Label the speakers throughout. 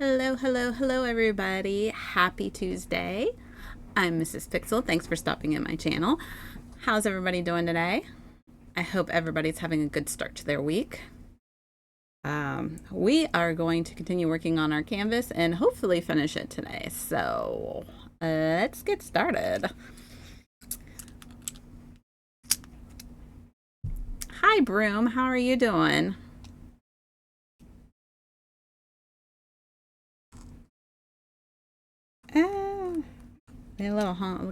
Speaker 1: Hello, hello, hello, everybody. Happy Tuesday. I'm Mrs. Pixel. Thanks for stopping in my channel. How's everybody doing today? I hope everybody's having a good start to their week. We are going to continue working on our canvas and hopefully finish it today. So let's get started. Hi, Broom. How are you doing?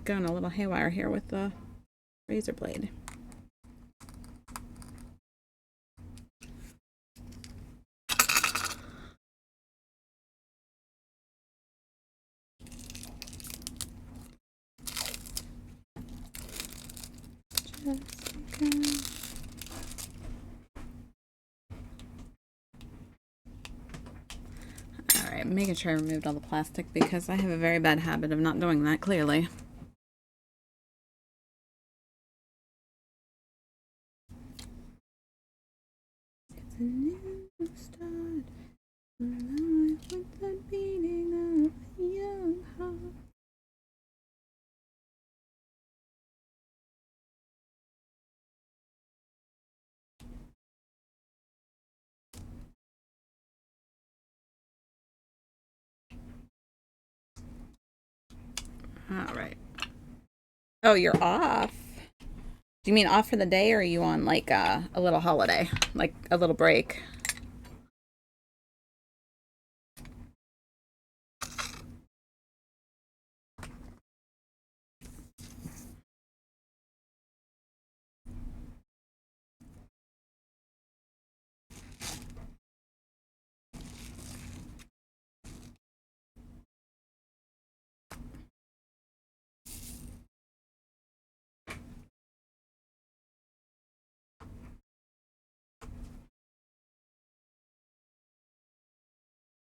Speaker 1: Going a little haywire here with the razor blade. Alright, making sure I removed all the plastic because I have a very bad habit of not doing that, clearly. It's a new start, alive with the beating of a young heart. Alright. Oh, you're off? Do you mean off for the day, or are you on like a little holiday? Like a little break?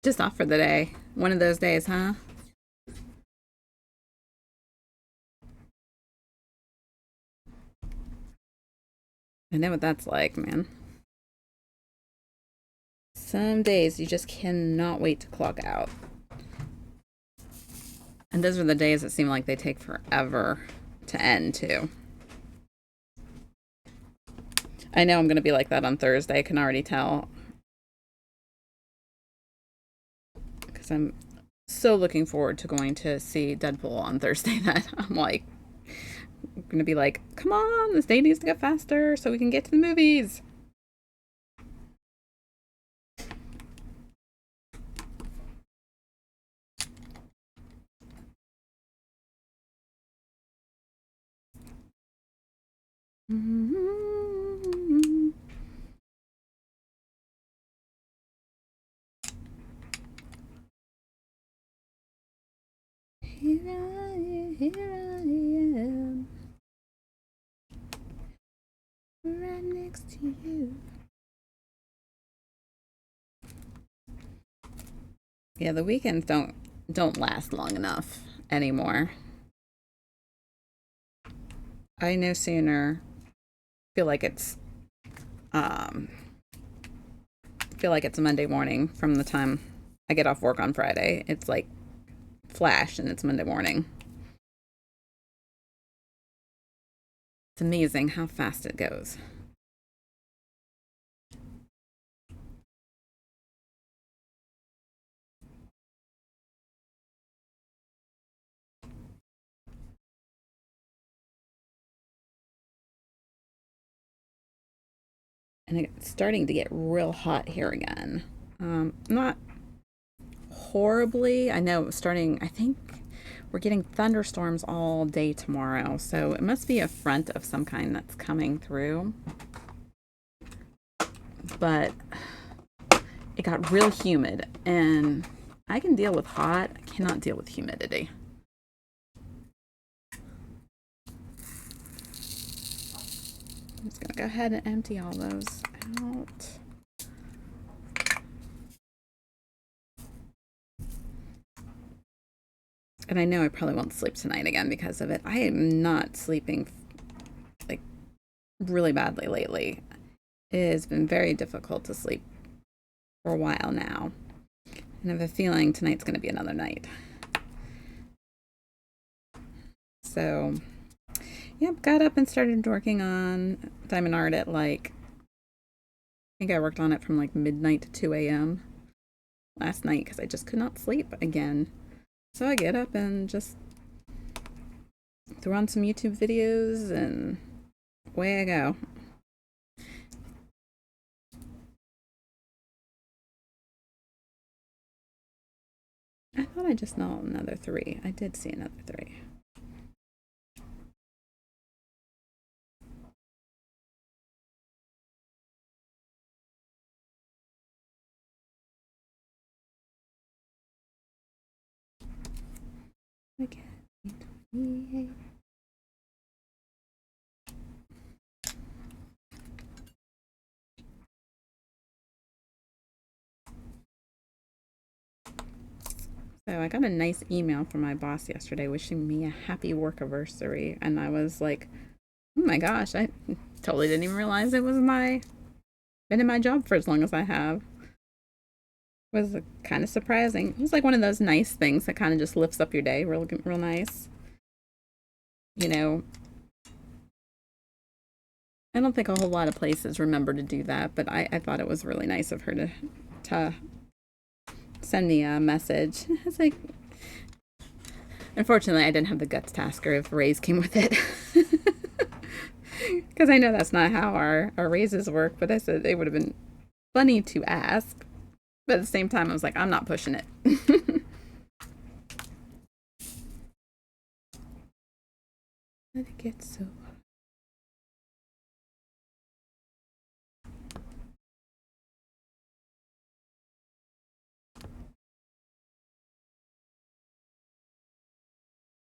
Speaker 1: Just off for the day. One of those days, huh? I know what that's like, man. Some days you just cannot wait to clock out. And those are the days that seem like they take forever to end, too. I know I'm going to be like that on Thursday. I can already tell. Because I'm so looking forward to going to see Deadpool on Thursday that I'm like, I'm going to be like, come on, this day needs to get faster so we can get to the movies. Here I am, right next to you. Yeah, the weekends don't last long enough anymore. I no sooner feel like it's Monday morning from the time I get off work on Friday. It's like flash and it's Monday morning. It's amazing how fast it goes. And it's starting to get real hot here again. Not horribly. I know I think we're getting thunderstorms all day tomorrow. So it must be a front of some kind that's coming through. But it got real humid, and I can deal with hot. I cannot deal with humidity. I'm just gonna go ahead and empty all those out. And I know I probably won't sleep tonight again because of it. I am not sleeping like really badly lately. It has been very difficult to sleep for a while now. I have a feeling tonight's going to be another night. So, yep, got up and started working on diamond art at like, I think I worked on it from like midnight to 2 a.m. last night because I just could not sleep again. So I get up and just throw on some YouTube videos and away I go. I thought I just saw another 3. I did see another 3. Okay. 28. So I got a nice email from my boss yesterday wishing me a happy work anniversary, and I was like, "Oh my gosh, I totally didn't even realize it was been in my job for as long as I have." It was kind of surprising. It was like one of those nice things that kind of just lifts up your day, real nice. You know, I don't think a whole lot of places remember to do that, but I thought it was really nice of her to send me a message. It's like, unfortunately, I didn't have the guts to ask her if a raise came with it. Because I know that's not how our raises work, but I said it would have been funny to ask. But at the same time, I was like, I'm not pushing it. Let it get so.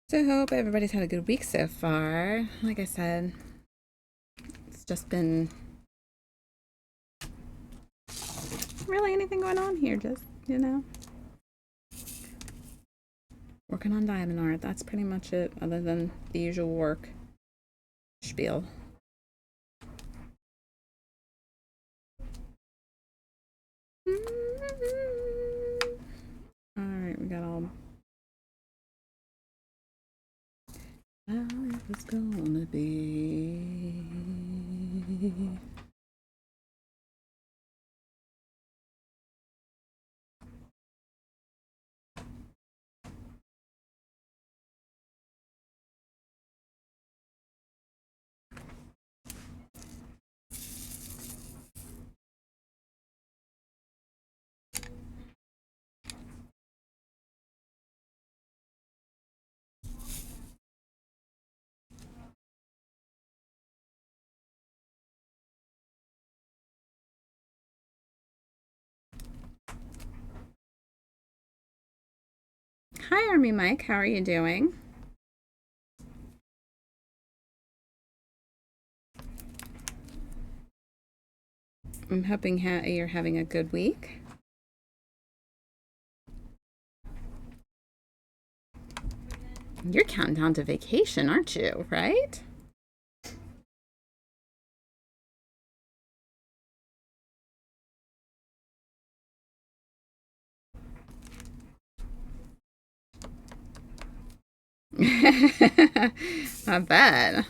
Speaker 1: So I hope everybody's had a good week so far. Like I said, it's just been really anything going on here. Just, working on diamond art. That's pretty much it, other than the usual work spiel. Alright, we got all. How it was gonna be. Hi, Army Mike. How are you doing? I'm hoping you're having a good week. You're counting down to vacation, aren't you? Right? Not bad.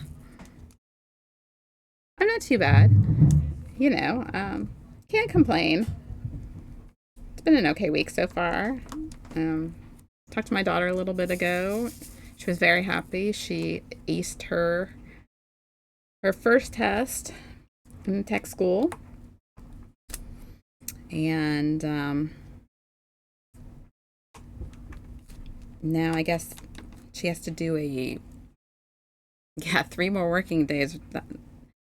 Speaker 1: I'm not too bad. Can't complain. It's been an okay week so far. Um, Talked to my daughter a little bit ago. She was very happy. She aced her first test in tech school, and now I guess she has to do 3 more working days,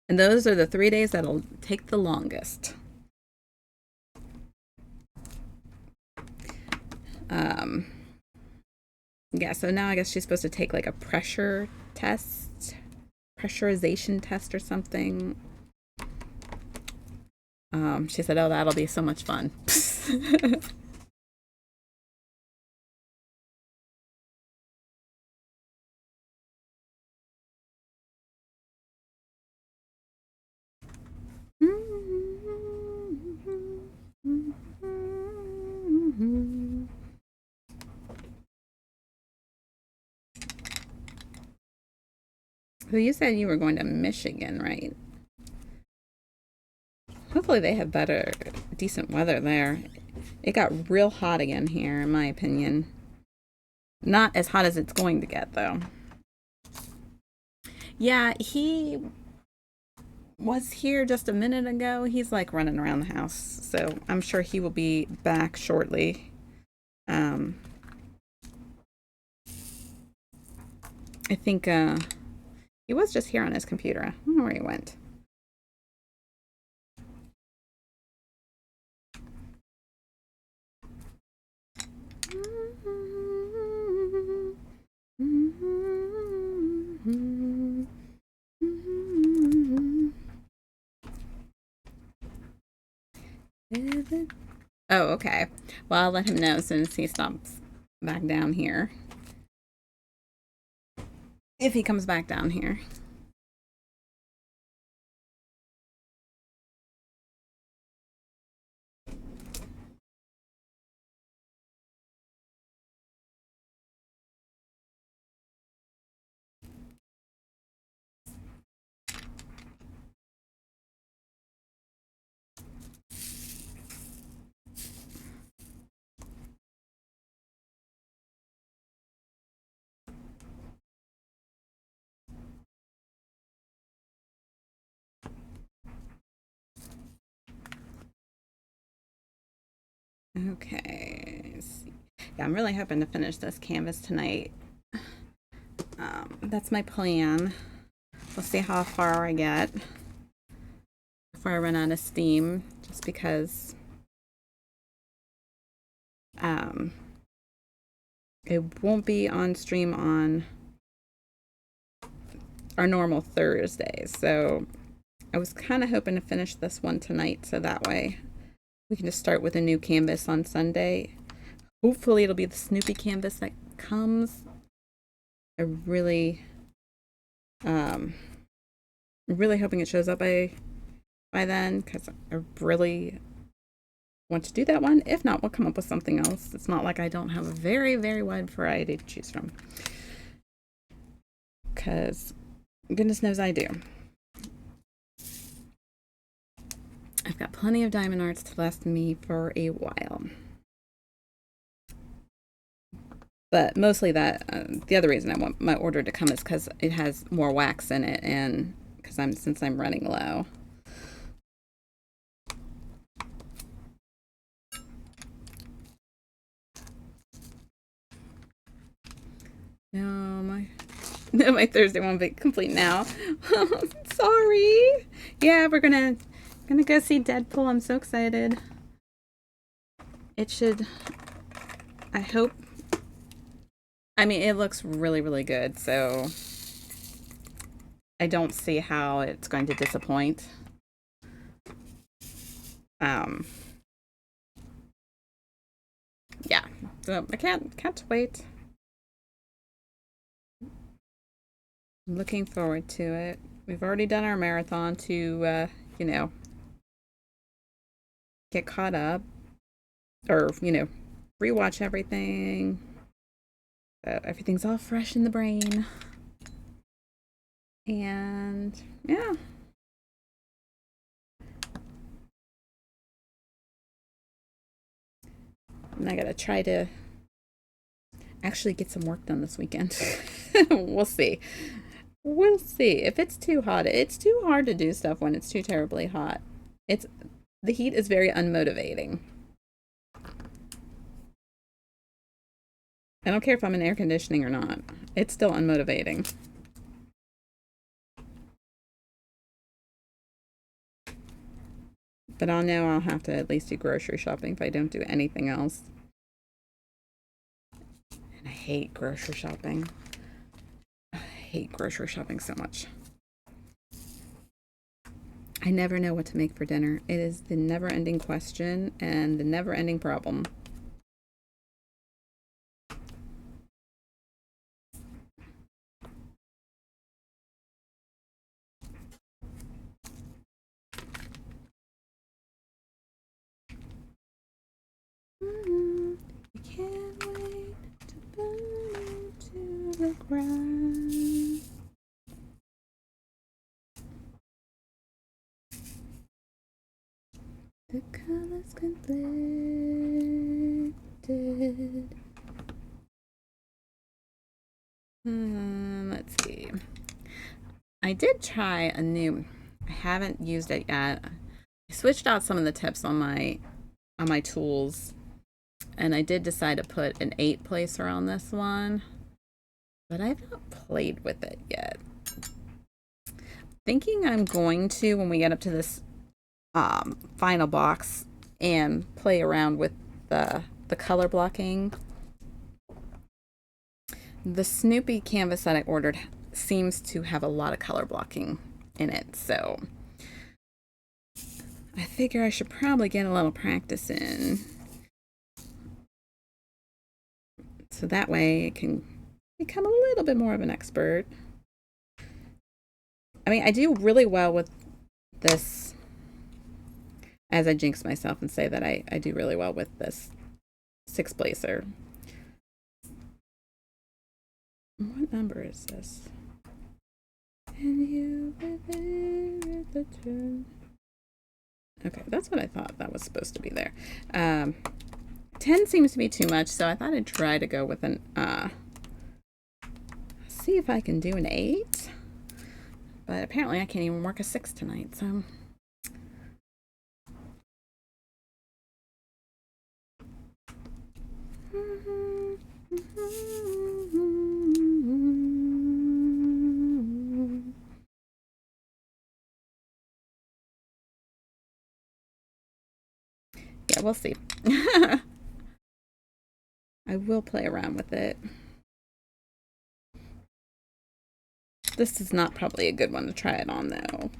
Speaker 1: and those are the 3 days that'll take the longest. So now I guess she's supposed to take like a pressurization test or something. She said, "Oh, that'll be so much fun." So you said you were going to Michigan, right? Hopefully they have better, decent weather there. It got real hot again here, in my opinion. Not as hot as it's going to get, though. Yeah, he was here just a minute ago. He's like running around the house, so I'm sure he will be back shortly. Um, I think he was just here on his computer. I don't know where he went. Oh, okay. Well, I'll let him know as soon as he stops back down here. If he comes back down here. Okay. Yeah, I'm really hoping to finish this canvas tonight. That's my plan. We'll see how far I get before I run out of steam, just because it won't be on stream on our normal Thursdays. So I was kind of hoping to finish this one tonight, so that way we can just start with a new canvas on Sunday. Hopefully it'll be the Snoopy canvas that comes. I really really hoping it shows up by then, because I really want to do that one. If not, we'll come up with something else. It's not like I don't have a very, very wide variety to choose from, because goodness knows I do. I've got plenty of diamond arts to last me for a while. But mostly that, the other reason I want my order to come is because it has more wax in it, and since I'm running low. My Thursday won't be complete now. Sorry. Yeah, we're gonna go see Deadpool. I'm so excited. It should, I hope. I mean, it looks really, really good, so I don't see how it's going to disappoint. Yeah, so I can't wait. I'm looking forward to it. We've already done our marathon to, get caught up, or rewatch everything. So everything's all fresh in the brain, and yeah. And I gotta try to actually get some work done this weekend. We'll see. We'll see. If it's too hot, it's too hard to do stuff when it's too terribly hot. The heat is very unmotivating. I don't care if I'm in air conditioning or not. It's still unmotivating. But I'll know I'll have to at least do grocery shopping if I don't do anything else. And I hate grocery shopping. I hate grocery shopping so much. I never know what to make for dinner. It is the never-ending question and the never-ending problem. You can't wait to burn into the ground. The colors conflicted. Let's see. I did try a new. I haven't used it yet. I switched out some of the tips on my tools, and I did decide to put an 8 placer on this one, but I've not played with it yet. Thinking I'm going to, when we get up to this final box, and play around with the color blocking. The Snoopy canvas that I ordered seems to have a lot of color blocking in it, so I figure I should probably get a little practice in, so that way I can become a little bit more of an expert. I mean, I do really well with this, as I jinx myself and say that I do really well with this 6 placer. What number is this? And you were there at the turn. Okay, that's what I thought that was supposed to be there. 10 seems to be too much, so I thought I'd try to go with an, see if I can do an 8. But apparently I can't even work a 6 tonight, so. Yeah, we'll see. I will play around with it. This is not probably a good one to try it on, though.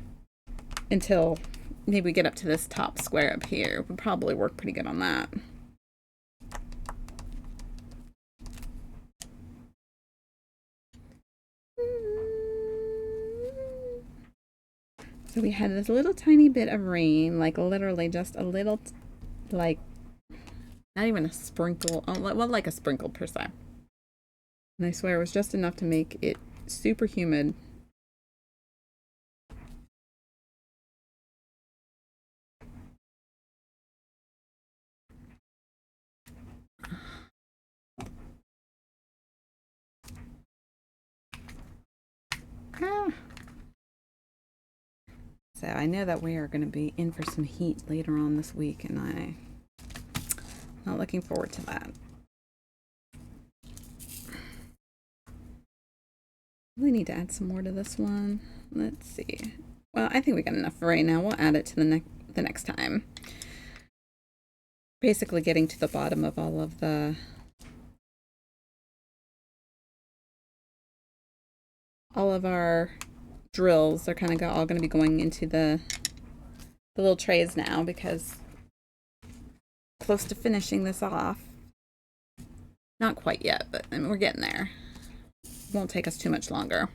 Speaker 1: Until maybe we get up to this top square up here. Would probably work pretty good on that. So we had this little tiny bit of rain, like literally just a little, like, not even a sprinkle, well, like a sprinkle per se. And I swear it was just enough to make it super humid. So I know that we are going to be in for some heat later on this week, and I'm not looking forward to that. Really need to add some more to this one. Let's see. Well, I think we got enough for right now. We'll add it to the next time. Basically getting to the bottom of all of our drills are kind of all going to be going into the little trays now, because close to finishing this off. Not quite yet, but I mean, we're getting there. Won't take us too much longer.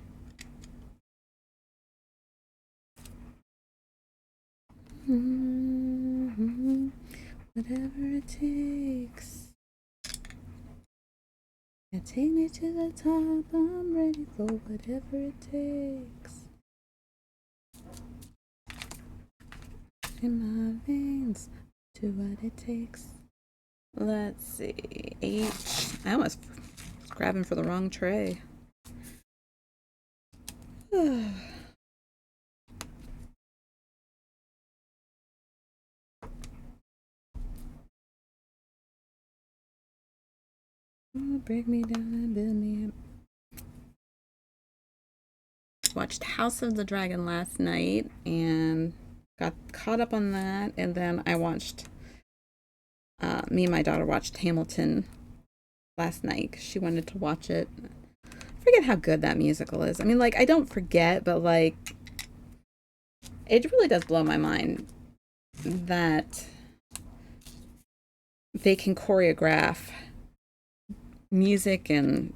Speaker 1: Whatever it takes. And take me to the top. I'm ready for whatever it takes. In my veins, do what it takes. Let's see. H. I almost was grabbing for the wrong tray. Oh, break me down and build me up. Watched House of the Dragon last night and got caught up on that, and then I watched me and my daughter watched Hamilton last night because she wanted to watch it. I forget how good that musical is. I mean, like, I don't forget, but like, it really does blow my mind that they can choreograph music and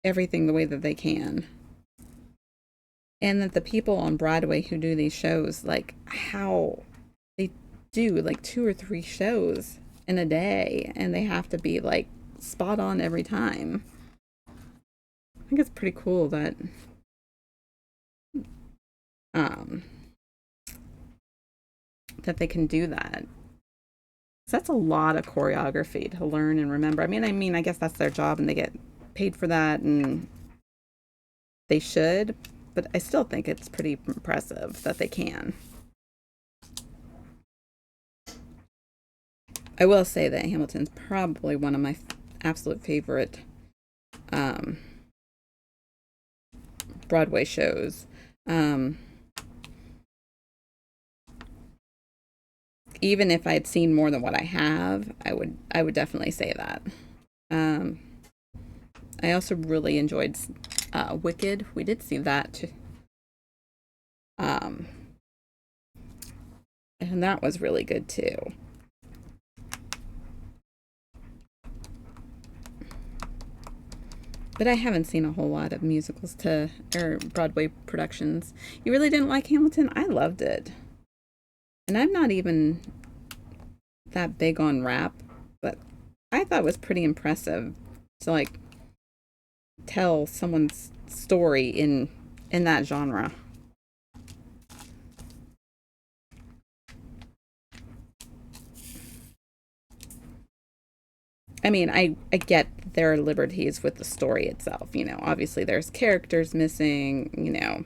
Speaker 1: everything the way that they can. And that the people on Broadway who do these shows, like, how they do like 2 or 3 shows in a day, and they have to be like spot on every time. I think it's pretty cool that that they can do that. So that's a lot of choreography to learn and remember. I guess that's their job and they get paid for that and they should, but I still think it's pretty impressive that they can. I will say that Hamilton's probably one of my absolute favorite um, Broadway shows. Um, Even if I had seen more than what I have, I would definitely say that. Um, I also really enjoyed Wicked. We did see that too. Um, and that was really good too. But I haven't seen a whole lot of musicals or Broadway productions. You really didn't like Hamilton? I loved it. And I'm not even that big on rap, but I thought it was pretty impressive to like tell someone's story in that genre. I get there are liberties with the story itself. Obviously there's characters missing.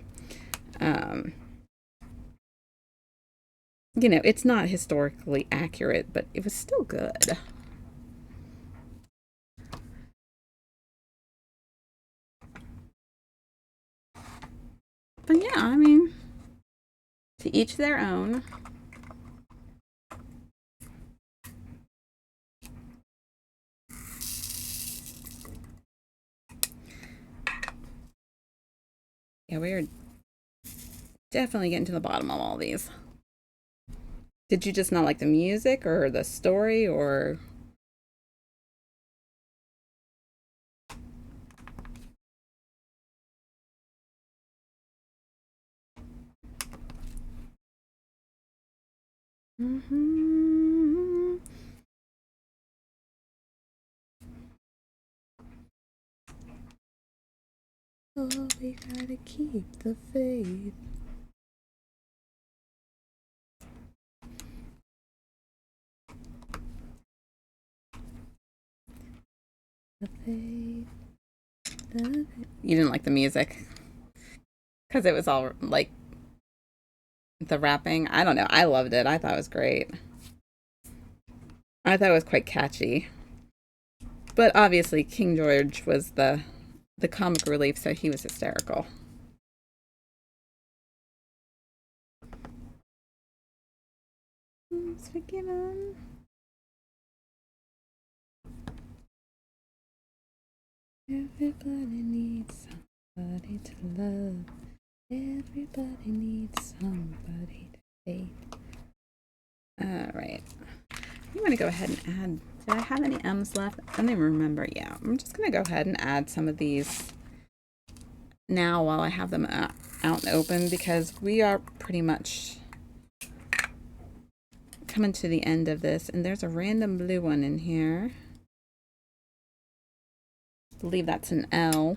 Speaker 1: Um, it's not historically accurate, but it was still good. But yeah, to each their own. Yeah, we're definitely getting to the bottom of all these. Did you just not like the music or the story or? Mm-hmm. Oh, we gotta keep the faith. The faith. You didn't like the music because it was all like the rapping. I don't know. I loved it. I thought it was great. I thought it was quite catchy. But obviously, King George was the comic relief, so he was hysterical. Forgiven. Everybody needs somebody to love. Everybody needs somebody to hate. All right. I'm going to go ahead and add. Did I have any M's left? I don't even remember. Yeah, I'm just going to go ahead and add some of these now while I have them out and open because we are pretty much coming to the end of this. And there's a random blue one in here. I believe that's an L.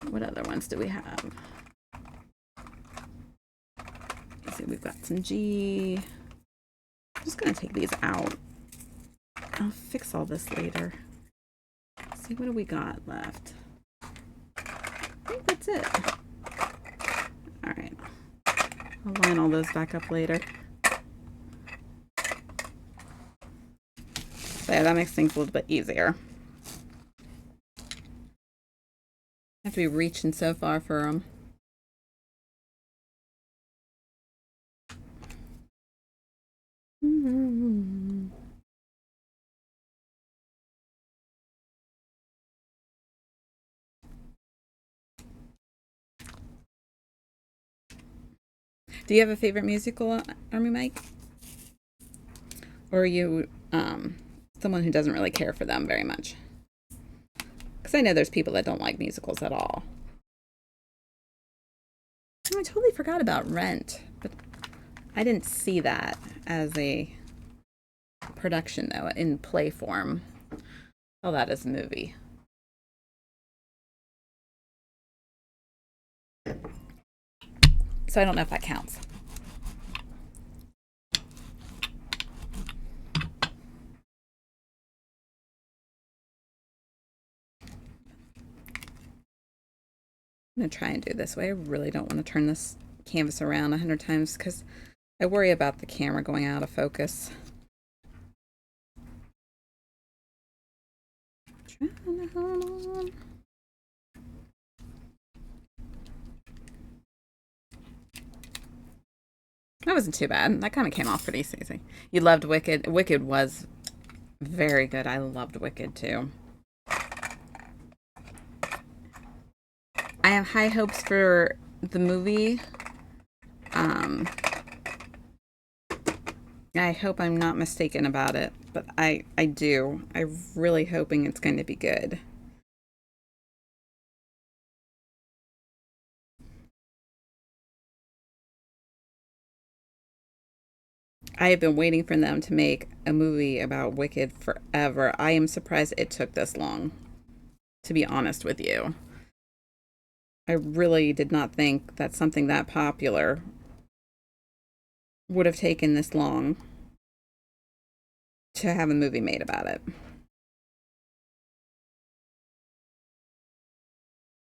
Speaker 1: What other ones do we have? Let's see, we've got some G. I'm just going to take these out. I'll fix all this later. Let's see, what do we got left? I think that's it. All right. I'll line all those back up later. So yeah, that makes things a little bit easier. I have to be reaching so far for them. Do you have a favorite musical, Army Mike? Or are you someone who doesn't really care for them very much? Because I know there's people that don't like musicals at all. Oh, I totally forgot about Rent, but I didn't see that as a production, though, in play form. Oh, that is a movie. So I don't know if that counts. I'm going to try and do it this way. I really don't want to turn this canvas around 100 times because I worry about the camera going out of focus. Trying to hold on. That wasn't too bad. That kind of came off pretty easy. You loved Wicked. Wicked was very good. I loved Wicked too. I have high hopes for the movie. I hope I'm not mistaken about it, but I do. I'm really hoping it's going to be good. I have been waiting for them to make a movie about Wicked forever. I am surprised it took this long, to be honest with you. I really did not think that something that popular would have taken this long to have a movie made about it.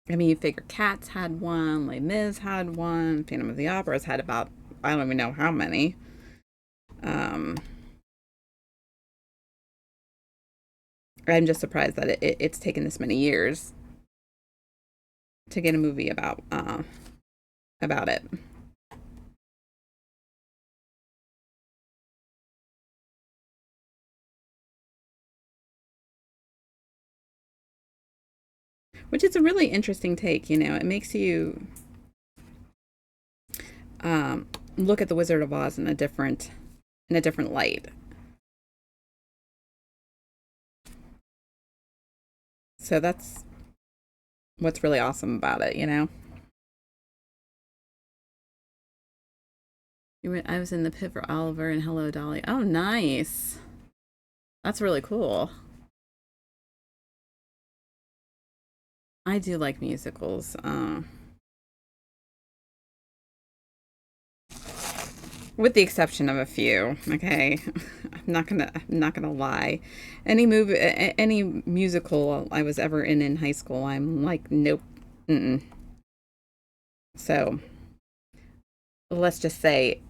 Speaker 1: I mean, you figure Cats had one, Les Mis had one, Phantom of the Opera's had about, I don't even know how many. Um, I'm just surprised that it's taken this many years to get a movie about it. Which is a really interesting take. It makes you look at the Wizard of Oz in a different light. So that's what's really awesome about it. I was in the pit for Oliver and Hello Dolly. Oh, nice. That's really cool. I do like musicals. With the exception of a few. Okay, I'm not gonna lie. Any musical I was ever in high school, I'm like, nope. Mm-mm. So let's just say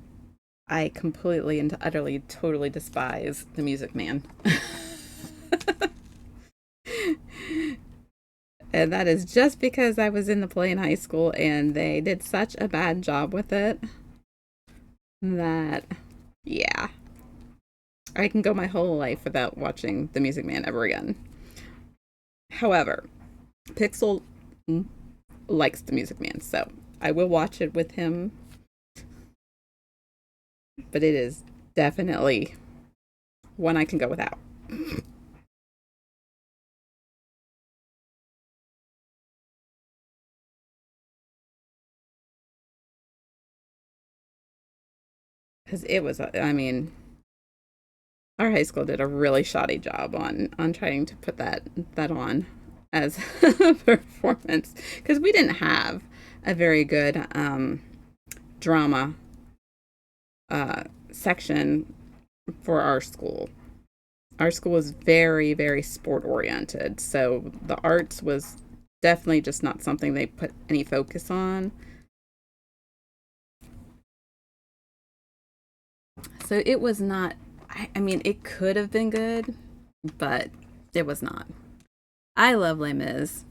Speaker 1: I completely and utterly, totally despise The Music Man. And that is just because I was in the play in high school and they did such a bad job with it that, yeah, I can go my whole life without watching The Music Man ever again. However, Pixel likes The Music Man, so I will watch it with him, but it is definitely one I can go without. Because it was, I mean, our high school did a really shoddy job on trying to put that on as a performance because we didn't have a very good drama section for our school. Our school was very, very sport oriented, so the arts was definitely just not something they put any focus on. So it was not. I mean, it could have been good, but it was not. I love Les Mis.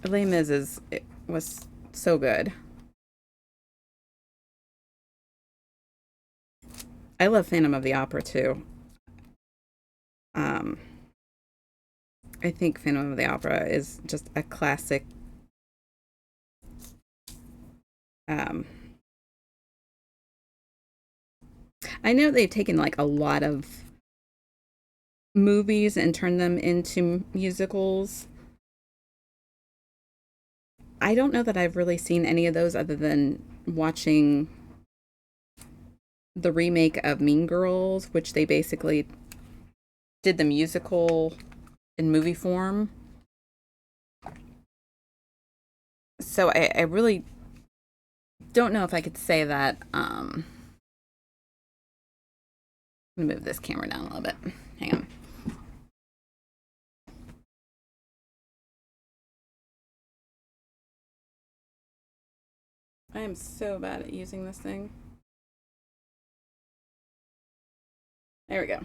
Speaker 1: Les Mis it was so good. I love Phantom of the Opera too. Um, I think Phantom of the Opera is just a classic. Um, I know they've taken like a lot of movies and turned them into musicals. I don't know that I've really seen any of those other than watching the remake of Mean Girls, which they basically did the musical in movie form. So I really don't know if I could say that. Let me move this camera down a little bit. Hang on. I am so bad at using this thing. There we go.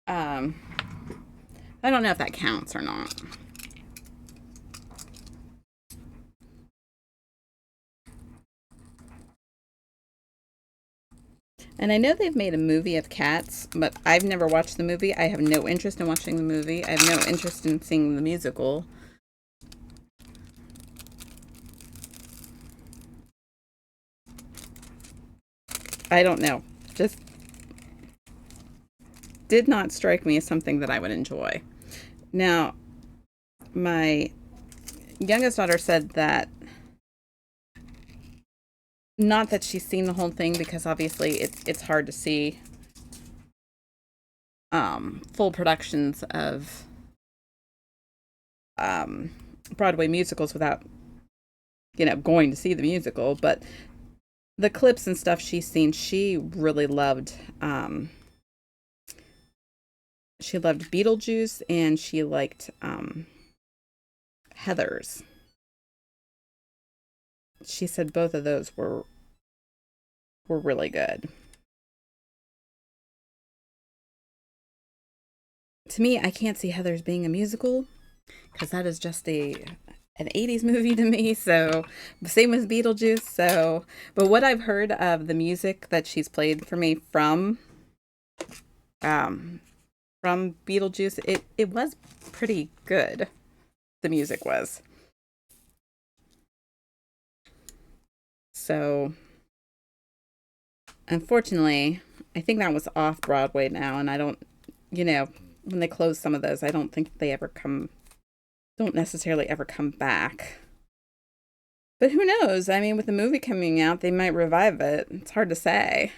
Speaker 1: Um, I don't know if that counts or not. And I know they've made a movie of Cats, but I've never watched the movie. I have no interest in watching the movie. I have no interest in seeing the musical. I don't know. Just did not strike me as something that I would enjoy. Now, my youngest daughter said that not that she's seen the whole thing because obviously it's hard to see full productions of um, Broadway musicals without going to see the musical, but the clips and stuff she's seen, she really loved. She loved Beetlejuice and she liked Heathers. She said both of those were really good. To me, I can't see Heathers being a musical because that is just an 80s movie to me. So, same with Beetlejuice. So, but what I've heard of the music that she's played for me um from Beetlejuice, it was pretty good. The music was. So, unfortunately, I think that was off Broadway now and I don't, when they close some of those, I don't think they ever don't necessarily ever come back. But who knows? I mean, with the movie coming out, they might revive it. It's hard to say.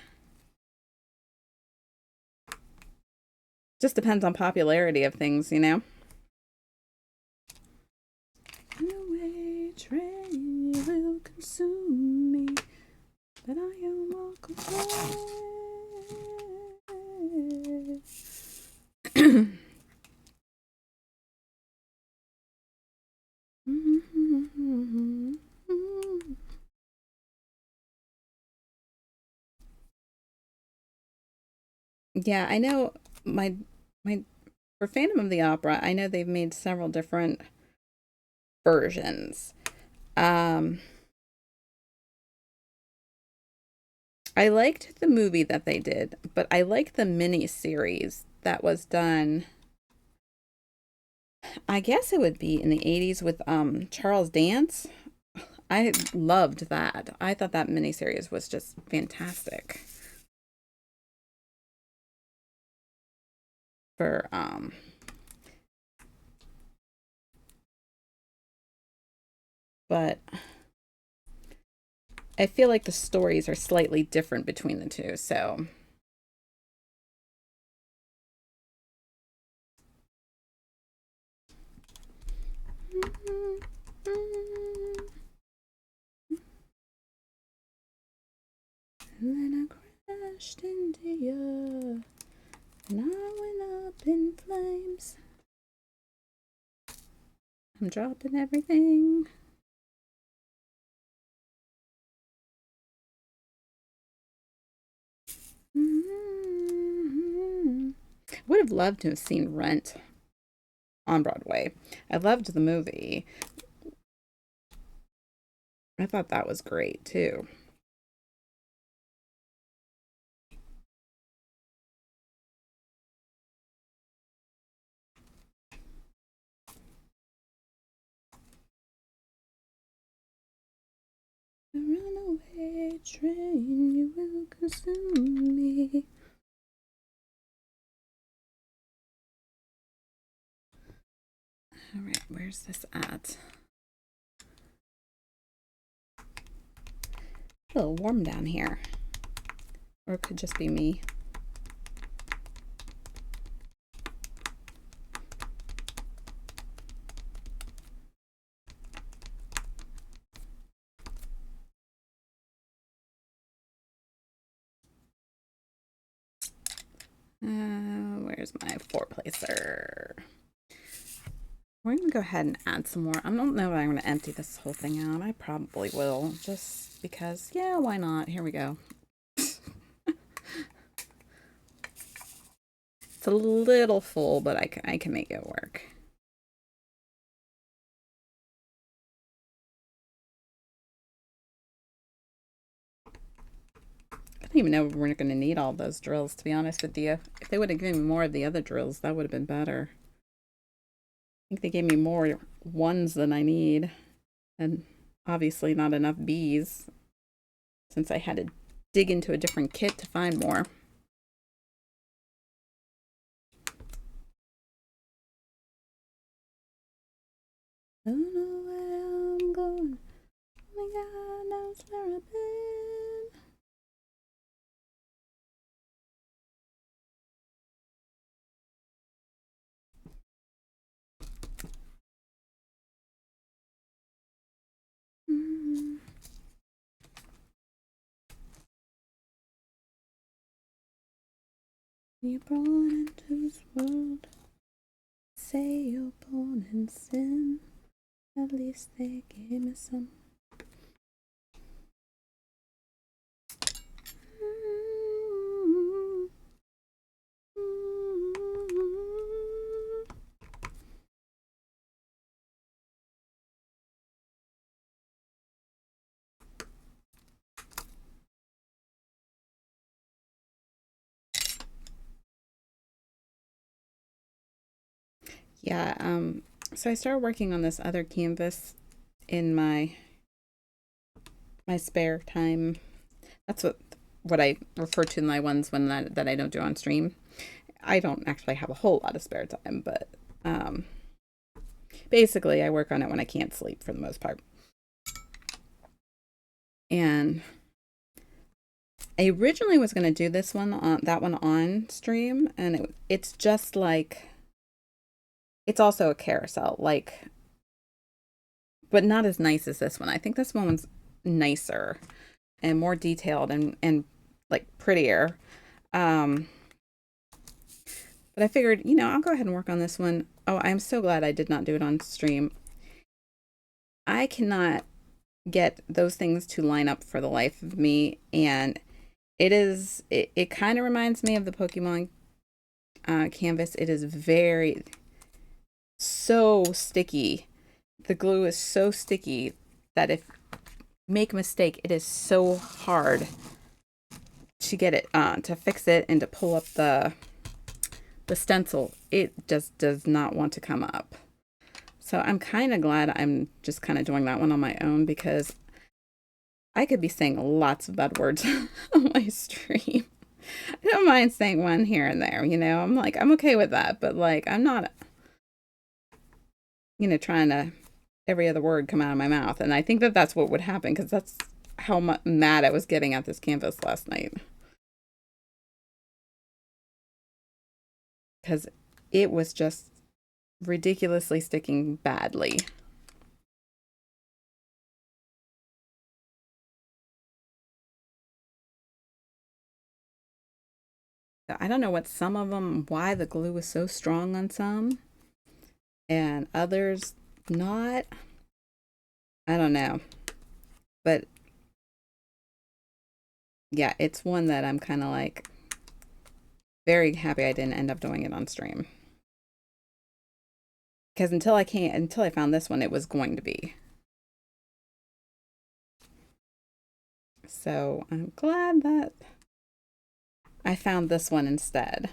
Speaker 1: Just depends on popularity of things. Away, train, you will consume me, but I am walk away. Yeah, I know my for Phantom of the Opera, I know they've made several different versions. Um, I liked the movie that they did, but I liked the mini series that was done. I guess it would be in the 80s with Charles Dance. I loved that. I thought that miniseries was just fantastic. For but I feel like the stories are slightly different between the two. So, and then I crashed into you, and I went up in flames. I'm dropping everything. Would have loved to have seen Rent on Broadway. I loved the movie. I thought that was great too. A runaway train, you will consume me. All right, where's this at? A little warm down here. Or it could just be me. Where's my four placer? We're going to go ahead and add some more. I don't know if I'm going to empty this whole thing out. I probably will, just because, yeah, why not? Here we go. It's a little full, but I can make it work. I don't even know if we're going to need all those drills, to be honest with you. If they would have given me more of the other drills, that would have been better. I think they gave me more ones than I need. And obviously not enough bees, since I had to dig into a different kit to find more. I don't know where I'm going. Only God knows where I've been. You're born into this world. Say you're born in sin. At least they gave me some. Yeah, so I started working on this other canvas in my spare time. That's what I refer to my ones when that I don't do on stream. I don't actually have a whole lot of spare time, but basically I work on it when I can't sleep for the most part. And I originally was going to do this one on that one on stream, and it's just like, it's also a carousel, like, but not as nice as this one. I think this one's nicer and more detailed and like prettier. But I figured, I'll go ahead and work on this one. Oh, I'm so glad I did not do it on stream. I cannot get those things to line up for the life of me, and it kind of reminds me of the Pokemon canvas. It is so sticky. The glue is so sticky that if make a mistake, it is so hard to get it to fix it and to pull up the stencil. It just does not want to come up. So I'm kind of glad I'm just kind of doing that one on my own, because I could be saying lots of bad words on my stream. I don't mind saying one here and there, I'm like, I'm okay with that, but like, I'm not, trying to every other word come out of my mouth. And I think that that's what would happen, because that's how mad I was getting at this canvas last night. Because it was just ridiculously sticking badly. I don't know why the glue was so strong on some and others not. I don't know. But yeah, it's one that I'm kind of like very happy I didn't end up doing it on stream. Because until I found this one, it was going to be. So I'm glad that I found this one instead.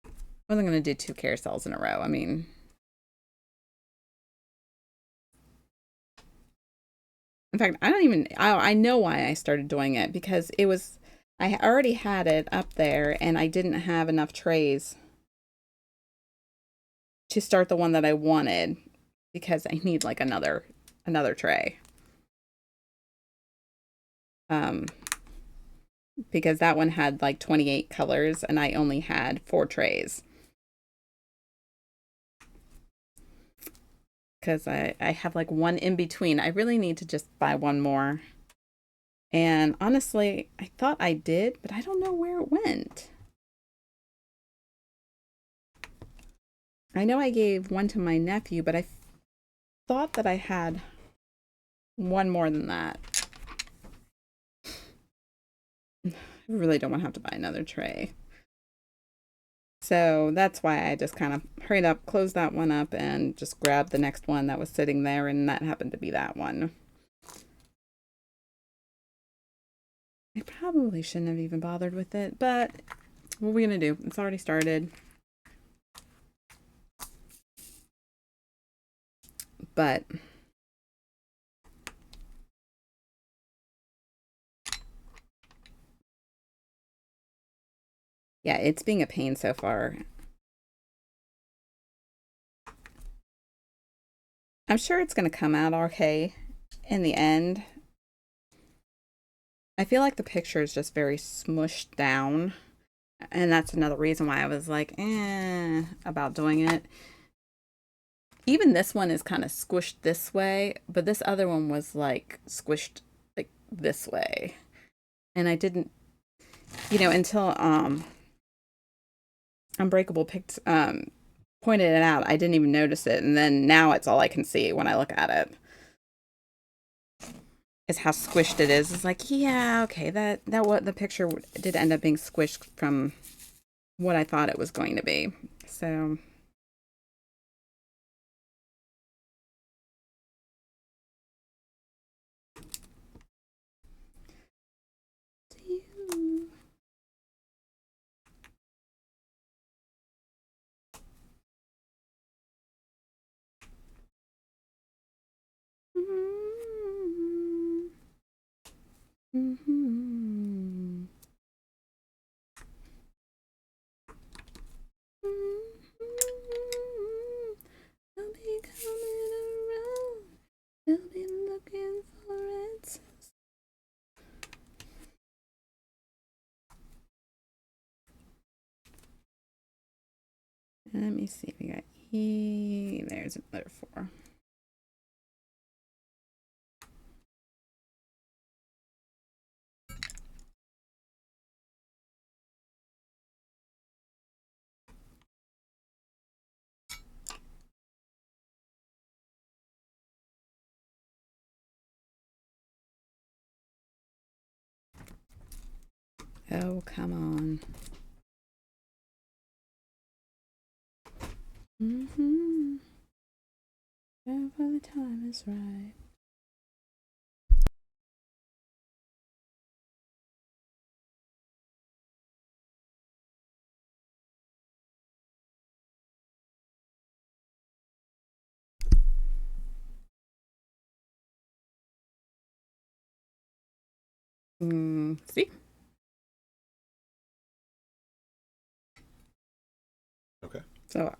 Speaker 1: I wasn't going to do 2 carousels in a row. I mean, in fact, I know why I started doing it, because I already had it up there and I didn't have enough trays to start the one that I wanted, because I need like another tray. Because that one had like 28 colors and I only had 4 trays. Because I have like one in between. I really need to just buy one more. And honestly, I thought I did, but I don't know where it went. I know I gave one to my nephew, but I thought that I had one more than that. I really don't want to have to buy another tray. So that's why I just kind of hurried up, closed that one up, and just grabbed the next one that was sitting there, and that happened to be that one. I probably shouldn't have even bothered with it, but what are we going to do? It's already started. But yeah, it's being a pain so far. I'm sure it's going to come out okay in the end. I feel like the picture is just very smushed down. And that's another reason why I was like, about doing it. Even this one is kind of squished this way, but this other one was like squished like this way. And I didn't, until Unbreakable pointed it out, I didn't even notice it. And then now it's all I can see when I look at it. Is how squished it is. It's like, yeah, okay, that what the picture did end up being squished from what I thought it was going to be. So I'll be coming around. We'll be looking for it. Let me see. We got E. There's another 4. Oh, come on. Whenever the time is right. See?
Speaker 2: Okay.
Speaker 1: So,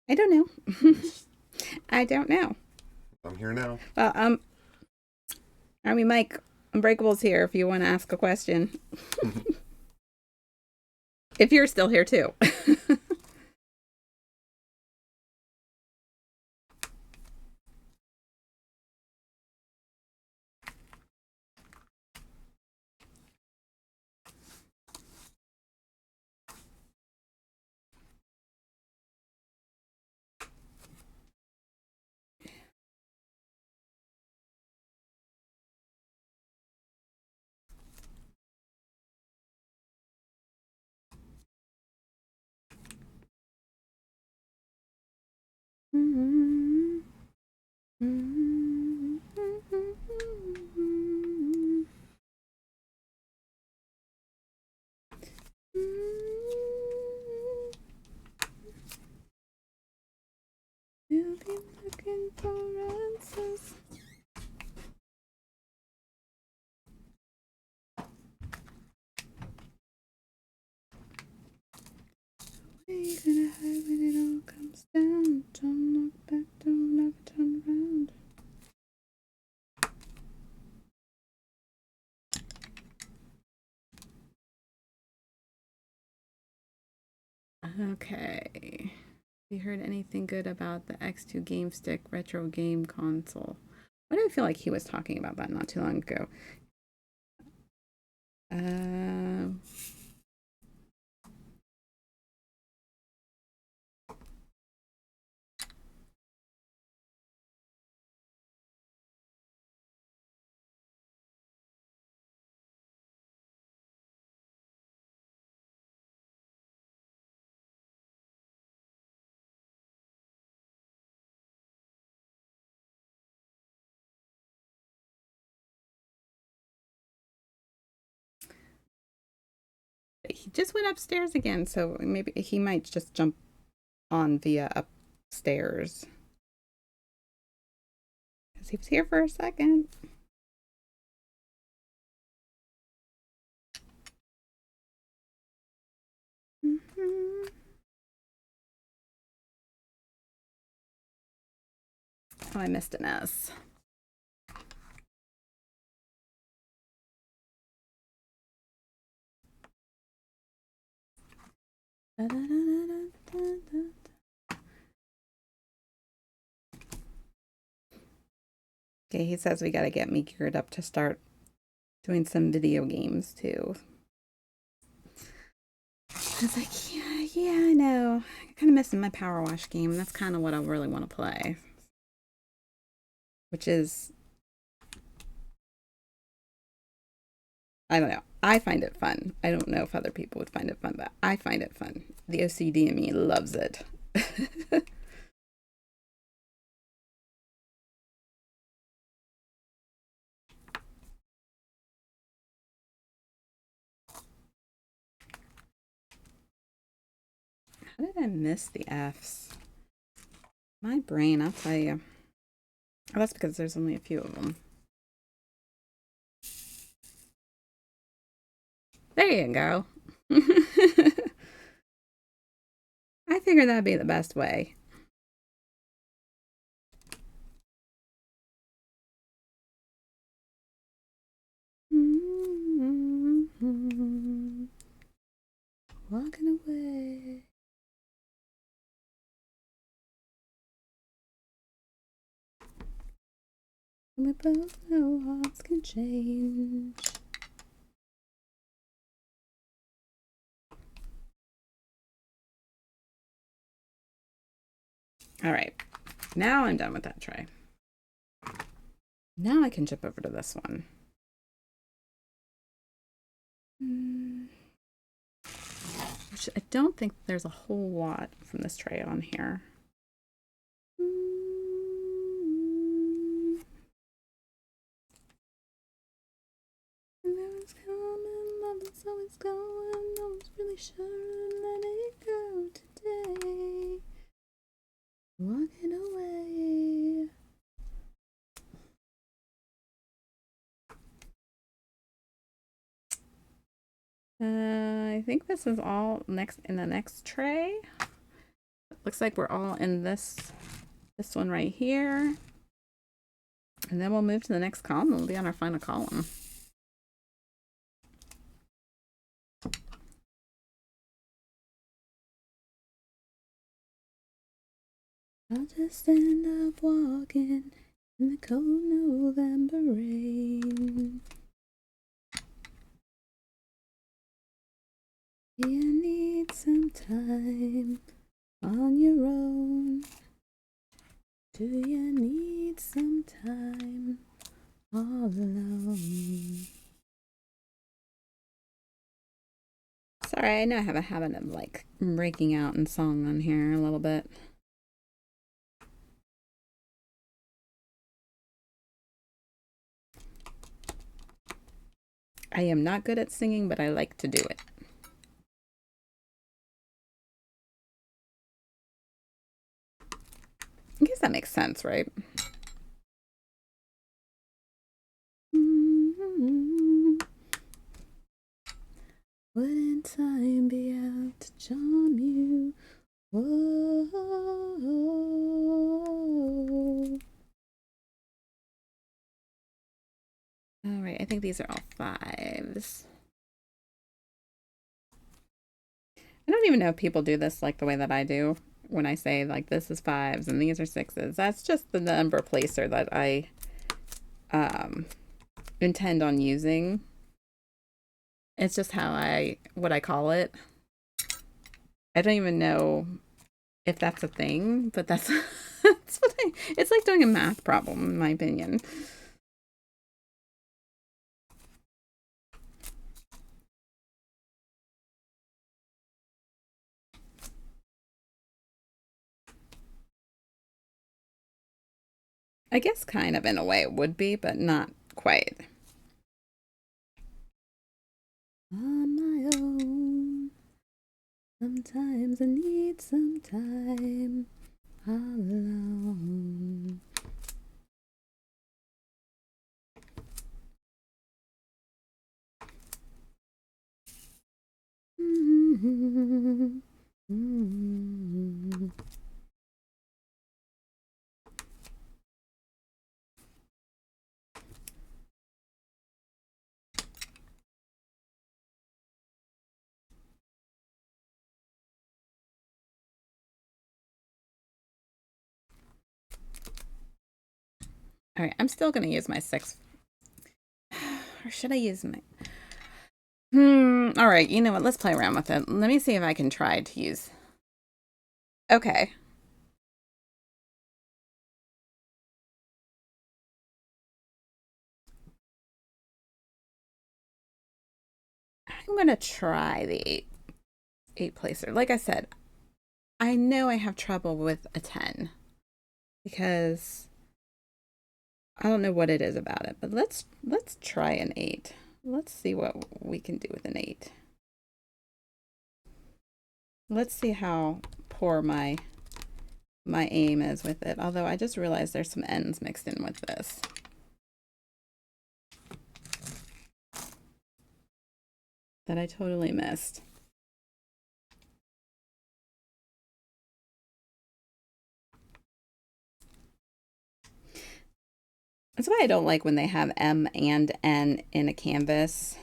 Speaker 1: I don't know. I don't know.
Speaker 2: I'm here now.
Speaker 1: Well, Mike, Unbreakable's here if you want to ask a question. If you're still here too. We'll be looking for answers. Where you gonna hide when it all comes down? Don't look back, don't ever turn around. Okay. Have you heard anything good about the X2 Game Stick retro game console? Why do I feel like he was talking about that not too long ago? Uh, he just went upstairs again, so maybe he might just jump on via upstairs. Because he was here for a second. Mm-hmm. Oh, I missed an S. Okay, he says we gotta get me geared up to start doing some video games too. I was like, yeah, I know. I'm kind of missing my Power Wash game. That's kind of what I really want to play. Which is, I don't know. I find it fun. I don't know if other people would find it fun, but I find it fun. The OCD in me loves it. How did I miss the F's? My brain, I'll tell you. Oh, that's because there's only a few of them. There you go. I figured that'd be the best way. Walking away. We both know hearts can change. All right, now I'm done with that tray. Now I can jump over to this one. Which I don't think there's a whole lot from this tray on here. Love coming, love is always going. No one's really sure. Let it go today. Walking away. I think this is all next in the next tray. Looks like we're all in this one right here. And then we'll move to the next column. We'll be on our final column. I'll just end up walking in the cold November rain. You need some time on your own. Do you need some time all alone? Sorry, I know I have a habit of like breaking out in song on here a little bit. I am not good at singing, but I like to do it. I guess that makes sense, right? Wouldn't time be out to charm you? Whoa. All right, I think these are all fives. I don't even know if people do this like the way that I do when I say like this is fives and these are sixes. That's just the number placer that I intend on using. It's just what I call it. I don't even know if that's a thing, but that's it's like doing a math problem in my opinion. I guess kind of in a way it would be, but not quite. On my own. Sometimes I need some time alone. All right, I'm still going to use my 6. Or should I use my... All right, you know what? Let's play around with it. Let me see if I can try to use... Okay. I'm going to try the 8 placer. Like I said, I know I have trouble with a 10 because I don't know what it is about it, but let's try an 8. Let's see what we can do with an 8. Let's see how poor my aim is with it. Although I just realized there's some N's mixed in with this. That I totally missed. That's why I don't like when they have M and N in a canvas,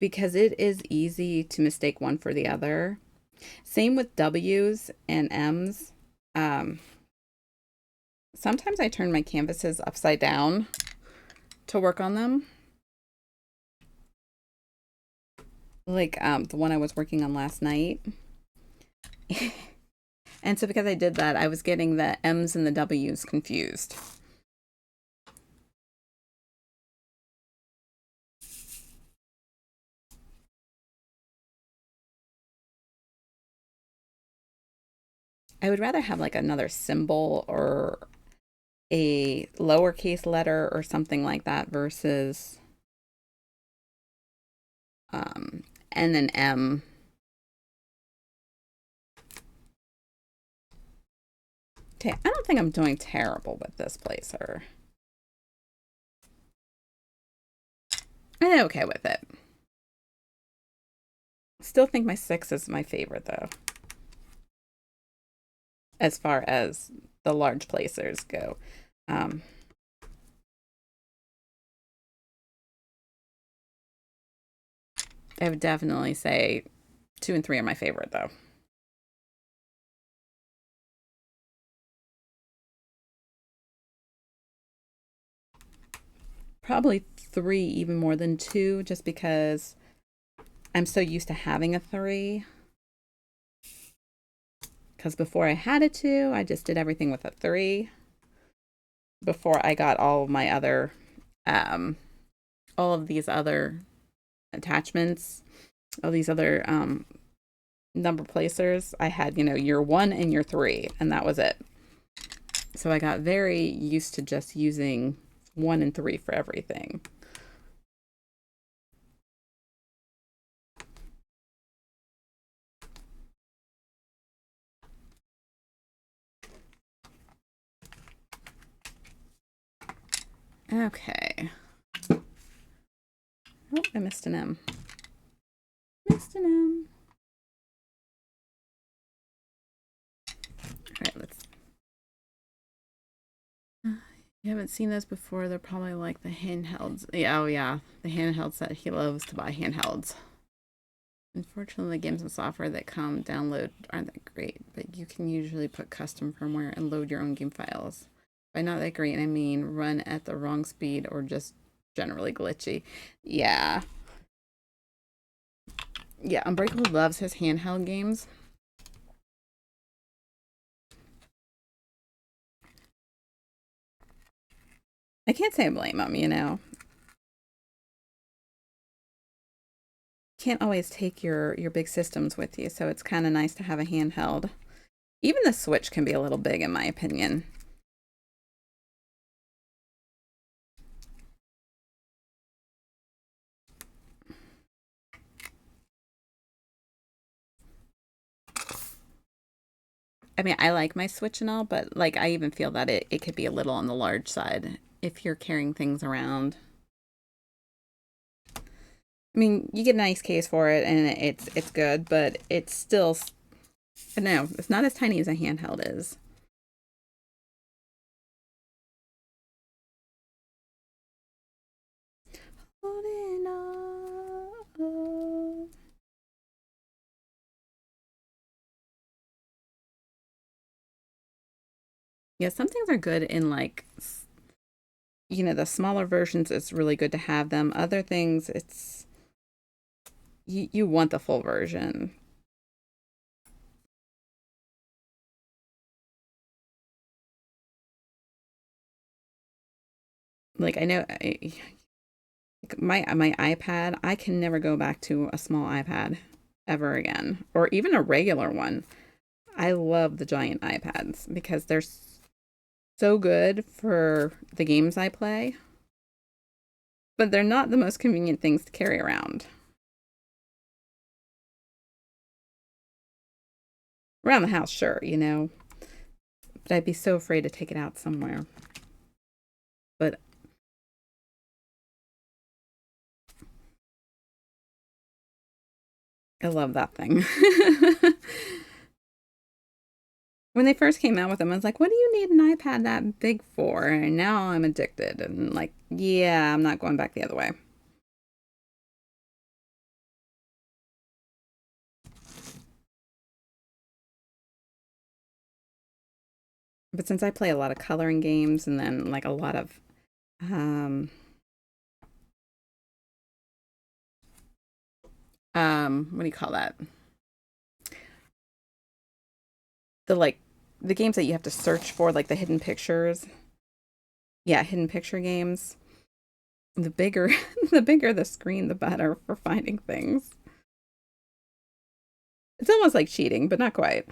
Speaker 1: because it is easy to mistake one for the other. Same with W's and M's. Sometimes I turn my canvases upside down to work on them. Like the one I was working on last night. And so because I did that, I was getting the M's and the W's confused. I would rather have like another symbol or a lowercase letter or something like that versus N and M. Okay, I don't think I'm doing terrible with this placer. I'm okay with it. Still think my 6 is my favorite though, as far as the large placers go. I would definitely say 2 and 3 are my favorite though. Probably 3 even more than 2, just because I'm so used to having a 3. Because before I had a 2, I just did everything with a 3. Before I got all of my other, all of these other attachments, all these other number placers, I had, you know, your 1 and your 3, and that was it. So I got very used to just using 1 and 3 for everything. Okay. Oh, I missed an M. Missed an M. All right, let's... You haven't seen those before. They're probably like the handhelds. Yeah, oh yeah, the handhelds that he loves to buy handhelds. Unfortunately, the games and software that come download aren't that great, but you can usually put custom firmware and load your own game files. By not that great, I mean run at the wrong speed or just generally glitchy. Yeah. Yeah, Unbreakable loves his handheld games. I can't say I blame him, you know. Can't always take your big systems with you, so it's kind of nice to have a handheld. Even the Switch can be a little big in my opinion. I mean, I like my Switch and all, but like I even feel that it could be a little on the large side if you're carrying things around. I mean, you get a nice case for it and it's good, but it's still no, it's not as tiny as a handheld is. Holding on. Yeah, some things are good in like the smaller versions. It's really good to have them. Other things, it's you want the full version. Like I know my iPad, I can never go back to a small iPad ever again, or even a regular one. I love the giant iPads because they're so good for the games I play, but they're not the most convenient things to carry around. Around the house, sure, but I'd be so afraid to take it out somewhere. But I love that thing. When they first came out with them, I was like, what do you need an iPad that big for? And now I'm addicted. And like, yeah, I'm not going back the other way. But since I play a lot of coloring games and then like a lot of um what do you call that? The like the games that you have to search for, like the hidden pictures. Yeah, hidden picture games. The bigger the bigger the screen, the better for finding things. It's almost like cheating, but not quite.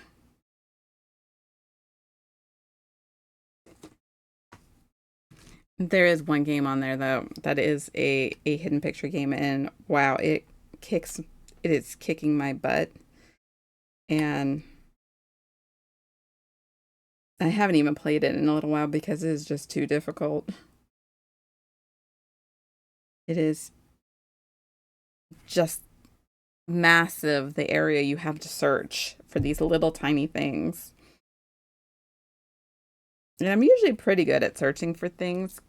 Speaker 1: There is one game on there though that is a hidden picture game, and wow, kicks it is kicking my butt, and I haven't even played it in a little while because it is just too difficult. It is just massive, the area you have to search for these little tiny things. And I'm usually pretty good at searching for things.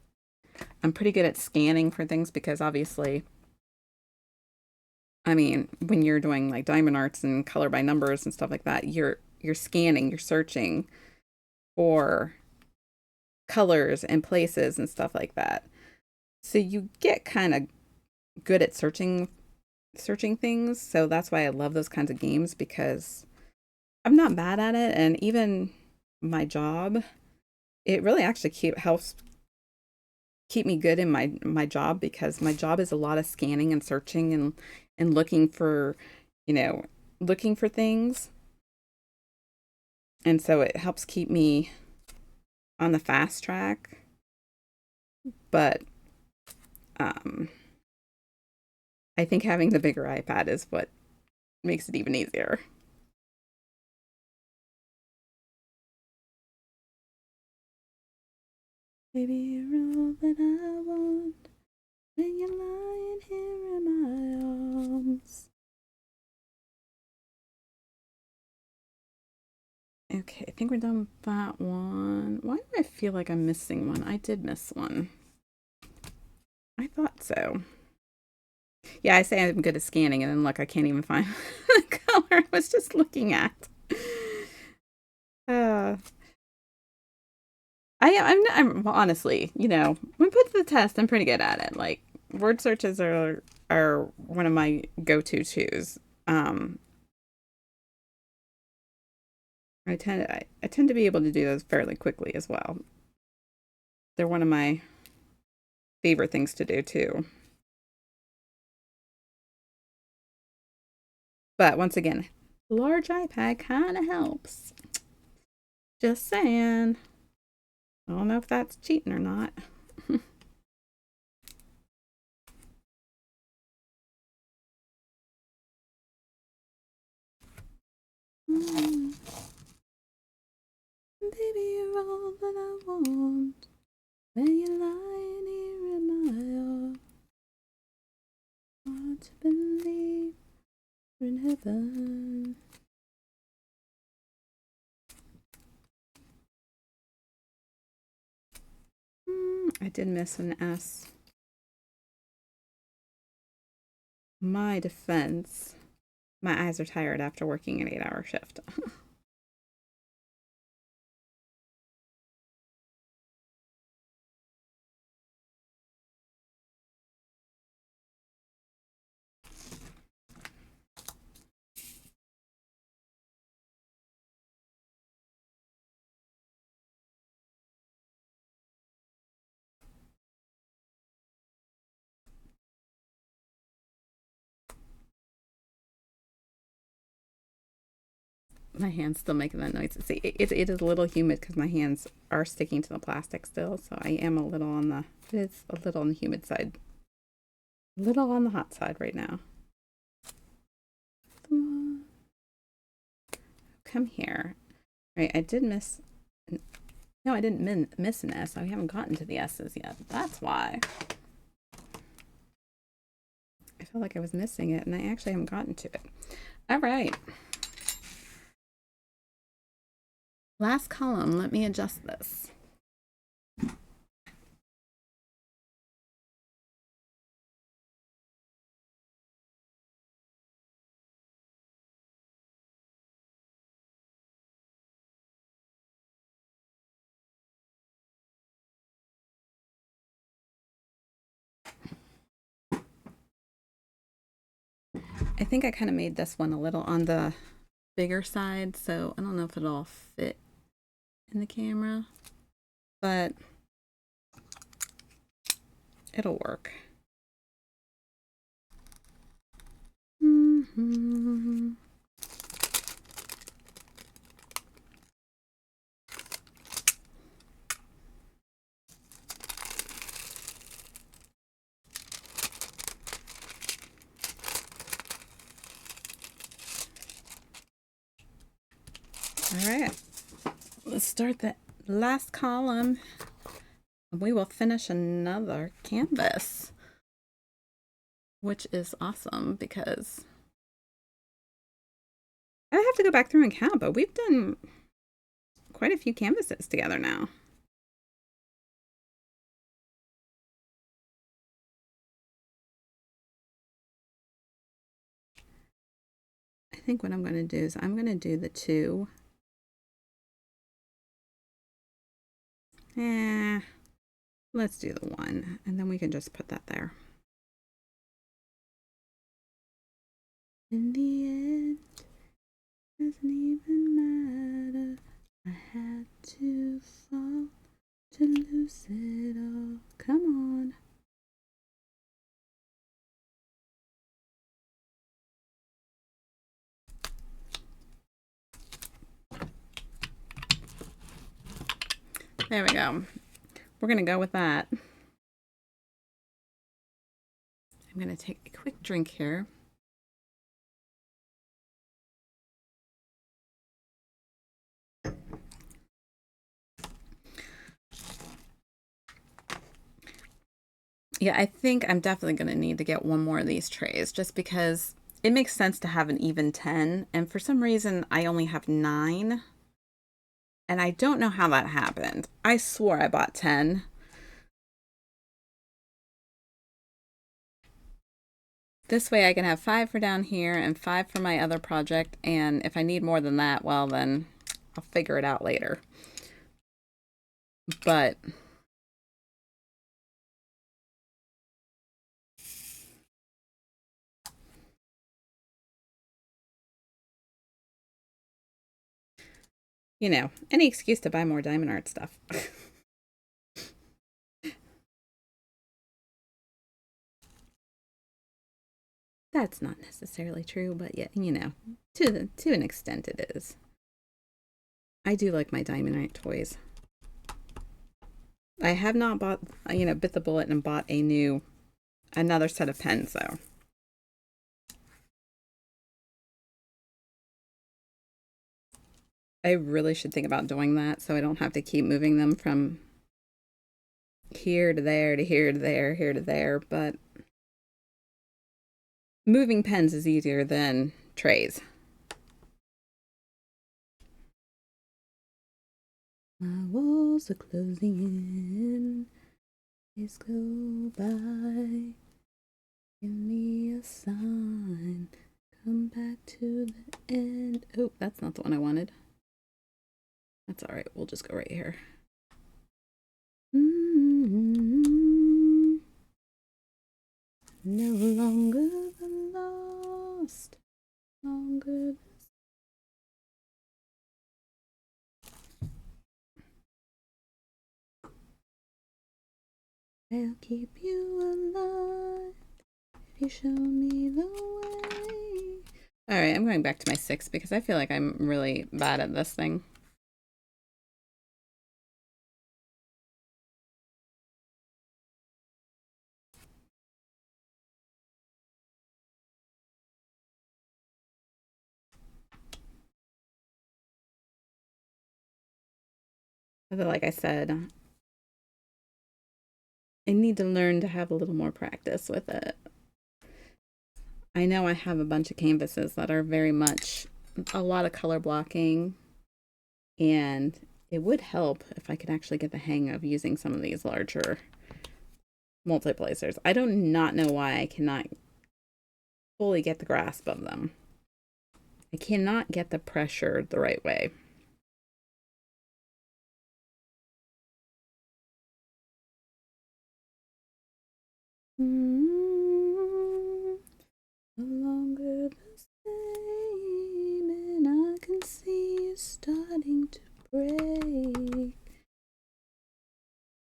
Speaker 1: I'm pretty good at scanning for things because obviously, I mean, when you're doing like diamond arts and color by numbers and stuff like that, you're scanning, you're searching for colors and places and stuff like that. So you get kind of good at searching things. So that's why I love those kinds of games because I'm not bad at it, and even my job, it really actually helps keep me good in my job because my job is a lot of scanning and searching and looking for, you know, looking for things. And so it helps keep me on the fast track. But um I think having the bigger iPad is what makes it even easier. Baby, you're all that I want when you're lying here in my arms. Okay, I think we're done with that one. Why do I feel like I'm missing one? I did miss one. I thought so. Yeah, I say I'm good at scanning, and then look, I can't even find the color I was just looking at. Uh, I'm well, honestly, when put to the test, I'm pretty good at it. Like word searches are one of my go-to twos. Um, I tend to be able to do those fairly quickly as well. They're one of my favorite things to do too. But once again, large iPad kind of helps. Just saying. I don't know if that's cheating or not. You're all that I want. When you're lying here in my arms. Hard to believe you're in heaven. I did miss an S. My defense. My eyes are tired after working an 8-hour shift. My hand's still making that noise. See, it is a little humid because my hands are sticking to the plastic still, so I am a little on the, it's a little on the humid side. A little on the hot side right now. Come here. Right, I did miss, no, I didn't miss an S. I haven't gotten to the S's yet. That's why. I felt like I was missing it, and I actually haven't gotten to it. All right. Last column, let me adjust this. I think I kind of made this one a little on the bigger side, so I don't know if it'll fit in the camera, but it'll work. All right, let's start the last column. We will finish another canvas, which is awesome because I have to go back through and count, but we've done quite a few canvases together now. I think what I'm going to do is I'm going to do the 2. Let's do the 1, and then we can just put that there. In the end, doesn't even matter. I had to fall to lose it all. Come on. There we go. We're going to go with that. I'm going to take a quick drink here. Yeah, I think I'm definitely going to need to get one more of these trays just because it makes sense to have an even 10. And for some reason, I only have 9. And I don't know how that happened. I swore I bought 10. This way I can have 5 for down here and 5 for my other project. And if I need more than that, well, then I'll figure it out later. But you know, any excuse to buy more diamond art stuff. That's not necessarily true, but yeah, you know, to an extent it is. I do like my diamond art toys. I have not bought, you know, bit the bullet and bought another set of pens though. I really should think about doing that so I don't have to keep moving them from here to there to here to there, here to there. But moving pens is easier than trays. My walls are closing in. Days go by. Give me a sign. Come back to the end. Oh, that's not the one I wanted. That's all right. We'll just go right here. No longer the lost. Longer. I'll keep you alive if you show me the way. All right, I'm going back to my 6 because I feel like I'm really bad at this thing. But like I said, I need to learn to have a little more practice with it. I know I have a bunch of canvases that are very much a lot of color blocking, and it would help if I could actually get the hang of using some of these larger multiplacers. I do not know why I cannot fully get the grasp of them. I cannot get the pressure the right way. No longer the same, and I can see you starting to break.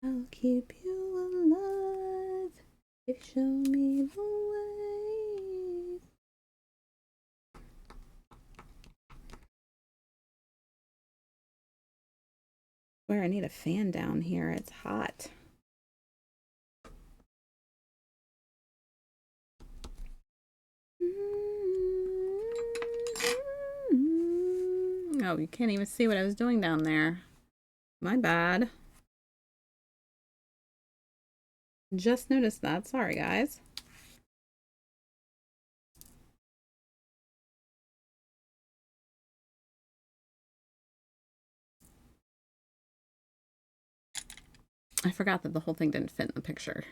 Speaker 1: I'll keep you alive if you show me the way. Where I need a fan down here, it's hot. Oh, you can't even see what I was doing down there. My bad. Just noticed that. Sorry, guys. I forgot that the whole thing didn't fit in the picture.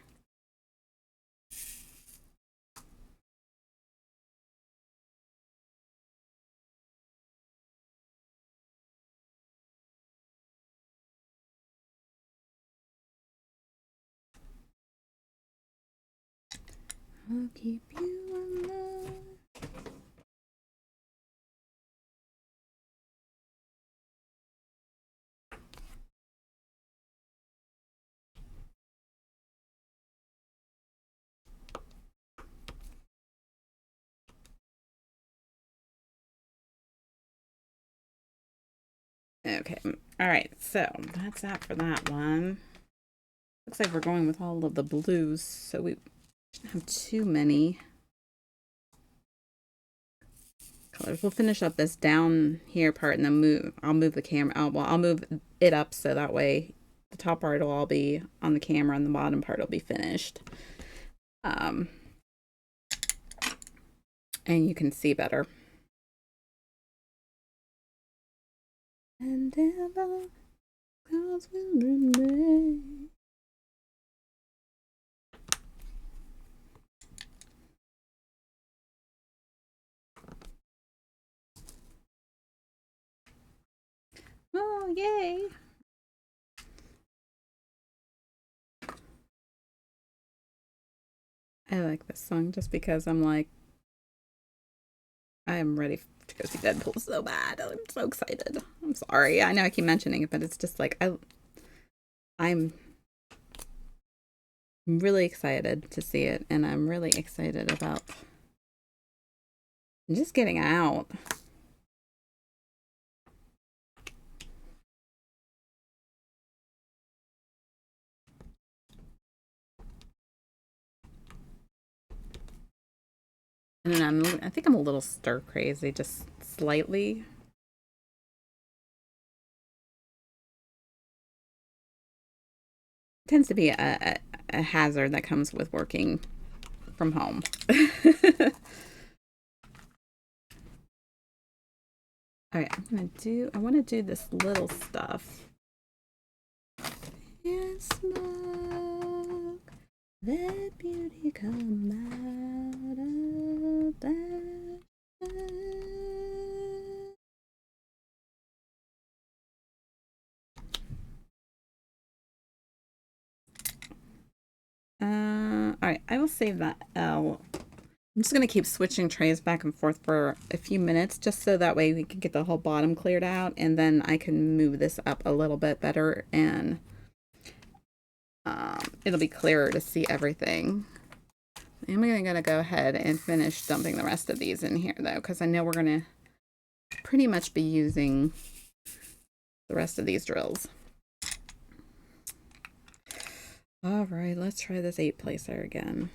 Speaker 1: I'll keep you alive. Okay, all right, so that's that for that one. Looks like we're going with all of the blues, so we shouldn't have too many colors. We'll finish up this down here part and then I'll move the camera. I'll move it up so that way the top part will all be on the camera and the bottom part will be finished. And you can see better. And ever clouds will remain. Oh, yay! I like this song just because I'm like, I'm ready to go see Deadpool so bad. I'm so excited. I'm sorry. I know I keep mentioning it, but it's just like I'm really excited to see it, and I'm really excited about just getting out. And I think I'm a little stir crazy, just slightly. tends to be a hazard that comes with working from home. All right, I want to do this little stuff. And smoke, let beauty come out of that. All right, I will save that L. I'm just going to keep switching trays back and forth for a few minutes just so that way we can get the whole bottom cleared out, and then I can move this up a little bit better, and it'll be clearer to see everything. I'm going to go ahead and finish dumping the rest of these in here though, because I know we're going to pretty much be using the rest of these drills. All right, let's try this 8-placer again.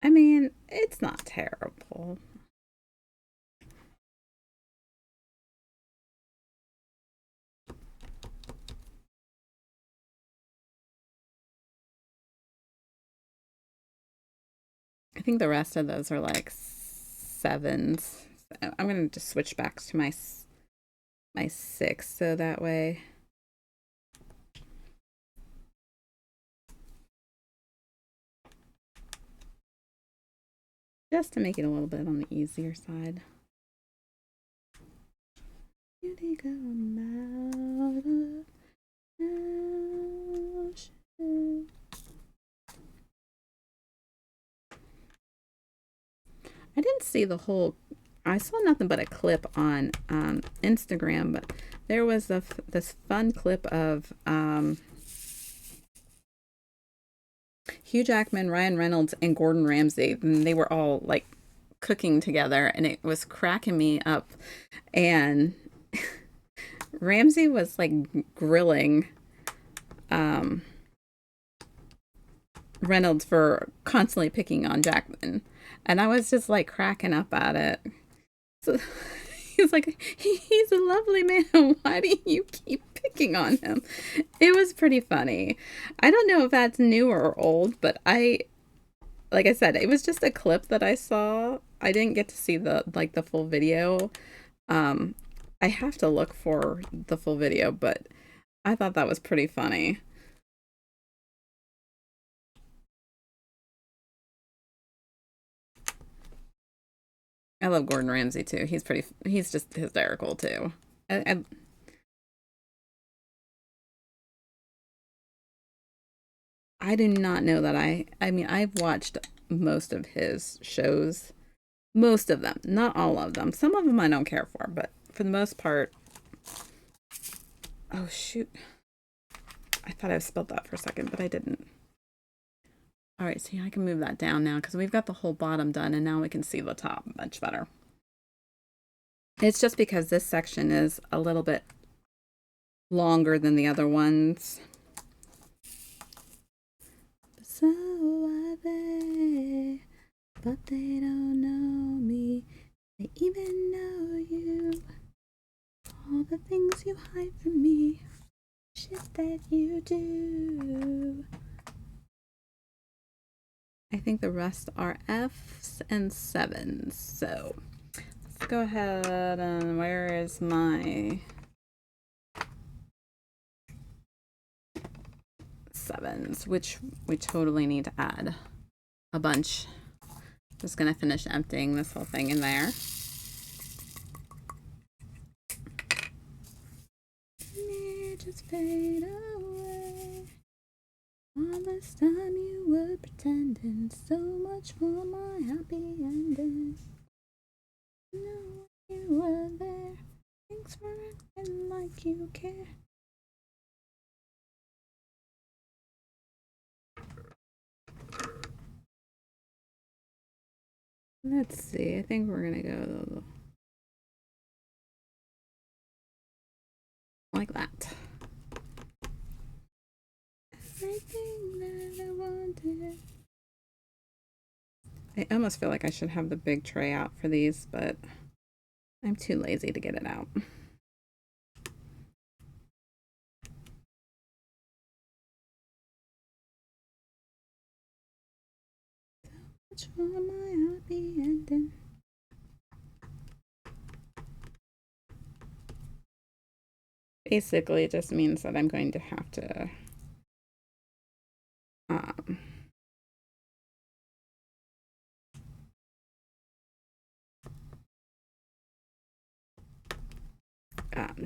Speaker 1: I mean, it's not terrible. I think the rest of those are like 7s. I'm going to just switch back to my 6 so that way. Just to make it a little bit on the easier side. Beauty come out of ocean. I didn't see the whole. I saw nothing but a clip on Instagram, but there was this fun clip of Hugh Jackman, Ryan Reynolds, and Gordon Ramsay, and they were all like cooking together, and it was cracking me up. And Ramsay was like grilling Reynolds for constantly picking on Jackman, and I was just like cracking up at it. So he's like, he's a lovely man. Why do you keep picking on him? It was pretty funny. I don't know if that's new or old, but like I said, it was just a clip that I saw. I didn't get to see the full video. I have to look for the full video, but I thought that was pretty funny. I love Gordon Ramsay too. He's just hysterical too. I, I do not know that I mean, I've watched most of his shows. Most of them, not all of them. Some of them I don't care for, but for the most part. Oh shoot. I thought I spelled that for a second, but I didn't. All right, see, I can move that down now because we've got the whole bottom done, and now we can see the top much better. It's just because this section is a little bit longer than the other ones. So are they, but they don't know me. They even know you. All the things you hide from me, shit that you do. I think the rest are F's and 7s. So let's go ahead and where is my 7s, which we totally need to add a bunch. Just gonna finish emptying this whole thing in there. Just fade away. All this time you were pretending, so much for my happy ending. No, you were there. Thanks for acting like you care. Let's see. I think we're gonna go like that. Everything that I wanted. I almost feel like I should have the big tray out for these, but I'm too lazy to get it out. Much for my happy ending. Basically, it just means that I'm going to have to um,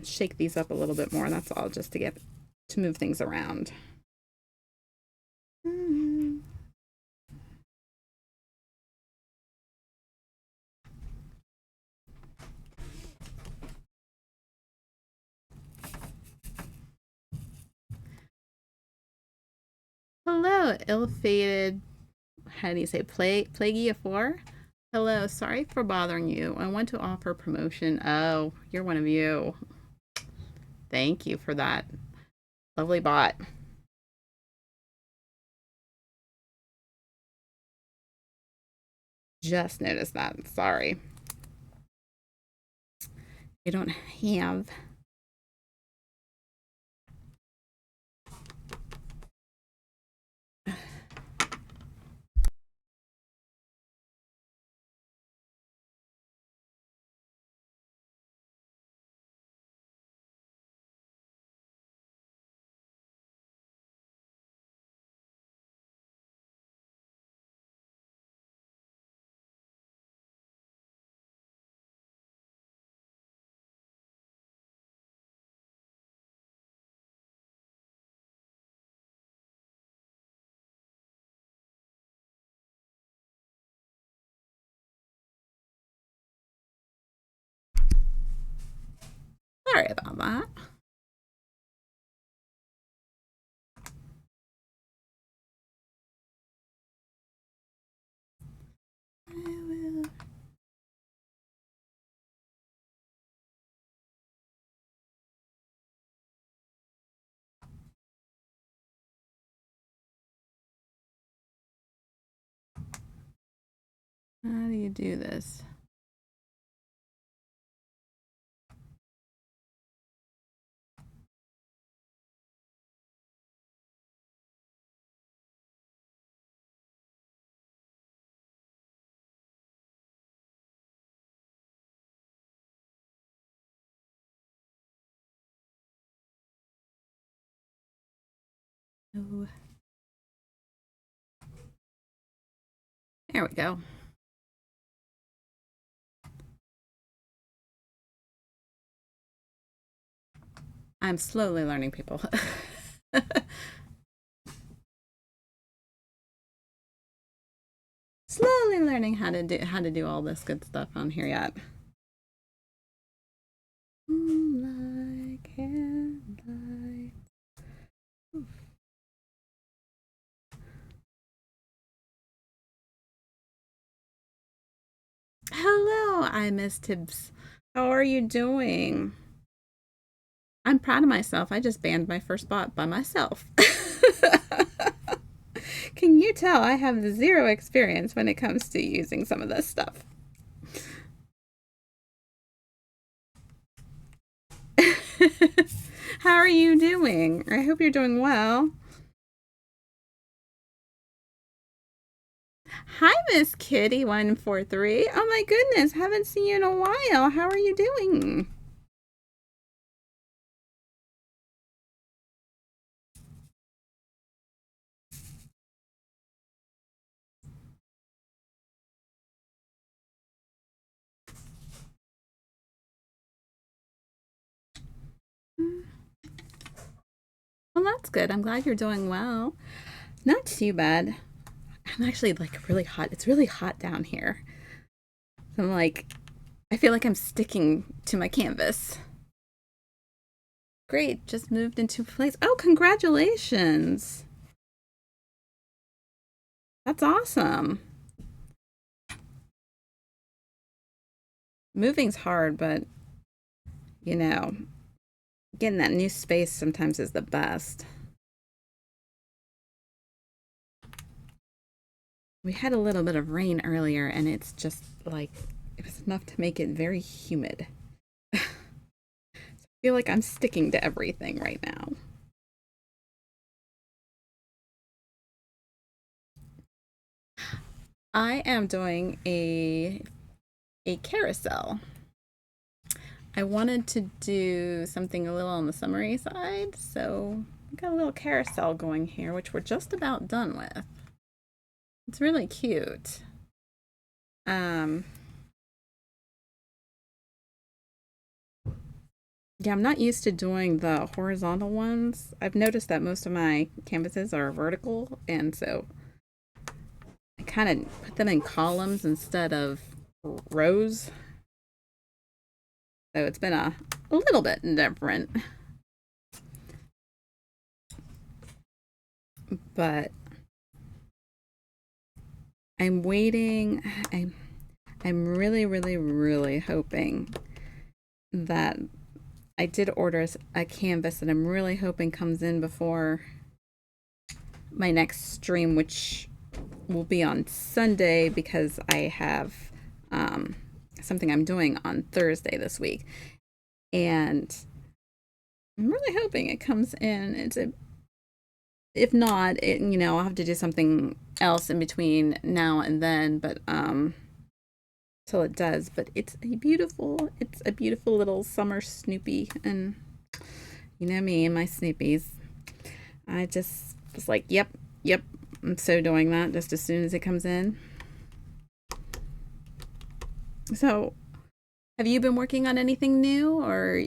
Speaker 1: shake these up a little bit more. That's all, just to get to move things around. Hello, ill-fated. How do you say plaguey of four? Hello, sorry for bothering you. I want to offer promotion. Oh, you're one of you. Thank you for that. Lovely bot. Just noticed that. Sorry. You don't have. Sorry about that. I will. How do you do this? Oh, there we go. I'm slowly learning, people. Slowly learning how to do all this good stuff on here yet. Like candlelight. Hello, I miss Tibbs. How are you doing? I'm proud of myself. I just banned my first bot by myself. Can you tell I have zero experience when it comes to using some of this stuff? How are you doing? I hope you're doing well. Hi, Miss Kitty143. Oh my goodness, haven't seen you in a while. How are you doing? Well, that's good. I'm glad you're doing well. Not too bad. I'm actually like really hot. It's really hot down here. So I'm like, I feel like I'm sticking to my canvas. Great, just moved into place. Oh, congratulations. That's awesome. moving's hard, but you know, getting that new space sometimes is the best. We had a little bit of rain earlier, and it's just like it was enough to make it very humid. I feel like I'm sticking to everything right now. I am doing a carousel. I wanted to do something a little on the summery side, so we got a little carousel going here, which we're just about done with. It's really cute. Um, yeah, I'm not used to doing the horizontal ones. I've noticed that most of my canvases are vertical, and so I kind of put them in columns instead of rows. So it's been a little bit different, but I'm waiting. I'm really, really, really hoping that I did order a canvas that I'm really hoping comes in before my next stream, which will be on Sunday because I have um, something I'm doing on Thursday this week. And I'm really hoping it comes in. If not, I'll have to do something else in between now and then, but till it does. But it's a beautiful little summer Snoopy, and you know me and my Snoopies. I just was like, yep, I'm so doing that just as soon as it comes in. So, have you been working on anything new, or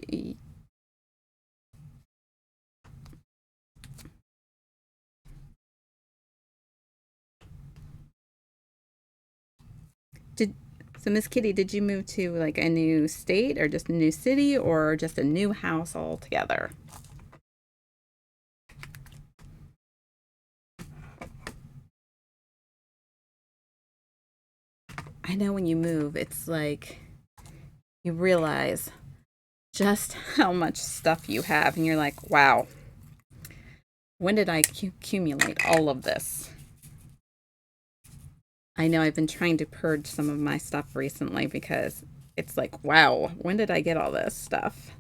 Speaker 1: did so Miss Kitty, did you move to like a new state or just a new city or just a new house altogether? I know when you move, it's like you realize just how much stuff you have, and you're like, wow, when did I accumulate all of this? I know I've been trying to purge some of my stuff recently because it's like, wow, when did I get all this stuff?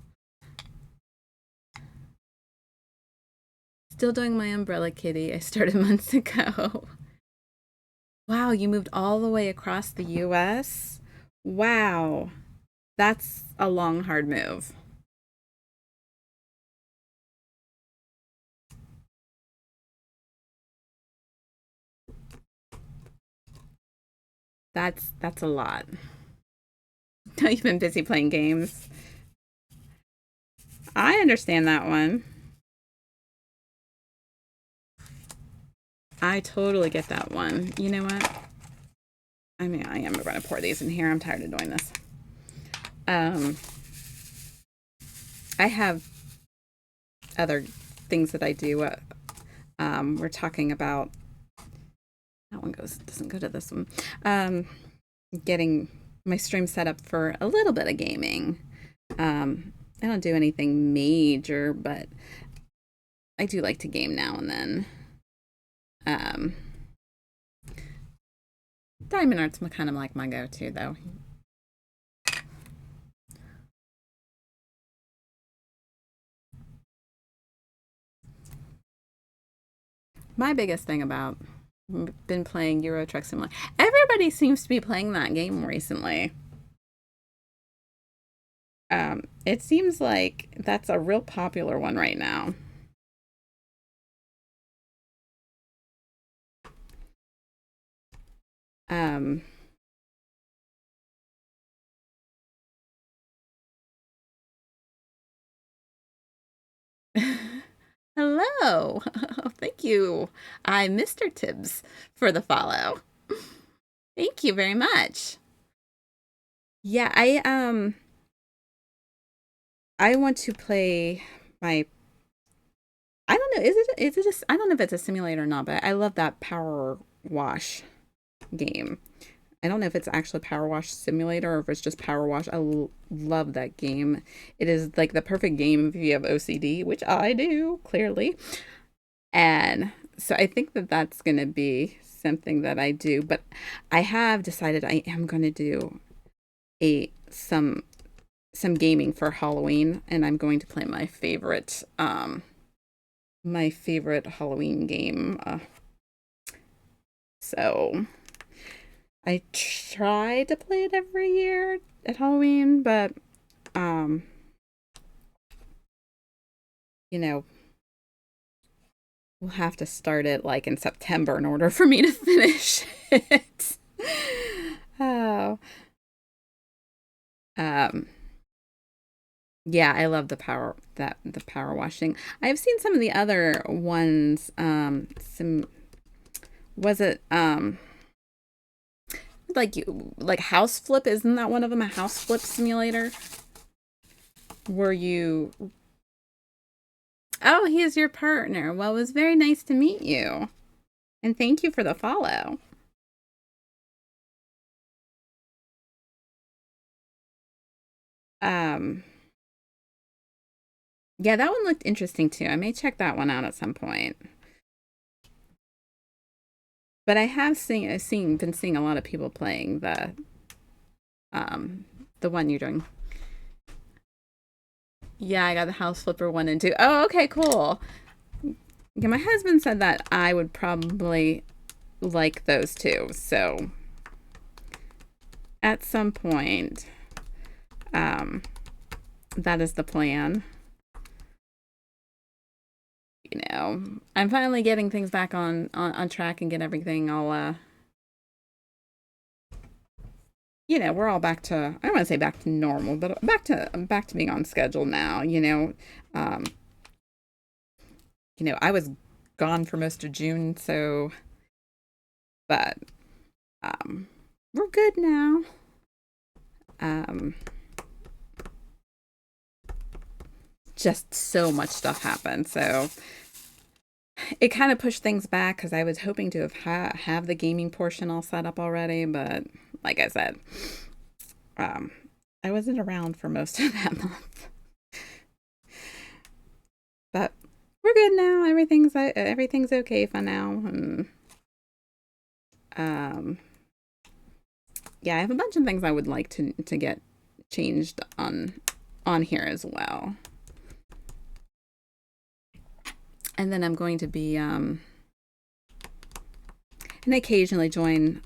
Speaker 1: Still doing my umbrella kitty. I started months ago. Wow, you moved all the way across the US? Wow, that's a long, hard move. That's a lot. You've been busy playing games. I understand that one. I totally get that one. You know what? I mean, I am going to pour these in here. I'm tired of doing this. Um, I have other things that I do. We're talking about that one doesn't go to this one. Getting my stream set up for a little bit of gaming. I don't do anything major, but I do like to game now and then. Um, Diamond Art's kind of like my go-to, though. My biggest thing about been playing Euro Truck Simulator. Everybody seems to be playing that game recently. It seems like that's a real popular one right now. Um, Hello. Thank you. I'm Mr. Tibbs for the follow. Thank you very much. Yeah, I want to play my I don't know, is it I don't know if it's a simulator or not, but I love that power wash game. I don't know if it's actually Power Wash Simulator or if it's just Power Wash. Love that game. It is like the perfect game if you have OCD, which I do, clearly. And so I think that that's going to be something that I do. But I have decided I am going to do a some gaming for Halloween, and I'm going to play my favorite Halloween game. So I try to play it every year at Halloween, but um, you know, we'll have to start it like in September in order for me to finish it. Oh, um, yeah, I love the power washing. I've seen some of the other ones. Some was it like House Flip? Isn't that one of them? A House Flip simulator where you oh, he is your partner. Well, it was very nice to meet you. And thank you for the follow. Um, yeah, that one looked interesting too. I may check that one out at some point. But I have been seeing a lot of people playing um the one you're doing. Yeah, I got the House Flipper 1 and 2. Oh, okay, cool. Yeah, my husband said that I would probably like those two. So at some point, um, that is the plan. I'm finally getting things back on track and get everything all we're all back to I don't want to say back to normal, but back to being on schedule now. Um, I was gone for most of June, so but um, we're good now. Um, just so much stuff happened, so it kind of pushed things back because I was hoping to have the gaming portion all set up already, but like I said, um, I wasn't around for most of that month. But we're good now. Everything's okay for now. And um, yeah, I have a bunch of things I would like to get changed on here as well. And then I'm going to be and occasionally join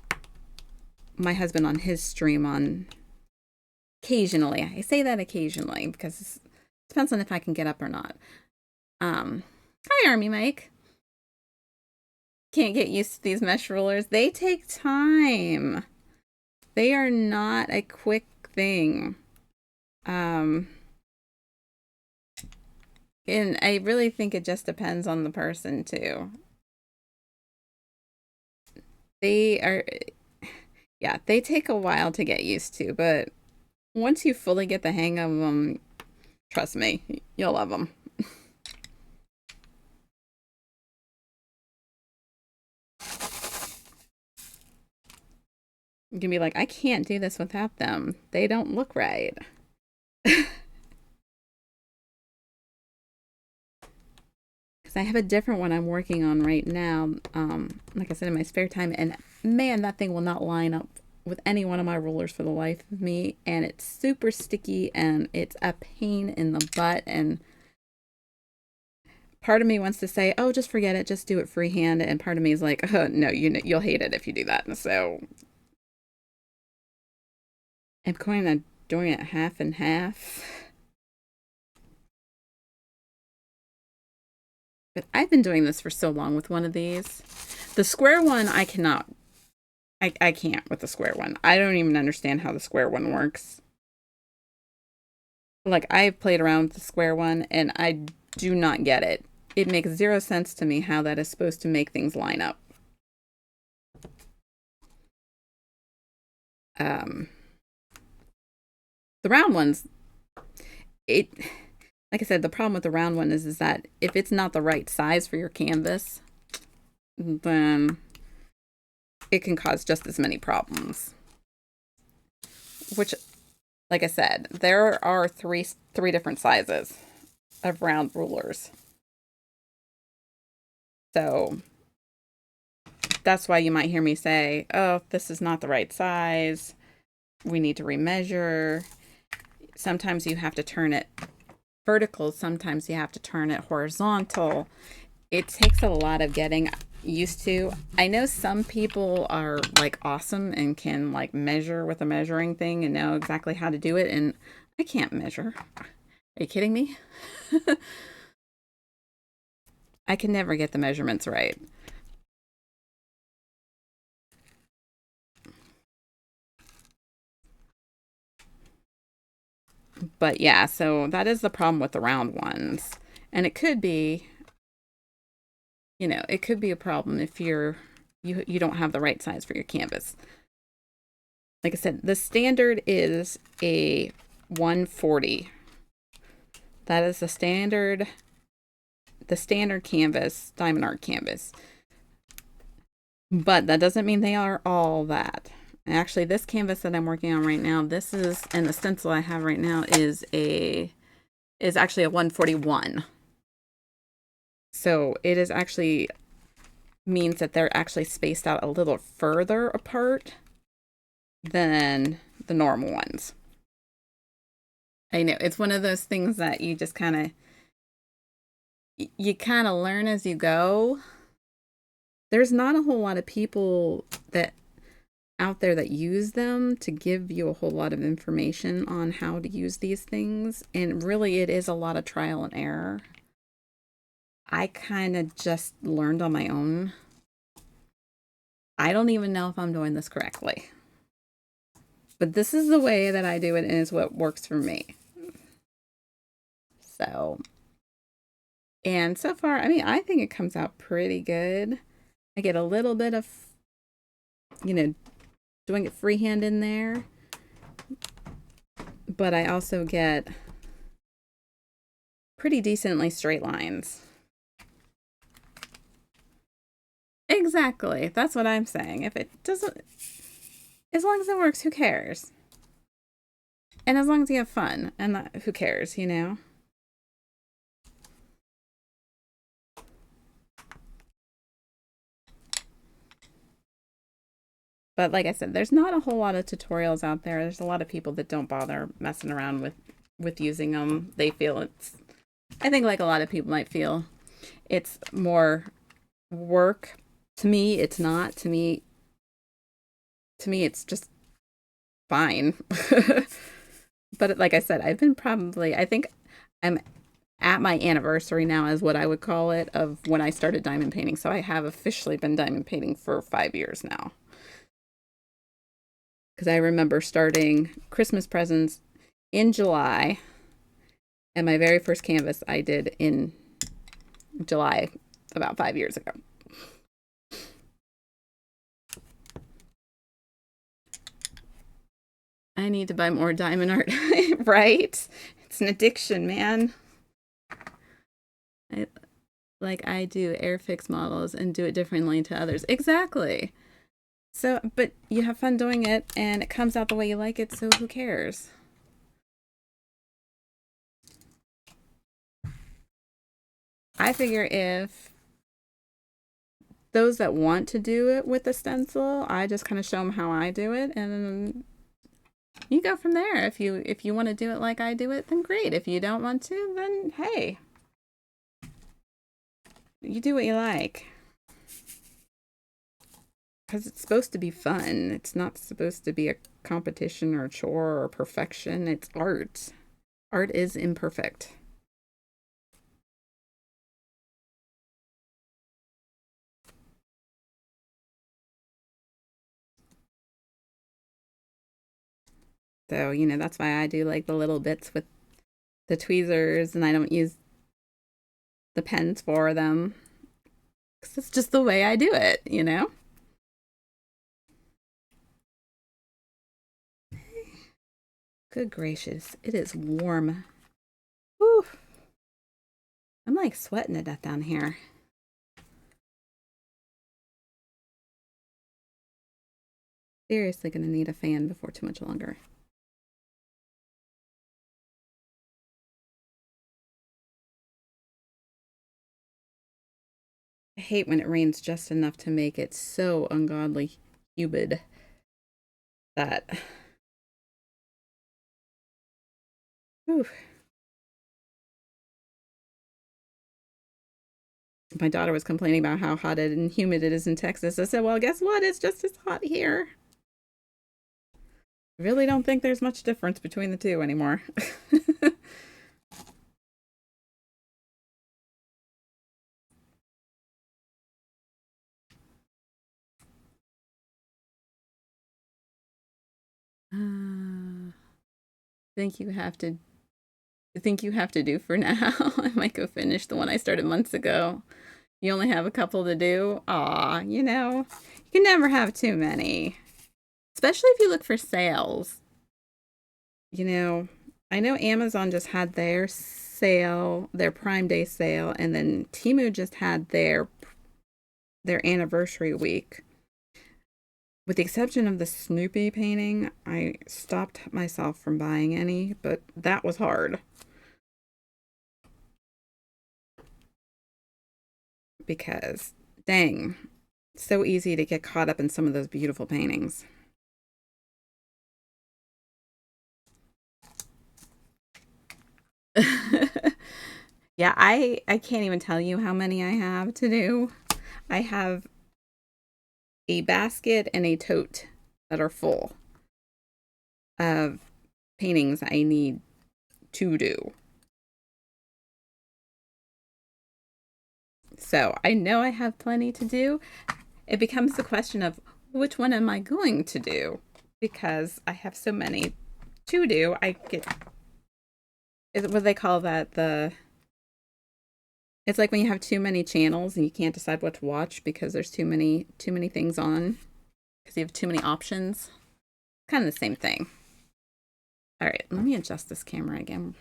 Speaker 1: my husband on his stream on occasionally. I say that occasionally because it depends on if I can get up or not. Hi, Army Mike. Can't get used to these mesh rollers. They take time. They are not a quick thing. And I really think it just depends on the person too. They are, yeah, they take a while to get used to, but once you fully get the hang of them, trust me, you'll love them. You can be like, I can't do this without them. They don't look right. Because I have a different one I'm working on right now. Like I said, in my spare time, and man, that thing will not line up with any one of my rollers for the life of me. And it's super sticky, and it's a pain in the butt. And part of me wants to say, "Oh, just forget it, just do it freehand," and part of me is like, "Oh, no, you'll hate it if you do that." So I'm kind of doing it half and half. But I've been doing this for so long with one of these. The square one, I cannot. I can't with the square one. I don't even understand how the square one works. Like, I've played around with the square one, and I do not get it. It makes zero sense to me how that is supposed to make things line up. Um, the round ones, it like I said, the problem with the round one is that if it's not the right size for your canvas, then it can cause just as many problems. which, like I said, there are three different sizes of round rulers. So that's why you might hear me say, oh, this is not the right size. We need to remeasure. Sometimes you have to turn it vertical, sometimes you have to turn it horizontal. It takes a lot of getting used to. I know some people are like awesome and can like measure with a measuring thing and know exactly how to do it, and I can't measure. Are you kidding me? I can never get the measurements right. But yeah, so that is the problem with the round ones. And it could be, it could be a problem if you don't have the right size for your canvas. Like I said, the standard is a 140. That is the standard canvas, diamond art canvas. But that doesn't mean they are all that. Actually, this canvas that I'm working on right now, and the stencil I have right now is actually a 141. So it is actually means that they're actually spaced out a little further apart than the normal ones. I know it's one of those things that you kind of learn as you go. There's not a whole lot of people that out there that use them to give you a whole lot of information on how to use these things, and really it is a lot of trial and error. I kind of just learned on my own. I don't even know if I'm doing this correctly, but this is the way that I do it, and it's what works for me. So, and so far, I mean, I think it comes out pretty good. I get a little bit of, you know, doing it freehand in there, but I also get pretty decently straight lines. Exactly. That's what I'm saying. If it doesn't, as long as it works, who cares? And as long as you have fun, and who cares? But like I said, there's not a whole lot of tutorials out there. There's a lot of people that don't bother messing around with using them. They feel it's, I think like a lot of people might feel, it's more work. To me, it's not. To me it's just fine. But like I said, I think I'm at my anniversary now, is what I would call it, of when I started diamond painting. So I have officially been diamond painting for 5 years now. Because I remember starting Christmas presents in July, and my very first canvas I did in July about 5 years ago. I need to buy more diamond art, right? It's an addiction, man. I, like I do airfix models and do it differently to others. Exactly. So, but you have fun doing it and it comes out the way you like it, so who cares? I figure if those that want to do it with the stencil, I just kind of show them how I do it, and you go from there. If you want to do it like I do it, then great. If you don't want to, then hey, you do what you like. Because it's supposed to be fun. It's not supposed to be a competition or a chore or perfection. It's art. Art is imperfect. So, that's why I do like the little bits with the tweezers, and I don't use the pens for them. Because it's just the way I do it. Good gracious, it is warm. Whew. I'm like sweating to death down here. Seriously gonna need a fan before too much longer. hate when it rains just enough to make it so ungodly humid that. Whew. My daughter was complaining about how hot and humid it is in Texas. I said, well, guess what? It's just as hot here. I really don't think there's much difference between the two anymore. Think you have to think you have to do for now. I might go finish the one I started months ago. You only have a couple to do. Aw, you can never have too many. Especially if you look for sales. You know, I know Amazon just had their sale, their Prime Day sale, and then Temu just had their anniversary week. With the exception of the Snoopy painting, I stopped myself from buying any, but that was hard because, dang, so easy to get caught up in some of those beautiful paintings. Yeah, I can't even tell you how many I have to do. I have a basket and a tote that are full of paintings I need to do. So I know I have plenty to do. It becomes the question of which one am I going to do? Because I have so many to do. I get, is it what they call that? It's like when you have too many channels and you can't decide what to watch because there's too many things on because you have too many options. Kind of the same thing. All right, let me adjust this camera again.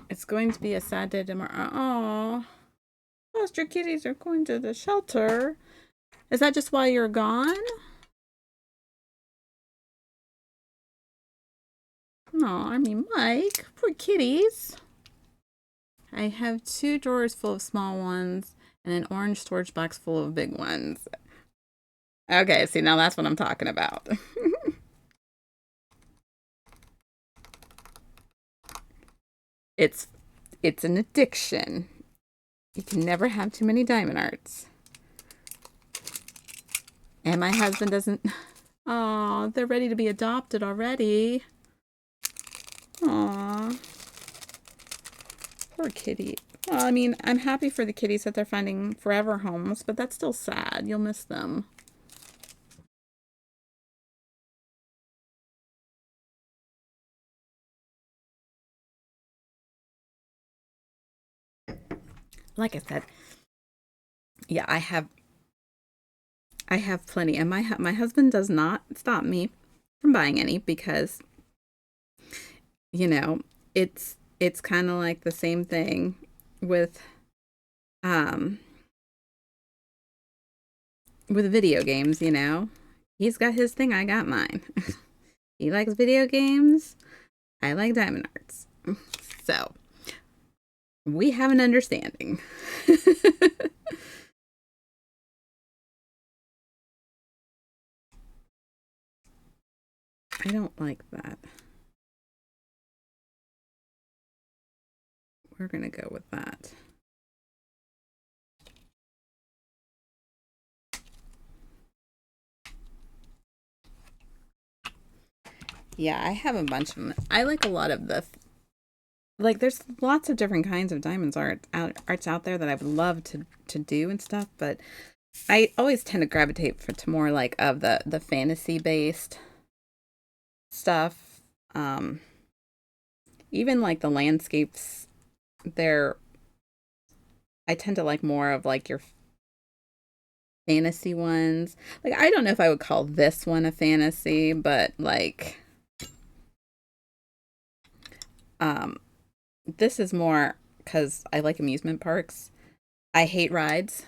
Speaker 1: It's going to be a sad day tomorrow. Oh, foster kitties are going to the shelter. Is that just why you're gone? No, I mean, Mike, poor kitties. I have 2 drawers full of small ones and an orange storage box full of big ones. Okay, see, now that's what I'm talking about. it's it's an addiction. You can never have too many diamond arts. And my husband doesn't. Oh, they're ready to be adopted already. Aw, poor kitty. Well, I mean, I'm happy for the kitties that they're finding forever homes, but that's still sad. You'll miss them. Like I said, yeah, I have plenty, and my husband does not stop me from buying any because you know it's kind of like the same thing with um with video games. He's got his thing, I got mine. He likes video games, I like diamond arts. So we have an understanding. I don't like that. We're gonna go with that. Yeah, I have a bunch of them. I like a lot of the like. There's lots of different kinds of diamonds arts out there that I would love to do and stuff, but I always tend to gravitate to more like of the fantasy based stuff. Um, Even like the landscapes, they're I tend to like more of like your fantasy ones. Like I don't know if I would call this one a fantasy, but like um this is more because I like amusement parks. I hate rides.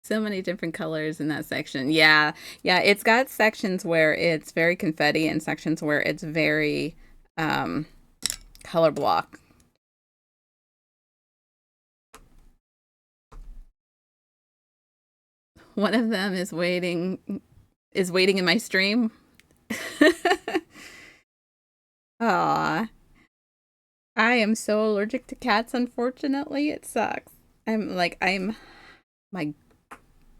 Speaker 1: So many different colors in that section. Yeah. Yeah, it's got sections where it's very confetti and sections where it's very um color block. One of them is waiting in my stream. Aw. I am so allergic to cats, unfortunately. It sucks. I'm my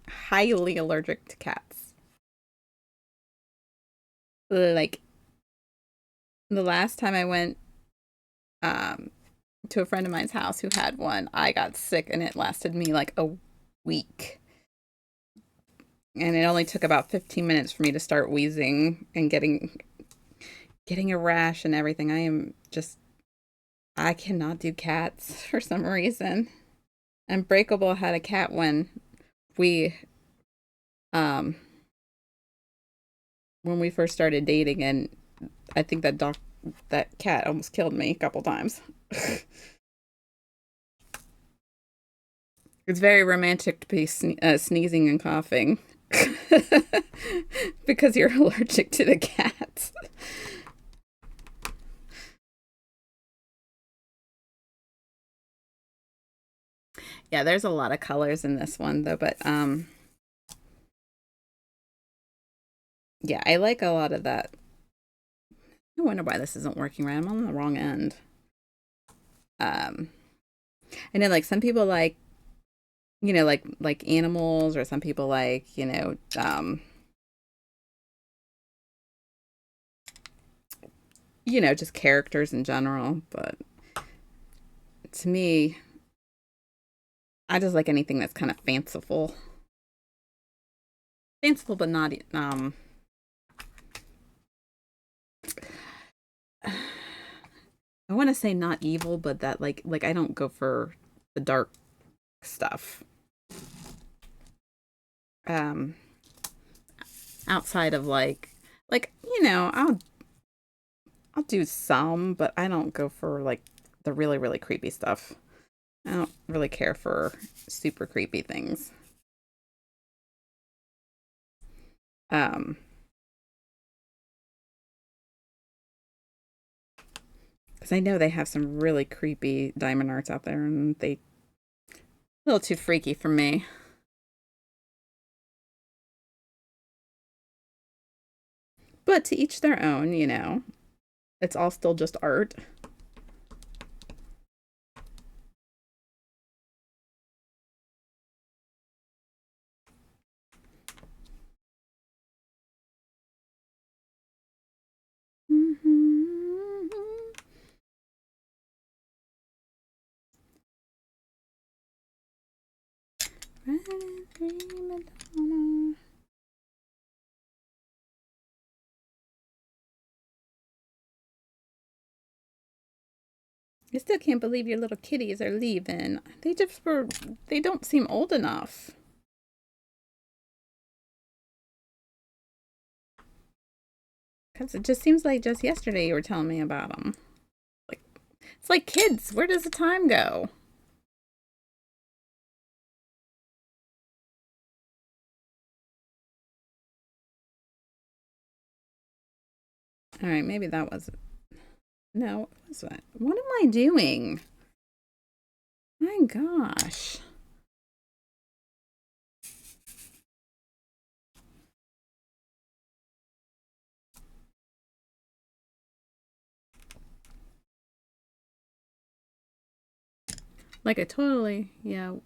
Speaker 1: highly allergic to cats. Like the last time I went um to a friend of mine's house who had one, I got sick and it lasted me like a week. And it only took about 15 minutes for me to start wheezing and getting a rash and everything. I cannot do cats for some reason. And Breakable had a cat we um when we first started dating, and I think that cat almost killed me a couple times. It's very romantic to be sneezing and coughing because you're allergic to the cats. Yeah, there's a lot of colors in this one though, but yeah, I like a lot of that. I wonder why this isn't working right. I'm on the wrong end. Um, I know like some people like like animals, or some people like just characters in general. But to me, I just like anything that's kind of fanciful, but not I want to say not evil, but that like I don't go for the dark stuff. Um, outside of like I'll do some, but I don't go for like the really creepy stuff. I don't really care for super creepy things. Um, because I know they have some really creepy diamond arts out there, and they a little too freaky for me. But to each their own. It's all still just art. I still can't believe your little kitties are leaving. They don't seem old enough. Because it just seems like just yesterday you were telling me about them. Like, it's like kids. Where does the time go? All right, maybe that was it. No, what was that? What am I doing? My gosh. Like I totally, yeah. I'm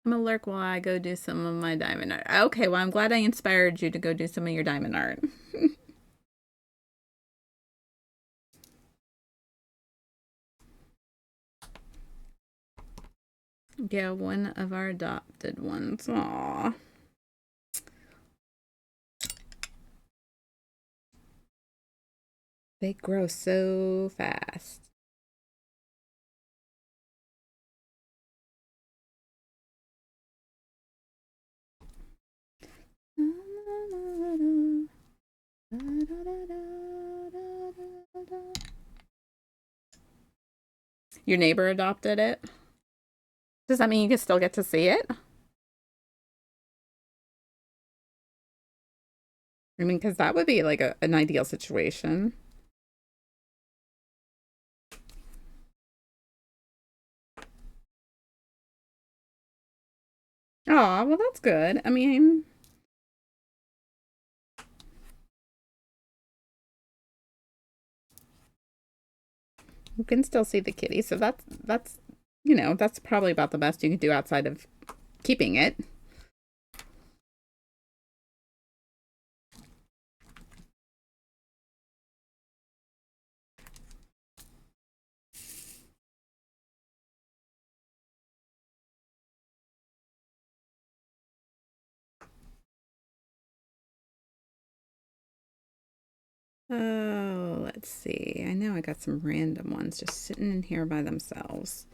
Speaker 1: gonna lurk while I go do some of my diamond art. Okay, well, I'm glad I inspired you to go do some of your diamond art. Yeah, one of our adopted ones. Aw. They grow so fast. Your neighbor adopted it? Does that mean you can still get to see it? I mean, because that would be like an ideal situation. Oh, well, that's good. I mean, you can still see the kitty, so that's that's probably about the best you can do outside of keeping it. Oh, let's see. I know I got some random ones just sitting in here by themselves.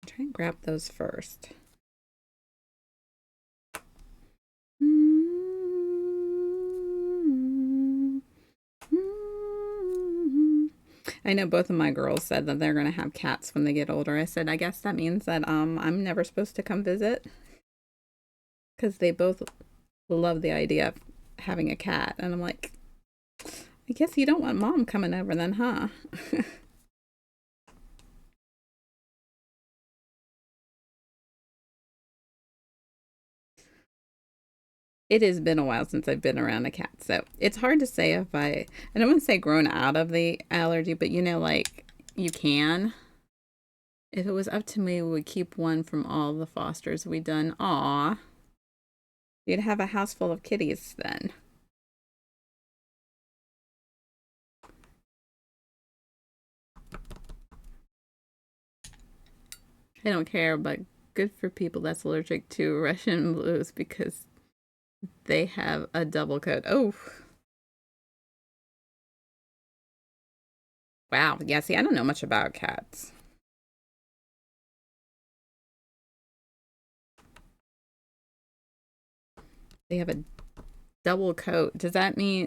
Speaker 1: I'll try and grab those first. I know both of my girls said that they're going to have cats when they get older. I said, I guess that means that I'm never supposed to come visit because they both love the idea of having a cat. And I'm like, I guess you don't want mom coming over then, huh? It has been a while since I've been around a cat, so it's hard to say if I don't want to say grown out of the allergy, but like you can. If it was up to me, we would keep one from all the fosters we've done. Aw, you'd have a house full of kitties then. I don't care, but good for people that's allergic to Russian blues because they have a double coat. Oh, wow. Yeah, see, I don't know much about cats. They have a double coat. Does that mean,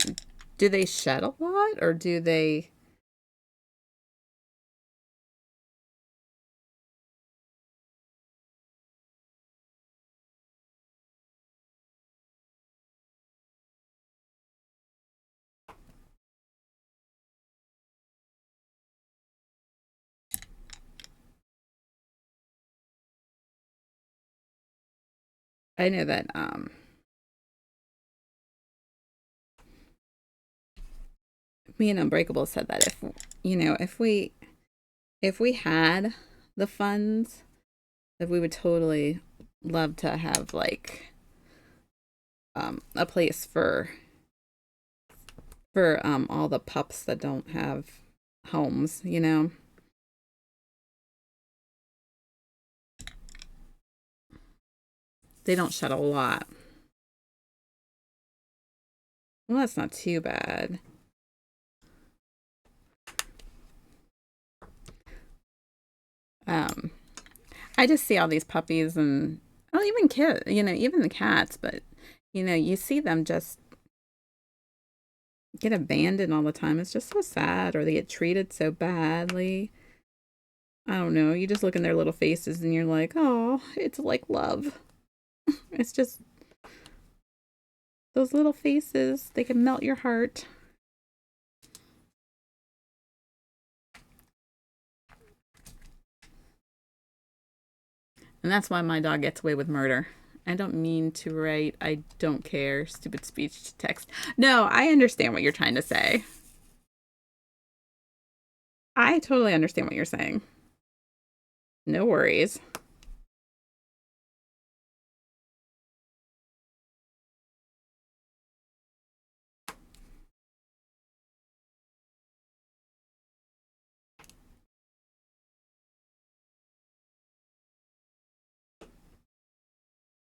Speaker 1: do they shed a lot or do they? I know that me and Unbreakable said that if we had the funds, that we would totally love to have like a place for all the pups that don't have homes. They don't shed a lot. Well, that's not too bad. Um, I just see all these puppies and oh, even kids, even the cats, but you see them just get abandoned all the time. It's just so sad, or they get treated so badly. I don't know. You just look in their little faces and you're like, oh, it's like love. It's just those little faces, they can melt your heart. And that's why my dog gets away with murder. I don't mean to write, I don't care, stupid speech to text. No, I understand what you're trying to say. I totally understand what you're saying. No worries.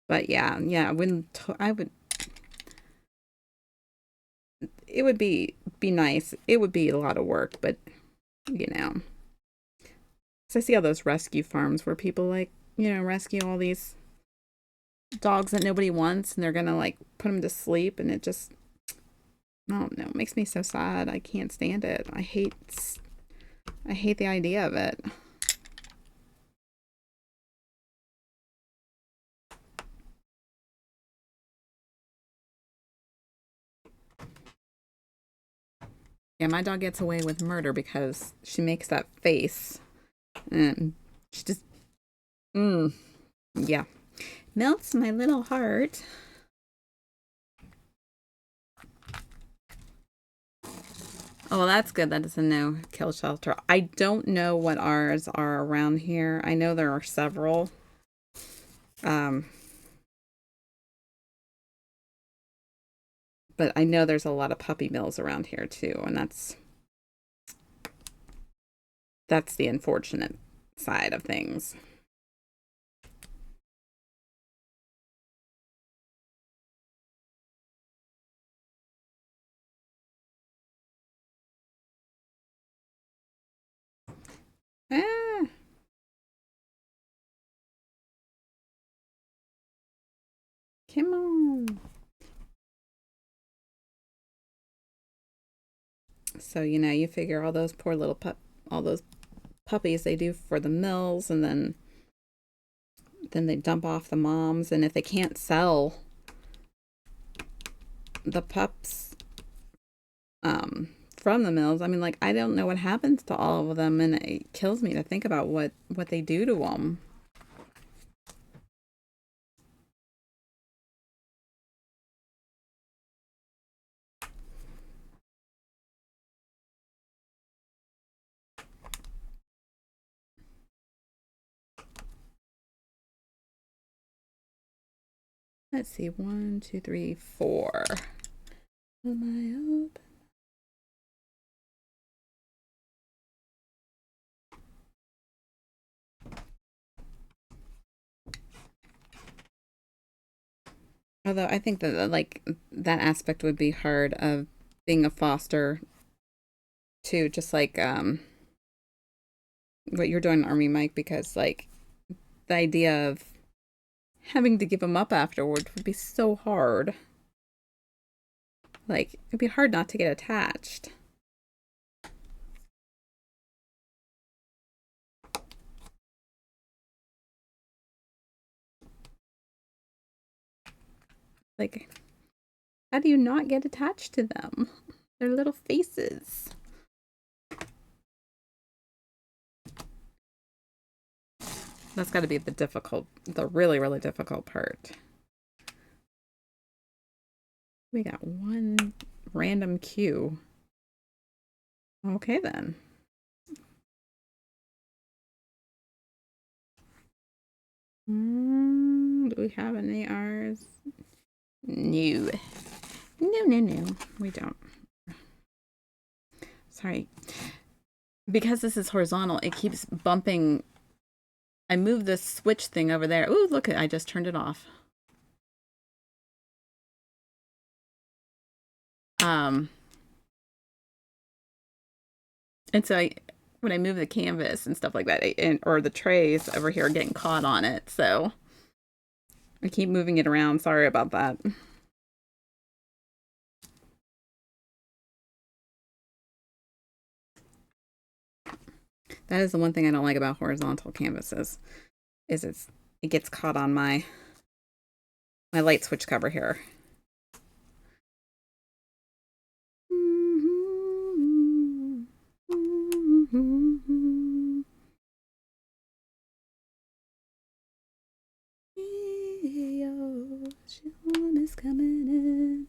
Speaker 1: But yeah, when I would, it would be nice. It would be a lot of work, but you know, so I see all those rescue farms where people like rescue all these dogs that nobody wants, and they're gonna like put them to sleep, and it just I don't know, it makes me so sad. I can't stand it. I hate the idea of it. Yeah, my dog gets away with murder because she makes that face. And she just, mm, yeah. Melts my little heart. Oh, well, that's good. That is a no kill shelter. I don't know what ours are around here. I know there are several. Um, but I know there's a lot of puppy mills around here too, and that's the unfortunate side of things. Ah, come on. So, you figure all those poor little all those puppies they do for the mills, and then they dump off the moms, and if they can't sell the pups from the mills, I mean, like, I don't know what happens to all of them, and it kills me to think about what they do to them. Let's see, 1, 2, 3, 4. Am I open? Although I think that like that aspect would be hard of being a foster too, just like what you're doing in Army, Mike, because like the idea of having to give them up afterwards would be so hard. Like it'd be hard not to get attached. Like how do you not get attached to them? Their little faces. That's got to be the really, really difficult part. We got one random cue. Okay, then. Do we have any R's? No. No, no, no. We don't. Sorry. Because this is horizontal, it keeps bumping. I moved this switch thing over there. Ooh, look, I just turned it off. Um, and so when I move the canvas and stuff like that, or the trays over here are getting caught on it. So I keep moving it around. Sorry about that. That is the one thing I don't like about horizontal canvases, is it gets caught on my light switch cover here. Sean is coming in.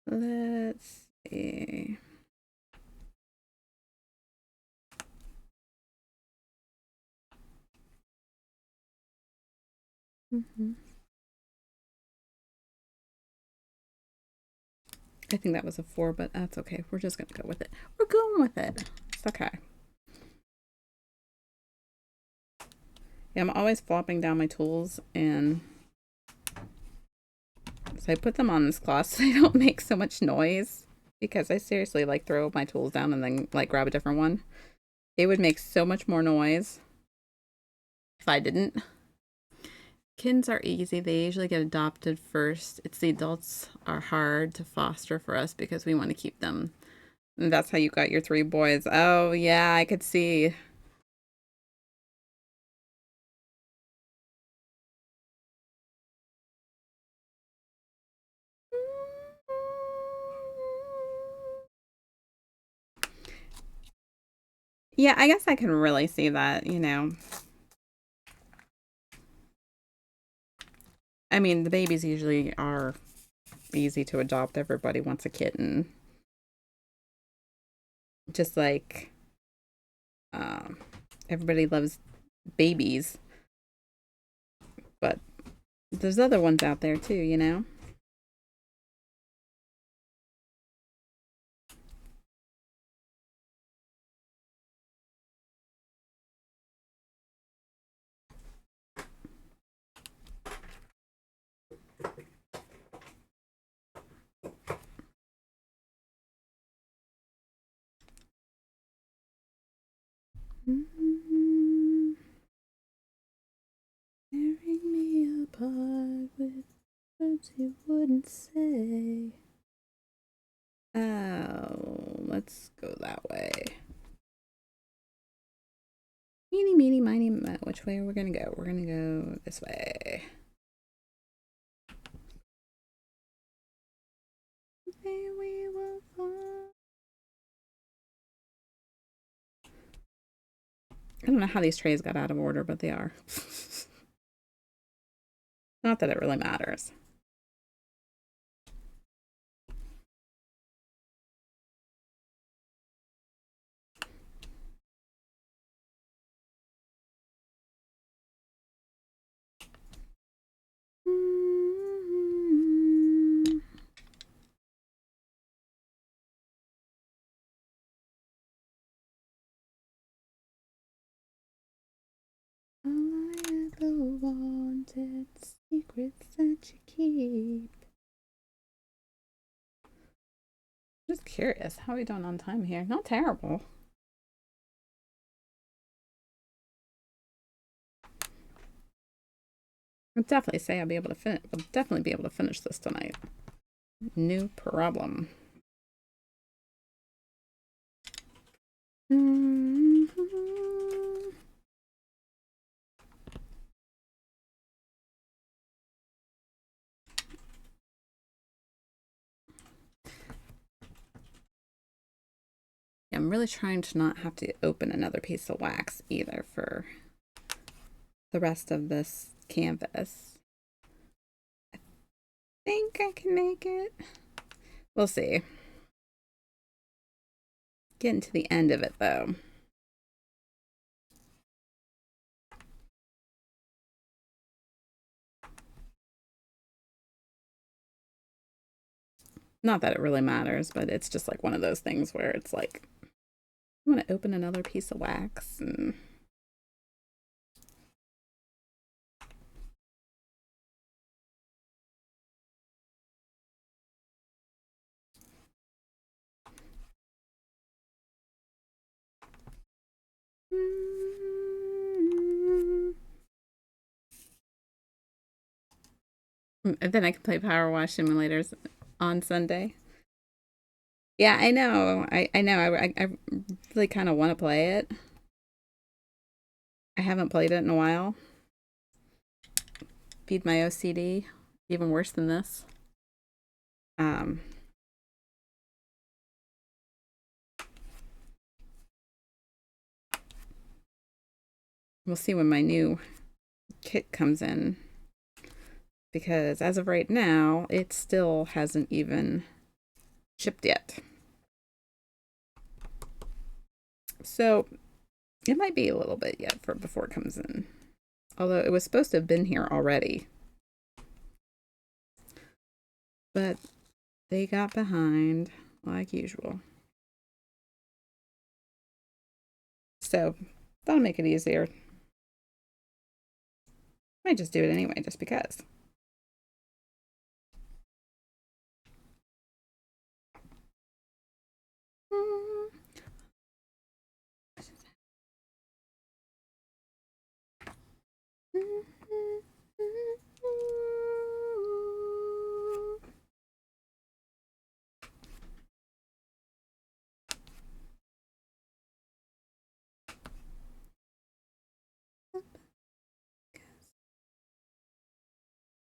Speaker 1: Let's see. I think that was a 4, but that's okay. We're just gonna go with it. We're going with it. It's okay. Yeah, I'm always flopping down my tools, and so I put them on this cloth so they don't make so much noise, because I seriously like throw my tools down and then like grab a different one. It would make so much more noise if I didn't. Kittens are easy. They usually get adopted first. It's the adults are hard to foster for us because we want to keep them. And that's how you got your 3 boys. Oh, yeah, I could see. Yeah, I guess I can really see that, you know. I mean, the babies usually are easy to adopt. Everybody wants a kitten. Just like um, everybody loves babies, but there's other ones out there too, you know? Mm-hmm. Tearing me apart with words you wouldn't say. Oh, let's go that way. Meeny, meeny, miny, mo. Which way are we gonna go? We're gonna go this way. There we will fall. I don't know how these trays got out of order, but they are. Not that it really matters. All I ever wanted, secrets that you keep. Just curious, how are we doing on time here? Not terrible. I'd definitely say I'll be able to finish. I'll definitely be able to finish this tonight. No problem. Mm-hmm. I'm really trying to not have to open another piece of wax either for the rest of this canvas. I think I can make it. We'll see. Getting to the end of it though. Not that it really matters, but it's just like one of those things where it's like, I want to open another piece of wax and and then I can play Power Wash simulators on Sunday. Yeah, I know. I know. I really kind of want to play it. I haven't played it in a while. Feed my OCD. Even worse than this. Um, we'll see when my new kit comes in. Because as of right now, it still hasn't even shipped yet. So it might be a little bit yet for before it comes in. Although it was supposed to have been here already. But they got behind like usual. So that'll make it easier. Might just do it anyway, just because.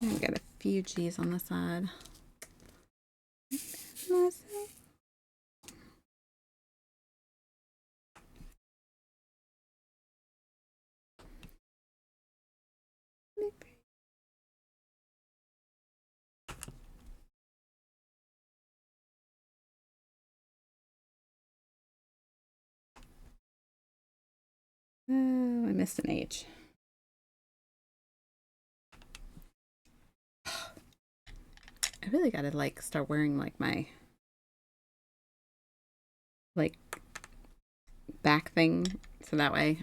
Speaker 1: I got a few G's on the side. Oh, I missed an H. I really gotta like start wearing like my like back thing so that way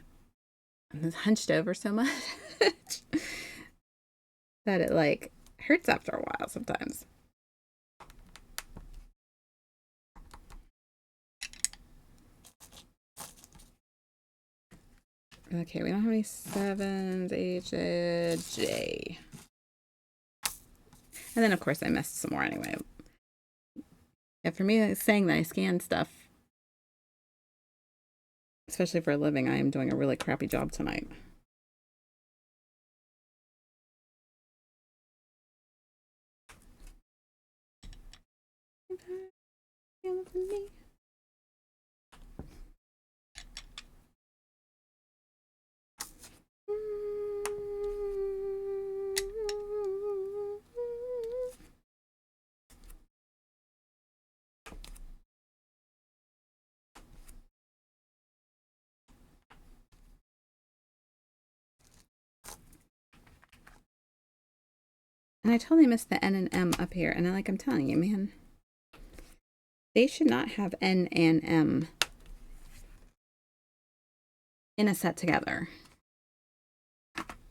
Speaker 1: I'm just hunched over so much that it like hurts after a while sometimes. Okay, we don't have any sevens, H, J. And then of course I missed some more anyway. Yeah, for me saying that I scanned stuff, especially for a living, I am doing a really crappy job tonight. And I totally missed the N and M up here. And like I'm telling you, man, they should not have N and M in a set together.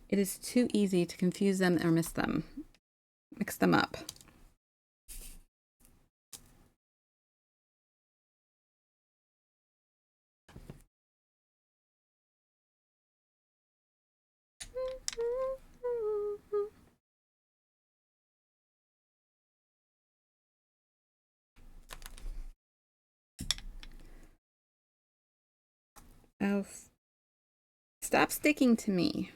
Speaker 1: It is too easy to confuse them or mix them up. Oh, stop sticking to me.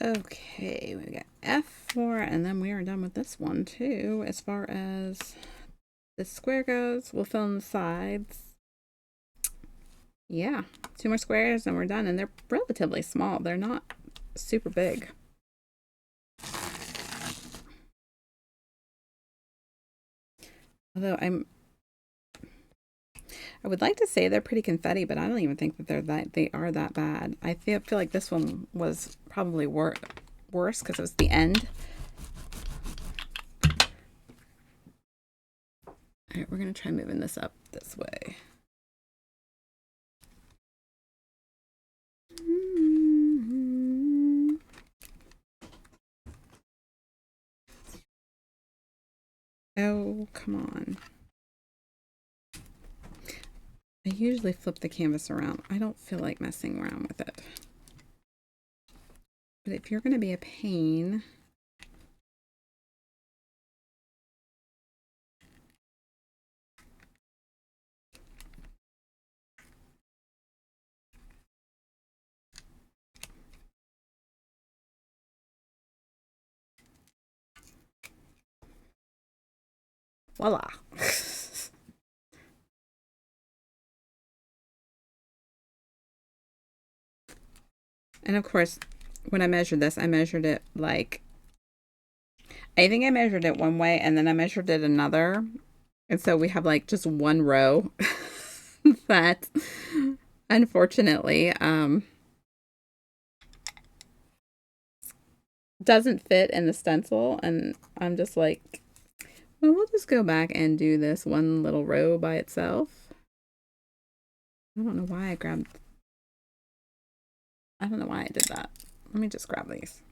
Speaker 1: Okay, we got F4, and then we are done with this one too. As far as the square goes, we'll fill in the sides. Yeah, 2 more squares and we're done. And they're relatively small. They're not super big. Although I would like to say they're pretty confetti, but I don't even think that they are that bad. I feel like this one was probably worse because it was the end. All right, we're gonna try moving this up this way. Oh, come on. I usually flip the canvas around. I don't feel like messing around with it. But if you're going to be a pain, voila. And of course, when I measured this, I measured it like, I think I measured it one way and then I measured it another. And so we have like just one row that unfortunately doesn't fit in the stencil. And I'm just like, well, we'll just go back and do this one little row by itself. I don't know why I don't know why I did that. Let me just grab these.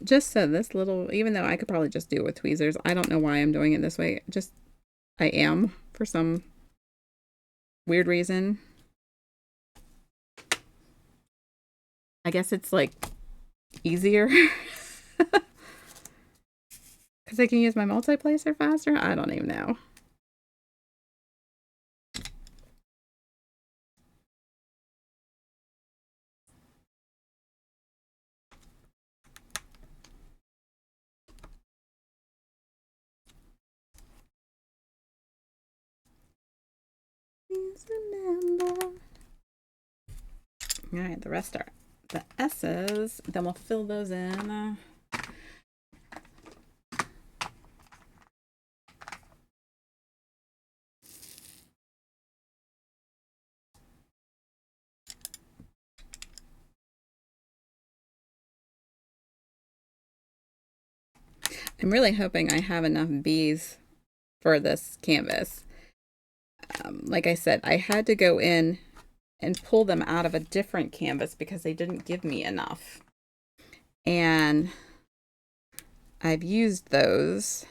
Speaker 1: Just so this little, even though I could probably just do it with tweezers, I don't know why I'm doing it this way. Just, I am for some weird reason. I guess it's like easier because I can use my multiplacer faster. I don't even know. Please remember. All right, the rest are the S's. Then we'll fill those in. I'm really hoping I have enough bees for this canvas. Like I said, I had to go in and pull them out of a different canvas because they didn't give me enough. And I've used those,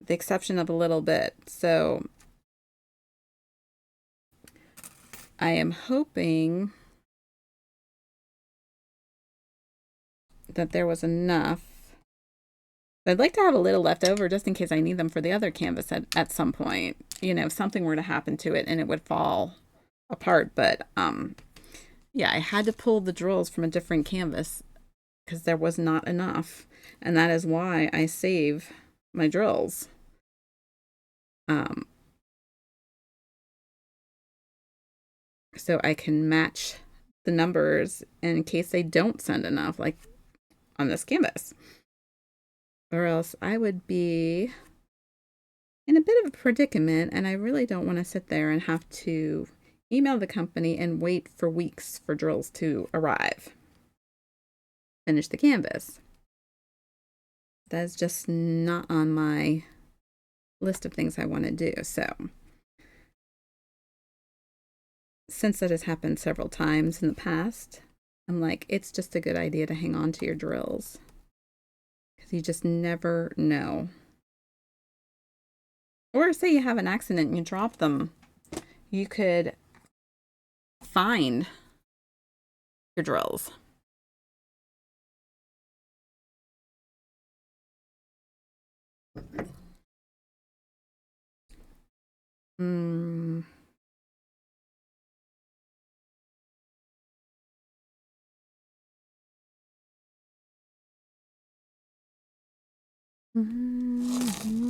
Speaker 1: the exception of a little bit. So I am hoping that there was enough. I'd like to have a little left over just in case I need them for the other canvas at some point. You know, if something were to happen to it and it would fall apart. But yeah, I had to pull the drills from a different canvas because there was not enough. And that is why I save my drills. So I can match the numbers in case they don't send enough, like on this canvas. Or else I would be in a bit of a predicament, and I really don't want to sit there and have to email the company and wait for weeks for drills to arrive. Finish the canvas. That's just not on my list of things I want to do. So, since that has happened several times in the past, I'm like, it's just a good idea to hang on to your drills because you just never know. Or say you have an accident and you drop them, you could find your drills. Mm. Mm-hmm.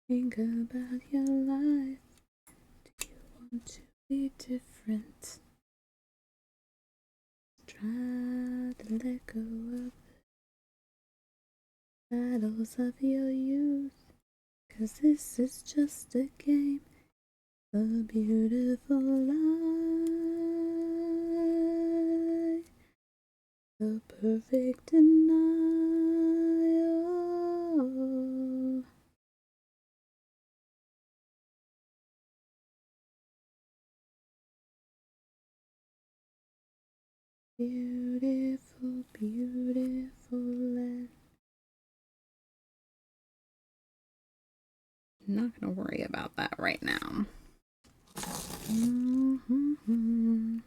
Speaker 1: Think about your life. Do you want to be different? Try to let go of the battles of your youth. 'Cause this is just a game. A beautiful lie. A perfect denial. Beautiful, beautiful land. Not gonna worry about that right now. Mm-hmm.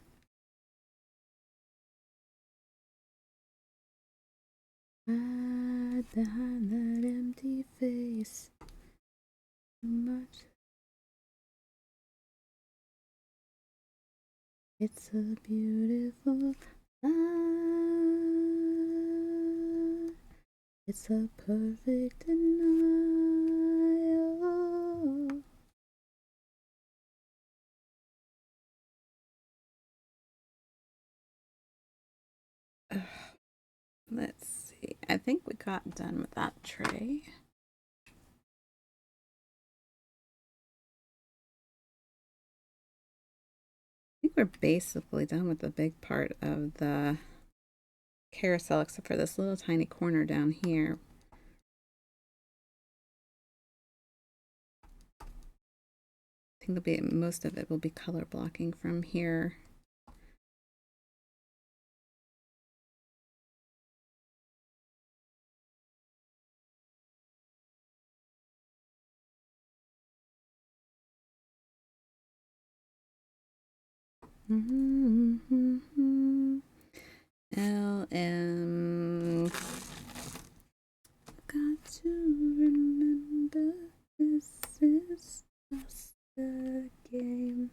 Speaker 1: Hide behind that empty face. Too much. It's a beautiful lie. It's a perfect denial. Let's see. I think we got done with that tray. I think we're basically done with the big part of the carousel except for this little tiny corner down here. I think most of it will be color blocking from here. LM. Got to remember this is just a game.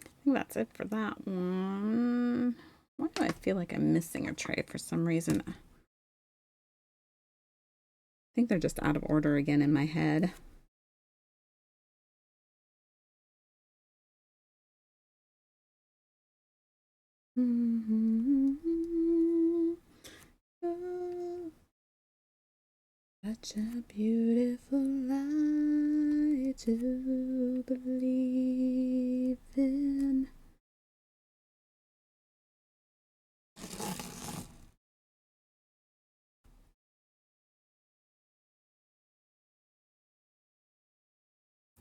Speaker 1: I think that's it for that one. Why do I feel like I'm missing a tray for some reason? I think they're just out of order again in my head. Such a beautiful lie to believe in.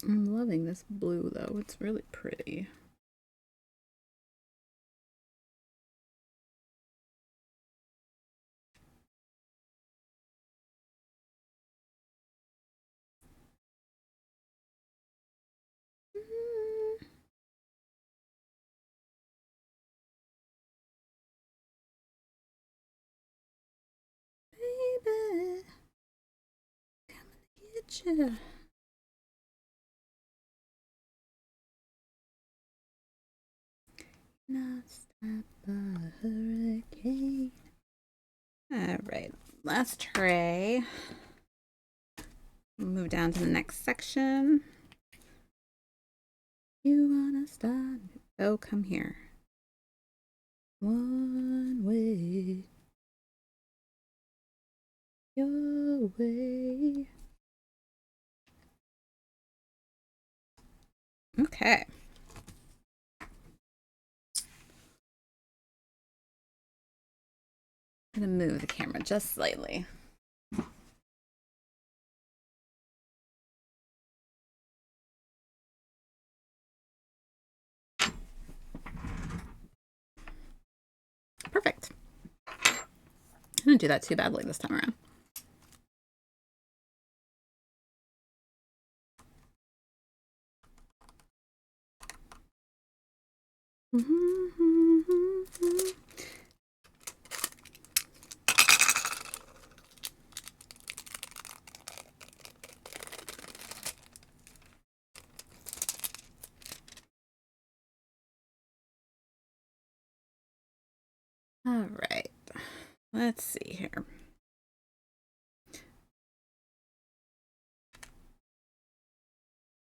Speaker 1: I'm loving this blue though, it's really pretty. Baby, coming to get you. Not stop a hurricane. All right, last tray. Move down to the next section. You wanna stop? Oh, come here. One way. Your way. Okay. I'm gonna move the camera just slightly. Perfect. I didn't do that too badly this time around. All right, let's see here. I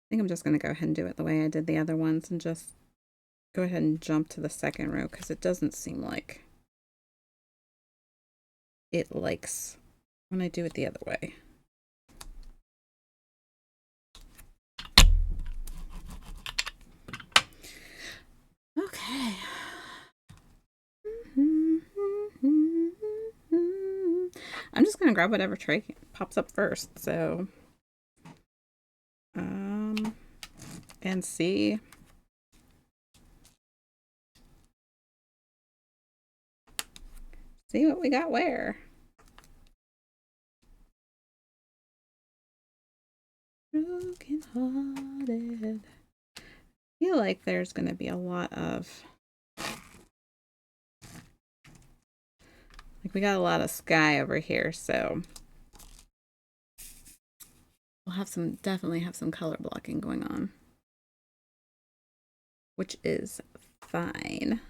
Speaker 1: think I'm just going to go ahead and do it the way I did the other ones and just go ahead and jump to the second row because it doesn't seem like it likes when I do it the other way. Okay. I'm just gonna grab whatever tray pops up first, so and see what we got where. Broken hearted. I feel like there's gonna be a lot of we got a lot of sky over here, so we'll have definitely have some color blocking going on, which is fine.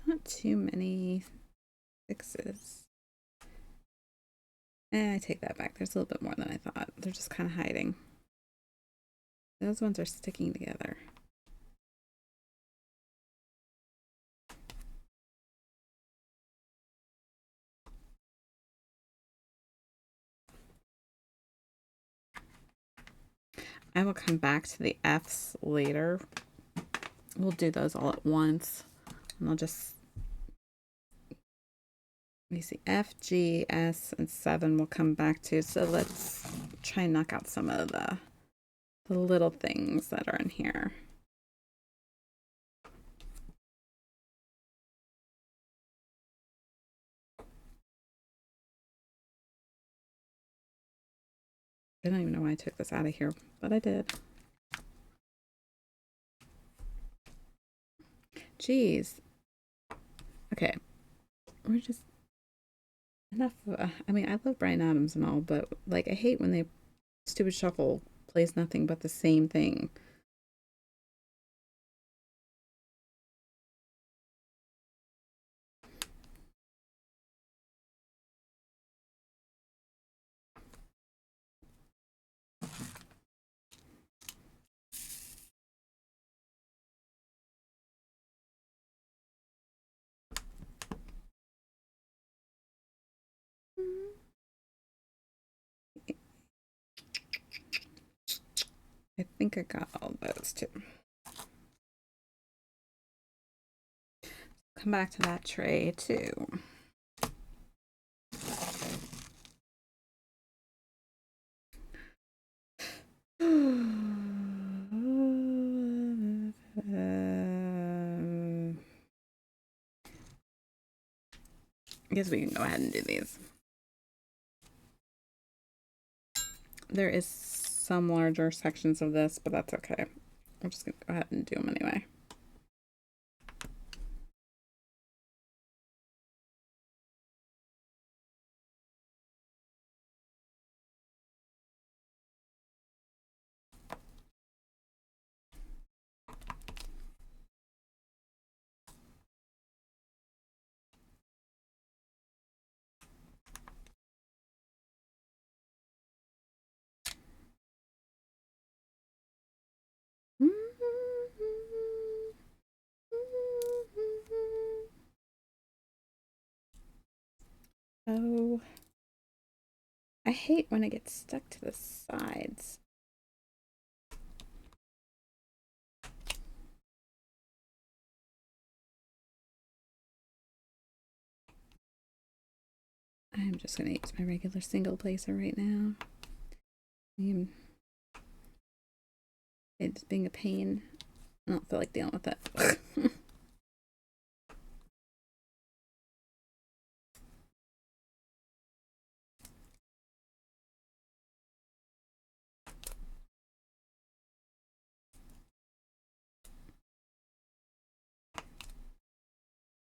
Speaker 1: Not too many sixes. I take that back. There's a little bit more than I thought. They're just kind of hiding. Those ones are sticking together. I will come back to the F's later. We'll do those all at once. And I'll just, let me see, F, G, S, and 7 we'll come back to. So let's try and knock out some of the little things that are in here. I don't even know why I took this out of here, but I did. Jeez. Okay. We're just enough. I mean, I love Brian Adams and all, but like, I hate when they stupid shuffle plays nothing but the same thing. I think I got all those too. Come back to that tray too. I guess we can go ahead and do these. There is some larger sections of this, but that's okay. I'm just gonna go ahead and do them anyway. Oh, I hate when it gets stuck to the sides. I'm just going to use my regular single placer right now. It's being a pain. I don't feel like dealing with it.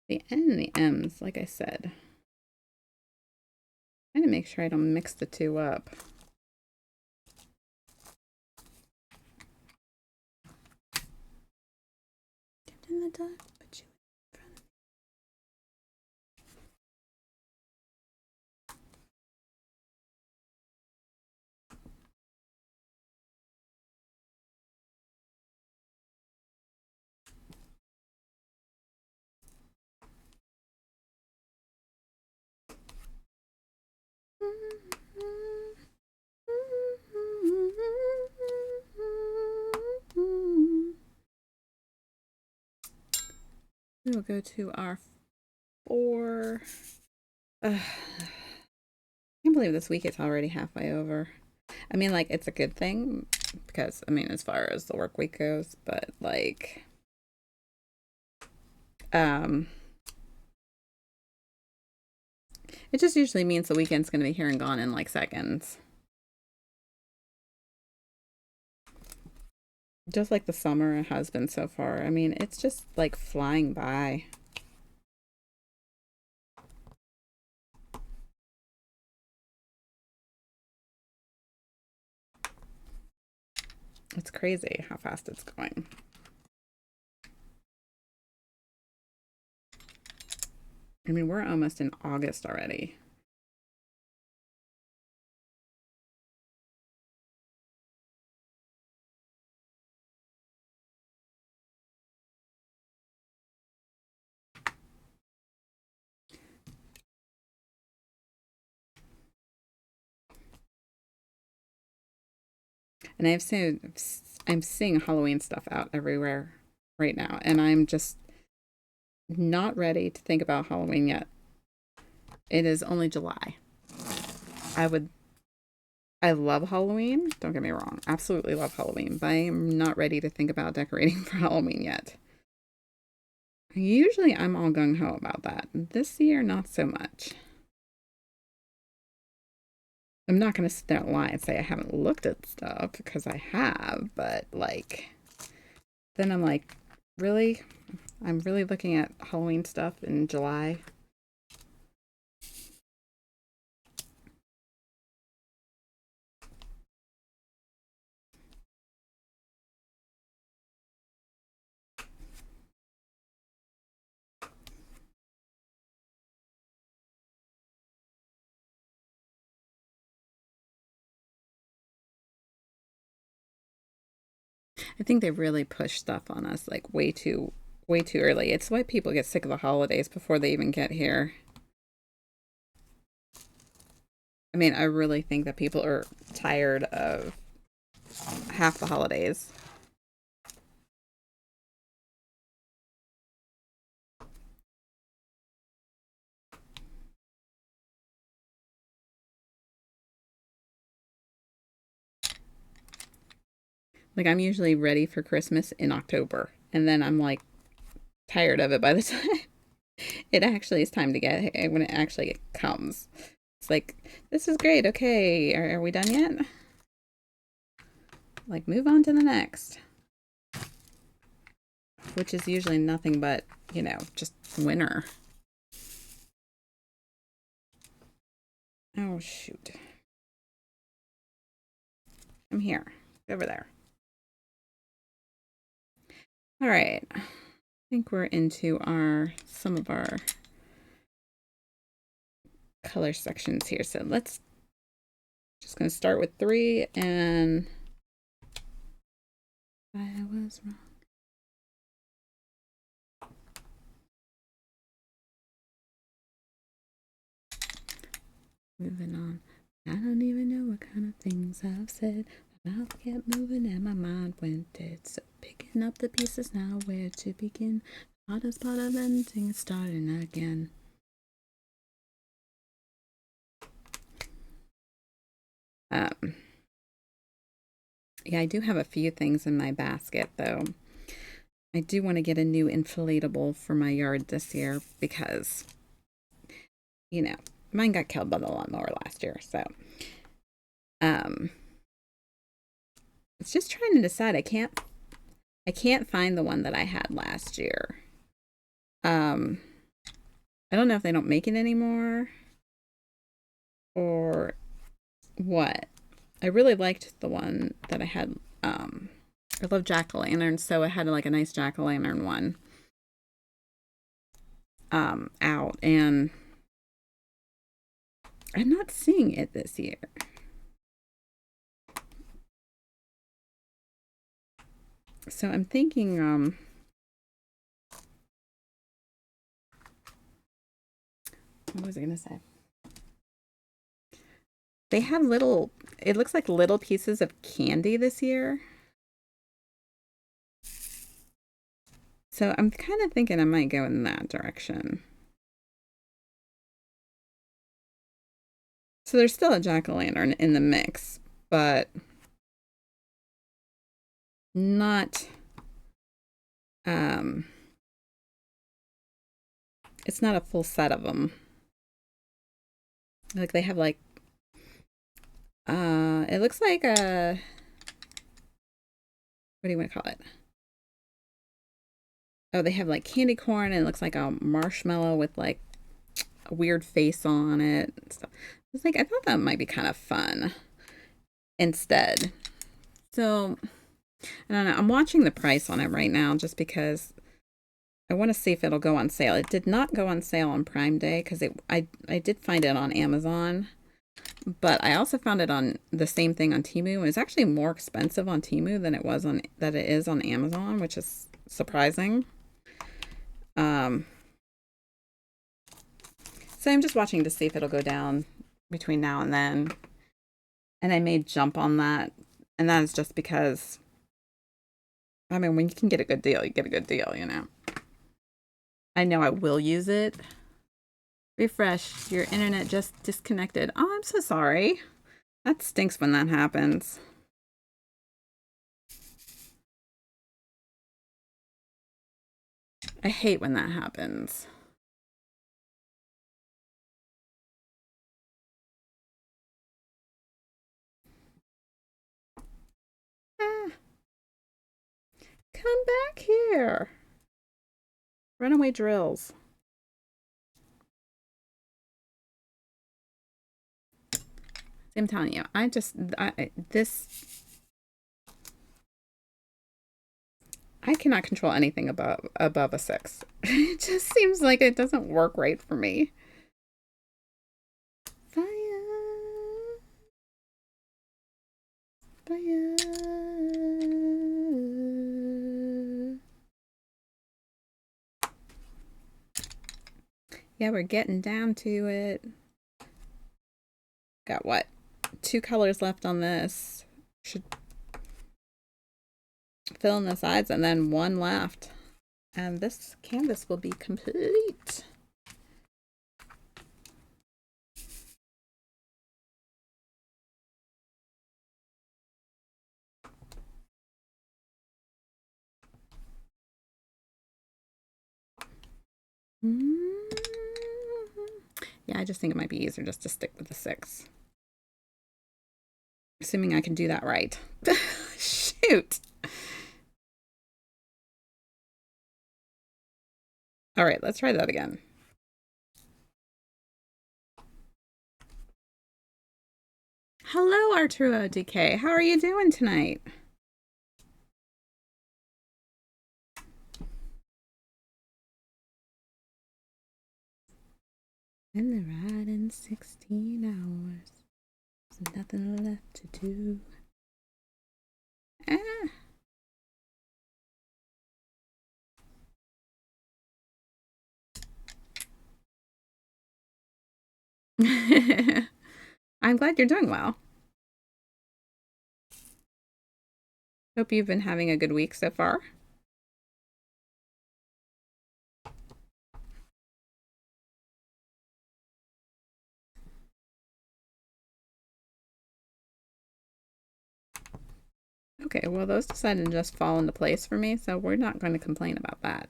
Speaker 1: The N and the M's, like I said. I'm trying to make sure I don't mix the two up. Dipped in the duck, but you in front of me. We will go to our 4. I can't believe this week it's already halfway over. I mean, like, it's a good thing because, I mean, as far as the work week goes, but like, it just usually means the weekend's going to be here and gone in like seconds. Just like the summer has been so far. I mean, it's just like flying by. It's crazy how fast it's going. I mean, we're almost in August already. And I'm seeing Halloween stuff out everywhere right now, and I'm just not ready to think about Halloween yet. It is only July. I would I love Halloween. Don't get me wrong. Absolutely love Halloween, but I am not ready to think about decorating for Halloween yet. Usually I'm all gung ho about that. This year, not so much. I'm not going to sit there and lie and say I haven't looked at stuff because I have, but like, then I'm like, really? I'm really looking at Halloween stuff in July. I think they really push stuff on us like way too early. It's why people get sick of the holidays before they even get here. I mean, I really think that people are tired of half the holidays. Like I'm usually ready for Christmas in October, and then I'm like tired of it by the time it actually is time to get when it actually comes. It's like this is great. Okay, are we done yet? Like move on to the next, which is usually nothing but just winter. Oh shoot, I'm here, over there. All right, I think we're into our some of our color sections here. So let's just gonna start with 3 and I was wrong. Moving on. I don't even know what kind of things I've said. My mouth kept moving and my mind went dead. So picking up the pieces now, where to begin? The hardest part of ending is starting again. Yeah, I do have a few things in my basket though. I do want to get a new inflatable for my yard this year because, mine got killed by the lawnmower last year. So, um, it's just trying to decide. I can't find the one that I had last year. Um, I don't know if they don't make it anymore or what. I really liked the one that I had. I love jack-o'-lanterns, so I had like a nice jack-o'-lantern one out, and I'm not seeing it this year. So I'm thinking, what was I gonna say? They have it looks like little pieces of candy this year. So I'm kind of thinking I might go in that direction. So there's still a jack-o'-lantern in the mix, but not, um, it's not a full set of them. Like they have like, it looks like what do you want to call it? Oh, they have like candy corn and it looks like a marshmallow with like a weird face on it and stuff. It's like I thought that might be kind of fun instead. So I don't know. I'm watching the price on it right now just because I want to see if it'll go on sale. It did not go on sale on Prime Day because I did find it on Amazon, but I also found it on the same thing on Temu. It's actually more expensive on Temu than it is on Amazon, which is surprising. Um, so I'm just watching to see if it'll go down between now and then. And I may jump on that And that is just because, I mean, when you can get a good deal, you get a good deal, you know. I know I will use it. Refresh. Your internet just disconnected. Oh, I'm so sorry. That stinks when that happens. I hate when that happens. Ah, come back here. Runaway drills. I'm telling you, I cannot control anything above a 6. It just seems like it doesn't work right for me. Fire. Fire. Yeah, we're getting down to it. Got what? 2 colors left on this. Should fill in the sides and then 1 left. And this canvas will be complete. Yeah, I just think it might be easier just to stick with the 6. Assuming I can do that right. Shoot. All right, let's try that again. Hello, Arturo DK. How are you doing tonight? And the ride in 16 hours. There's nothing left to do. Ah. I'm glad you're doing well. Hope you've been having a good week so far. Okay, well, those decided to just fall into place for me, so we're not going to complain about that.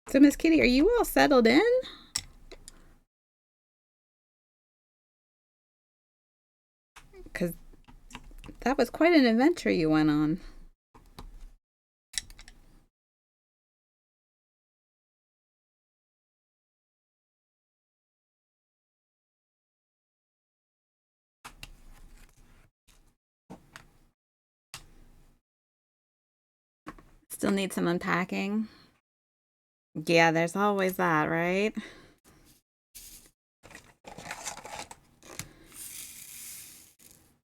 Speaker 1: So, Miss Kitty, are you all settled in? Because that was quite an adventure you went on. Still need some unpacking. Yeah, there's always that, right?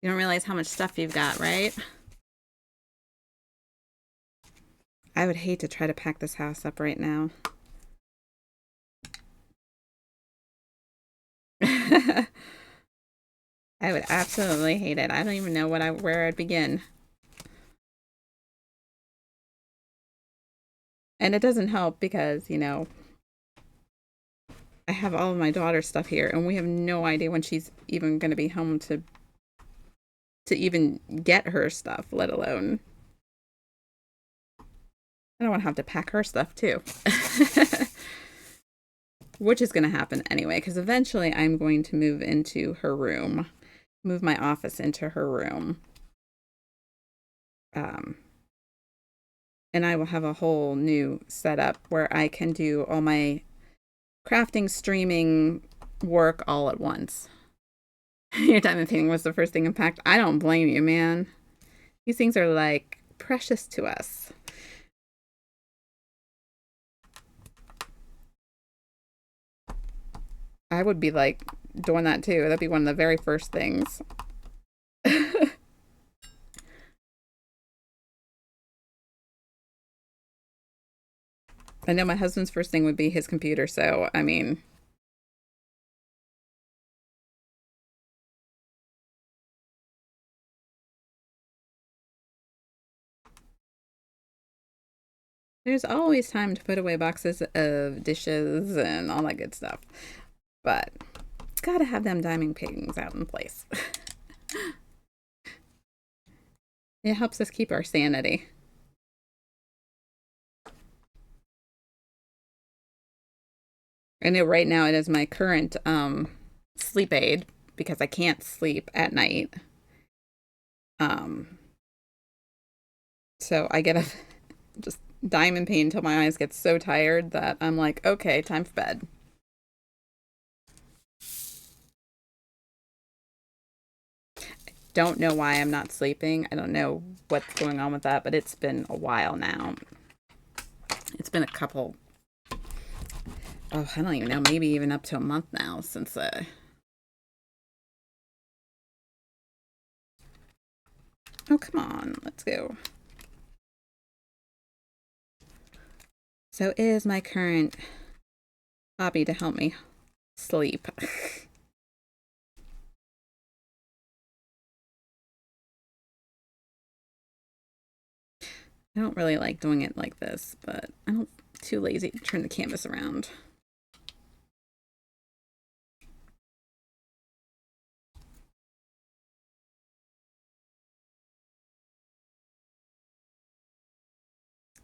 Speaker 1: You don't realize how much stuff you've got, right? I would hate to try to pack this house up right now. I would absolutely hate it. I don't even know where I'd begin. And it doesn't help because, you know, I have all of my daughter's stuff here and we have no idea when she's even going to be home to even get her stuff, let alone I don't want to have to pack her stuff too. Which is going to happen anyway, because eventually I'm going to move into her room, move my office into her room. And I will have a whole new setup where I can do all my crafting, streaming work all at once. Your diamond painting was the first thing unpacked. I don't blame you, man. These things are like precious to us. I would be like doing that too. That'd be one of the very first things. I know my husband's first thing would be his computer, so I mean, there's always time to put away boxes of dishes and all that good stuff. But gotta have them diamond paintings out in place. It helps us keep our sanity. I know right now it is my current sleep aid because I can't sleep at night. Um, so I get a just diamond paint until my eyes get so tired that I'm like, okay, time for bed. Don't know why I'm not sleeping. I don't know what's going on with that, but it's been a while now. It's been a couple, oh, I don't even know, maybe even up to a month now since oh, come on, let's go. So is my current hobby to help me sleep. I don't really like doing it like this, but I'm too lazy to turn the canvas around.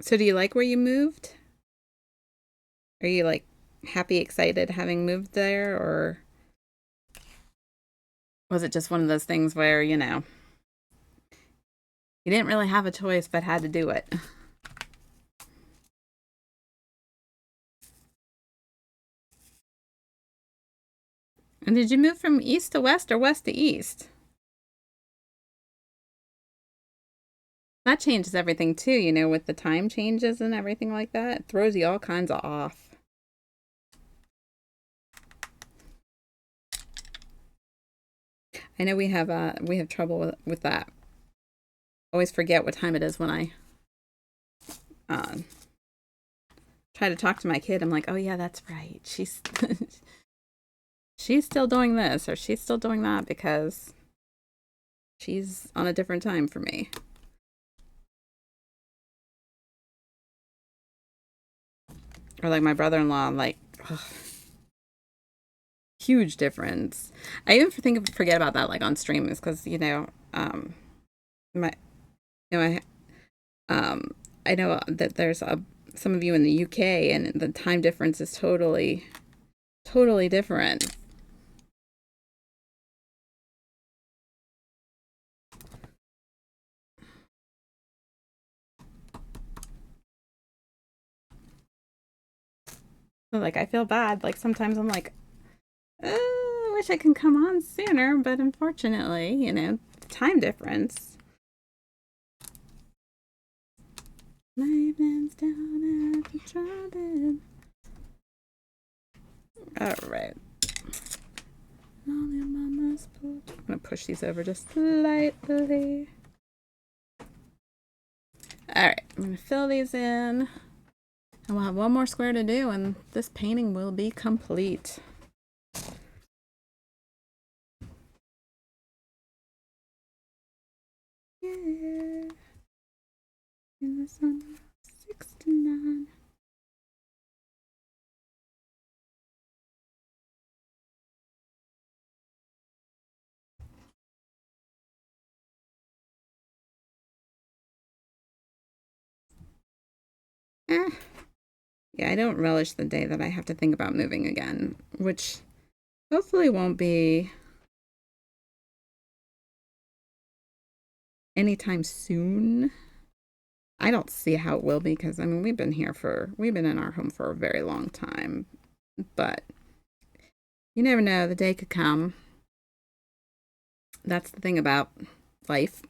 Speaker 1: So do you like where you moved? Are you like happy, excited having moved there, or was it just one of those things where, you didn't really have a choice but had to do it? And did you move from east to west or west to east? That changes everything too, with the time changes and everything like that. It throws you all kinds of off. I know we have trouble with that. Always forget what time it is when I uh, try to talk to my kid. I'm like, oh yeah, that's right. She's she's still doing this or she's still doing that because she's on a different time for me. Or like my brother-in-law, like ugh, huge difference. I even forget about that like on streams because my I um I know that there's some of you in the UK and the time difference is totally different. So, like I feel bad. Like sometimes I'm like, I wish I could come on sooner, but unfortunately, time difference. My evening's down at the drive-in. All right. I'm gonna push these over just slightly. All right, I'm gonna fill these in, and we'll have one more square to do, and this painting will be complete. Yeah. In the summer of '69. Eh. Yeah, I don't relish the day that I have to think about moving again, which hopefully won't be anytime soon. I don't see how it will be because I mean we've been in our home for a very long time, but you never know, the day could come. That's the thing about life.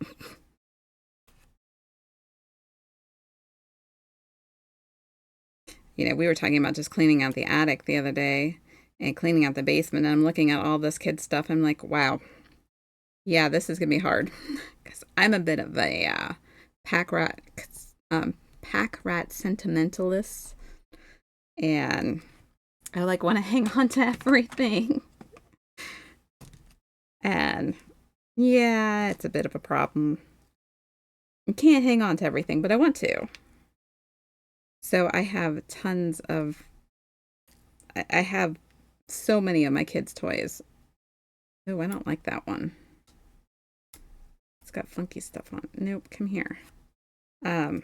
Speaker 1: We were talking about just cleaning out the attic the other day and cleaning out the basement, and I'm looking at all this kid stuff. I'm like, wow, yeah, this is gonna be hard because I'm a bit of a pack rat, pack rat sentimentalist. and I like want to hang on to everything. And yeah, it's a bit of a problem. I can't hang on to everything, but I want to. So I have tons of, I have so many of my kids' toys. Oh, I don't like that one. It's got funky stuff on. Nope, come here. Um,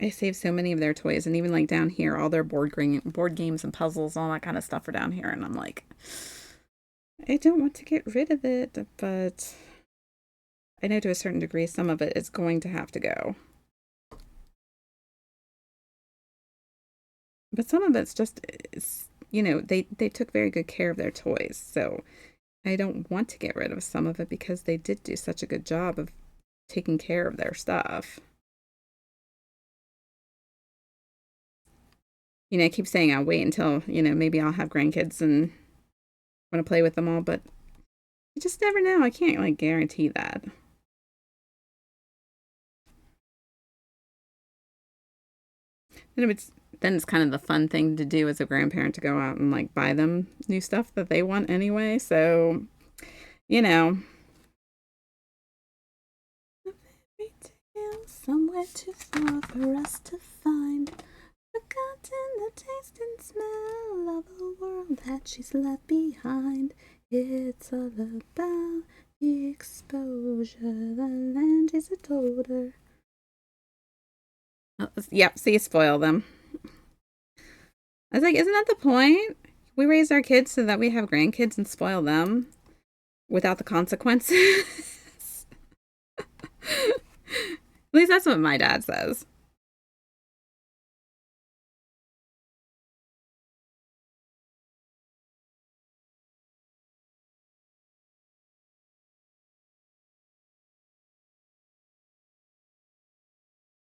Speaker 1: I saved so many of their toys, and even like down here, all their board games and puzzles, all that kind of stuff are down here. And I'm like, I don't want to get rid of it, but I know to a certain degree, some of it is going to have to go. But some of it's just, they took very good care of their toys, so I don't want to get rid of some of it because they did do such a good job of taking care of their stuff. I keep saying I'll wait until, maybe I'll have grandkids and want to play with them all, but you just never know. I can't like guarantee that. Then it's kind of the fun thing to do as a grandparent to go out and like buy them new stuff that they want anyway. So, you know, a fairy tale somewhere too far for us to find. Forgotten the taste and smell of a world that she's left behind. It's all about the exposure, the land she's told her. Oh, yep, see, spoil them. I was like, isn't that the point? We raise our kids so that we have grandkids and spoil them without the consequences. At least that's what my dad says.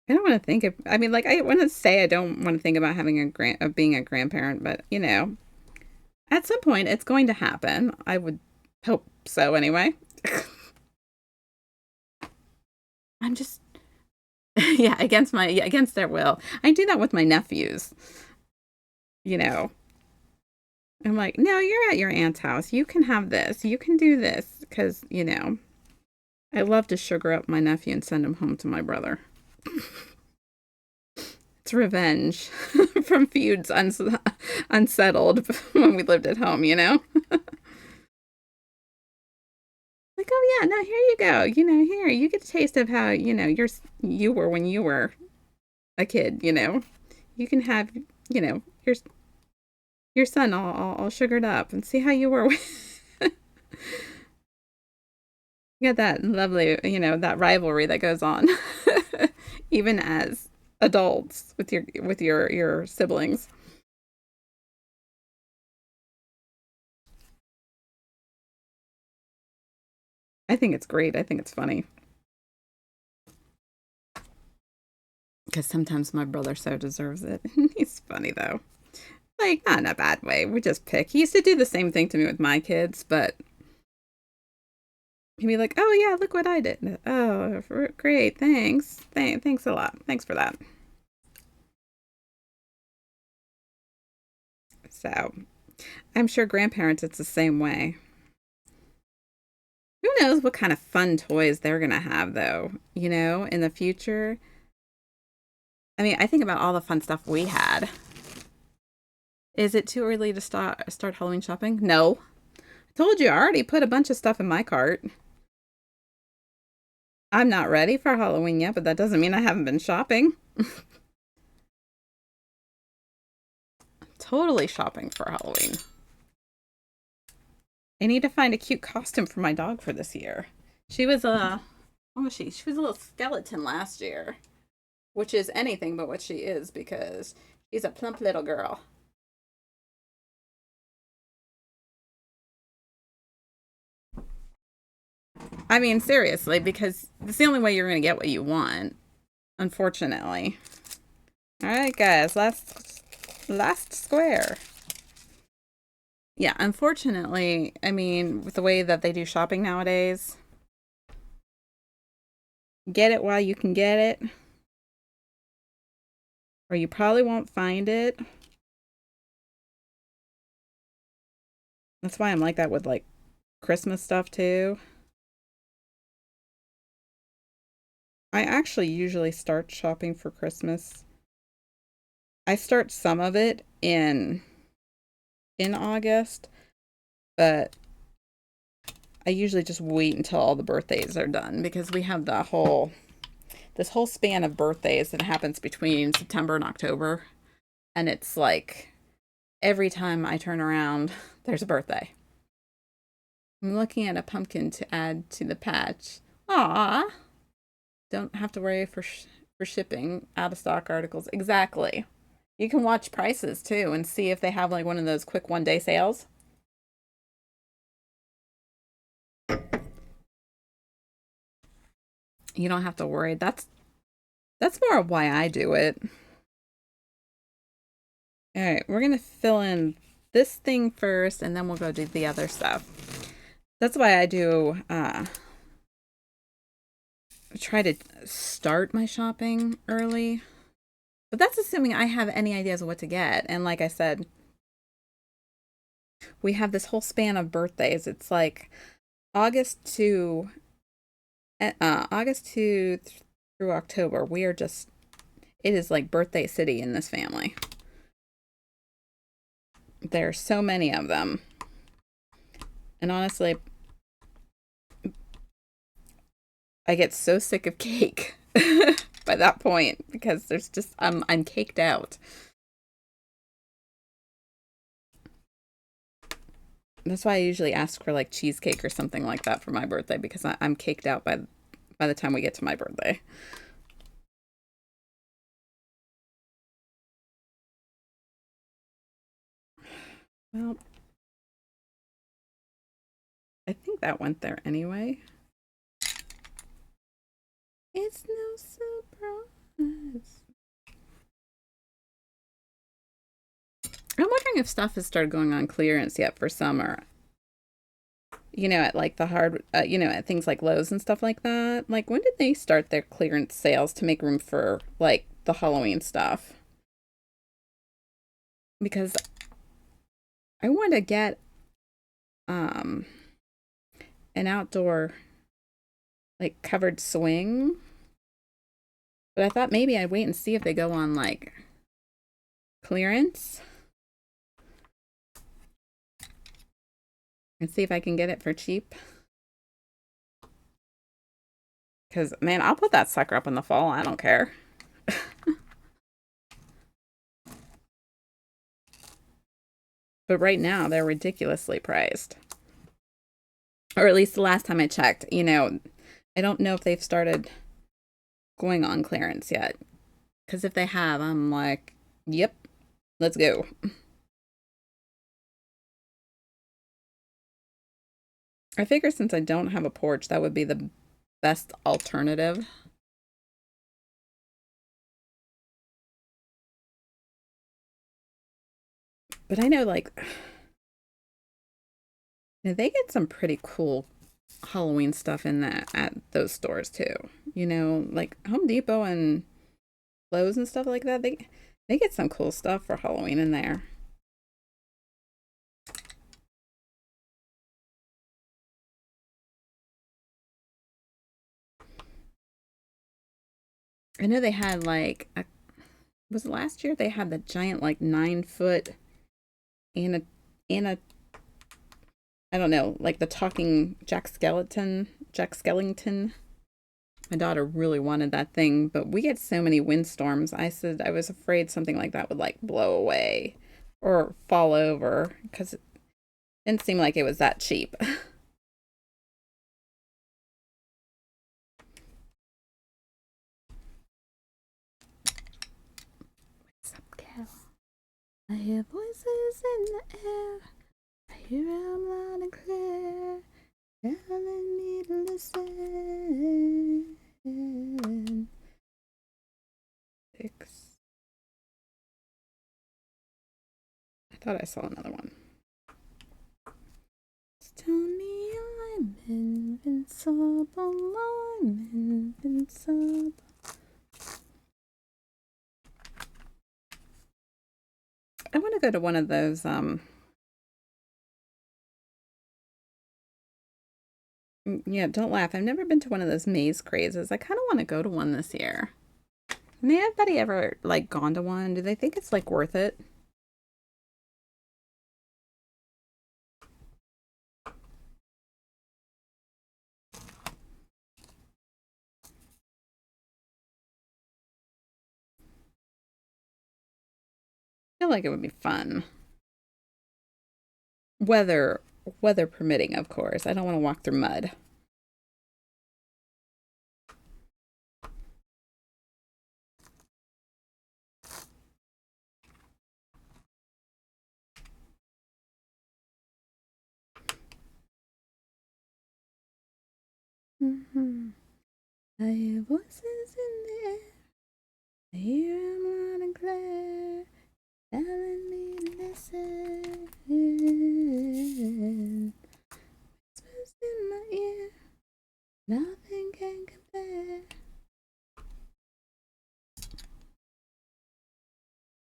Speaker 1: I don't want to think of. I mean, like I want to say I don't want to think about having of being a grandparent, but at some point it's going to happen. I would hope so, anyway. I'm just yeah against their will. I do that with my nephews. You know, I'm like, no, you're at your aunt's house. You can have this. You can do this because I love to sugar up my nephew and send him home to my brother. It's revenge from feuds unsettled when we lived at home. Like, oh yeah, no, here you go. Here you get a taste of how you were when you were a kid. You can have your son all sugared up and see how you were. You got that lovely, that rivalry that goes on, even as adults with your siblings. I think it's great. I think it's funny because sometimes my brother so deserves it. He's funny though, like not in a bad way. We just pick. He used to do the same thing to me with my kids, but he'd be like, "Oh yeah, look what I did. Oh, great, thanks, thanks a lot. Thanks for that." So I'm sure grandparents, it's the same way. Who knows what kind of fun toys they're gonna have though, in the future. I mean, I think about all the fun stuff we had. Is it too early to start Halloween shopping? No. I told you I already put a bunch of stuff in my cart. I'm not ready for Halloween yet, but that doesn't mean I haven't been shopping. Totally shopping for Halloween. I need to find a cute costume for my dog for this year. She was a what was she? She was a little skeleton last year, which is anything but what she is because she's a plump little girl. I mean, seriously, because it's the only way you're going to get what you want, unfortunately. All right, guys, last square. Yeah, unfortunately, I mean, with the way that they do shopping nowadays, get it while you can get it, or you probably won't find it. That's why I'm like that with like Christmas stuff too. I actually usually start shopping for Christmas. I start some of it in August, but I usually just wait until all the birthdays are done because we have this whole span of birthdays that happens between September and October, and it's like every time I turn around, there's a birthday. I'm looking at a pumpkin to add to the patch. Ah, don't have to worry for shipping out of stock articles. Exactly. You can watch prices too and see if they have like one of those quick 1 day sales. You don't have to worry. That's more of why I do it. All right, we're gonna fill in this thing first, and then we'll go do the other stuff. That's why I do try to start my shopping early. But that's assuming I have any ideas of what to get. And like I said, we have this whole span of birthdays. It's like August to August to through October. We are just it is like birthday city in this family. There are so many of them. And honestly, I get so sick of cake by that point because there's just I'm caked out. That's why I usually ask for like cheesecake or something like that for my birthday because I'm caked out by the time we get to my birthday. Well, I think that went there anyway. It's no surprise. I'm wondering if stuff has started going on clearance yet for summer. You know, at like the at things like Lowe's and stuff like that. Like, when did they start their clearance sales to make room for like the Halloween stuff? Because I want to get um an outdoor like covered swing, but I thought maybe I'd wait and see if they go on like clearance and see if I can get it for cheap. Because, man, I'll put that sucker up in the fall. I don't care. But right now, they're ridiculously priced. Or at least the last time I checked. You know, I don't know if they've started going on clearance yet. Because if they have, I'm like, yep, let's go. I figure since I don't have a porch, that would be the best alternative. But I know, like, they get some pretty cool Halloween stuff in that at those stores too. You know, like Home Depot and Lowe's and stuff like that. They get some cool stuff for Halloween in there. I know they had like was it last year they had the giant like 9 foot and a I don't know, like the talking Jack Skellington. My daughter really wanted that thing, but we get so many windstorms. I said I was afraid something like that would like blow away or fall over because it didn't seem like it was that cheap. What's up, Cal? I hear voices in the air. I hear them loud and clear, telling me to listen. 6. I thought I saw another one. Tell me I'm invincible, I'm invincible. I want to go to one of those. Yeah, don't laugh. I've never been to one of those maze crazes. I kind of want to go to one this year. I mean, anybody ever like gone to one? Do they think it's like worth it? I feel like it would be fun. Weather weather permitting, of course. I don't want to walk through mud. Mm-hmm. I hear voices in the air. I hear them loud and clear, telling me to listen. Whispers in my ear, nothing can compare.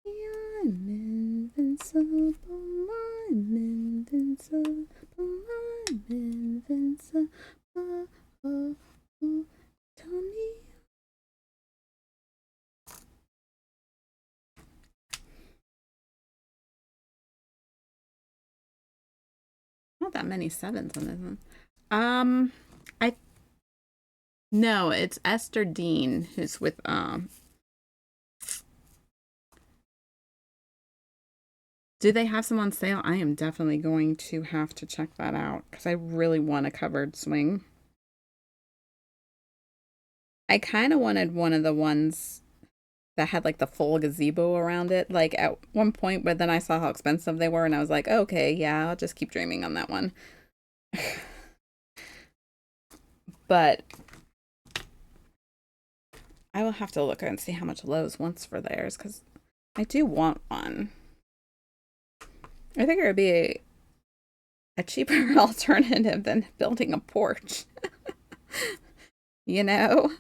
Speaker 1: I'm invincible, I'm invincible, I'm invincible. Oh, oh, Tony. Not that many sevens on this one. I no, it's Esther Dean who's with Do they have some on sale? I am definitely going to have to check that out because I really want a covered swing. I kind of wanted one of the ones that had like the full gazebo around it, like at one point, but then I saw how expensive they were and I was like, okay, yeah, I'll just keep dreaming on that one. But I will have to look and see how much Lowe's wants for theirs because I do want one. I think it would be a cheaper alternative than building a porch, you know?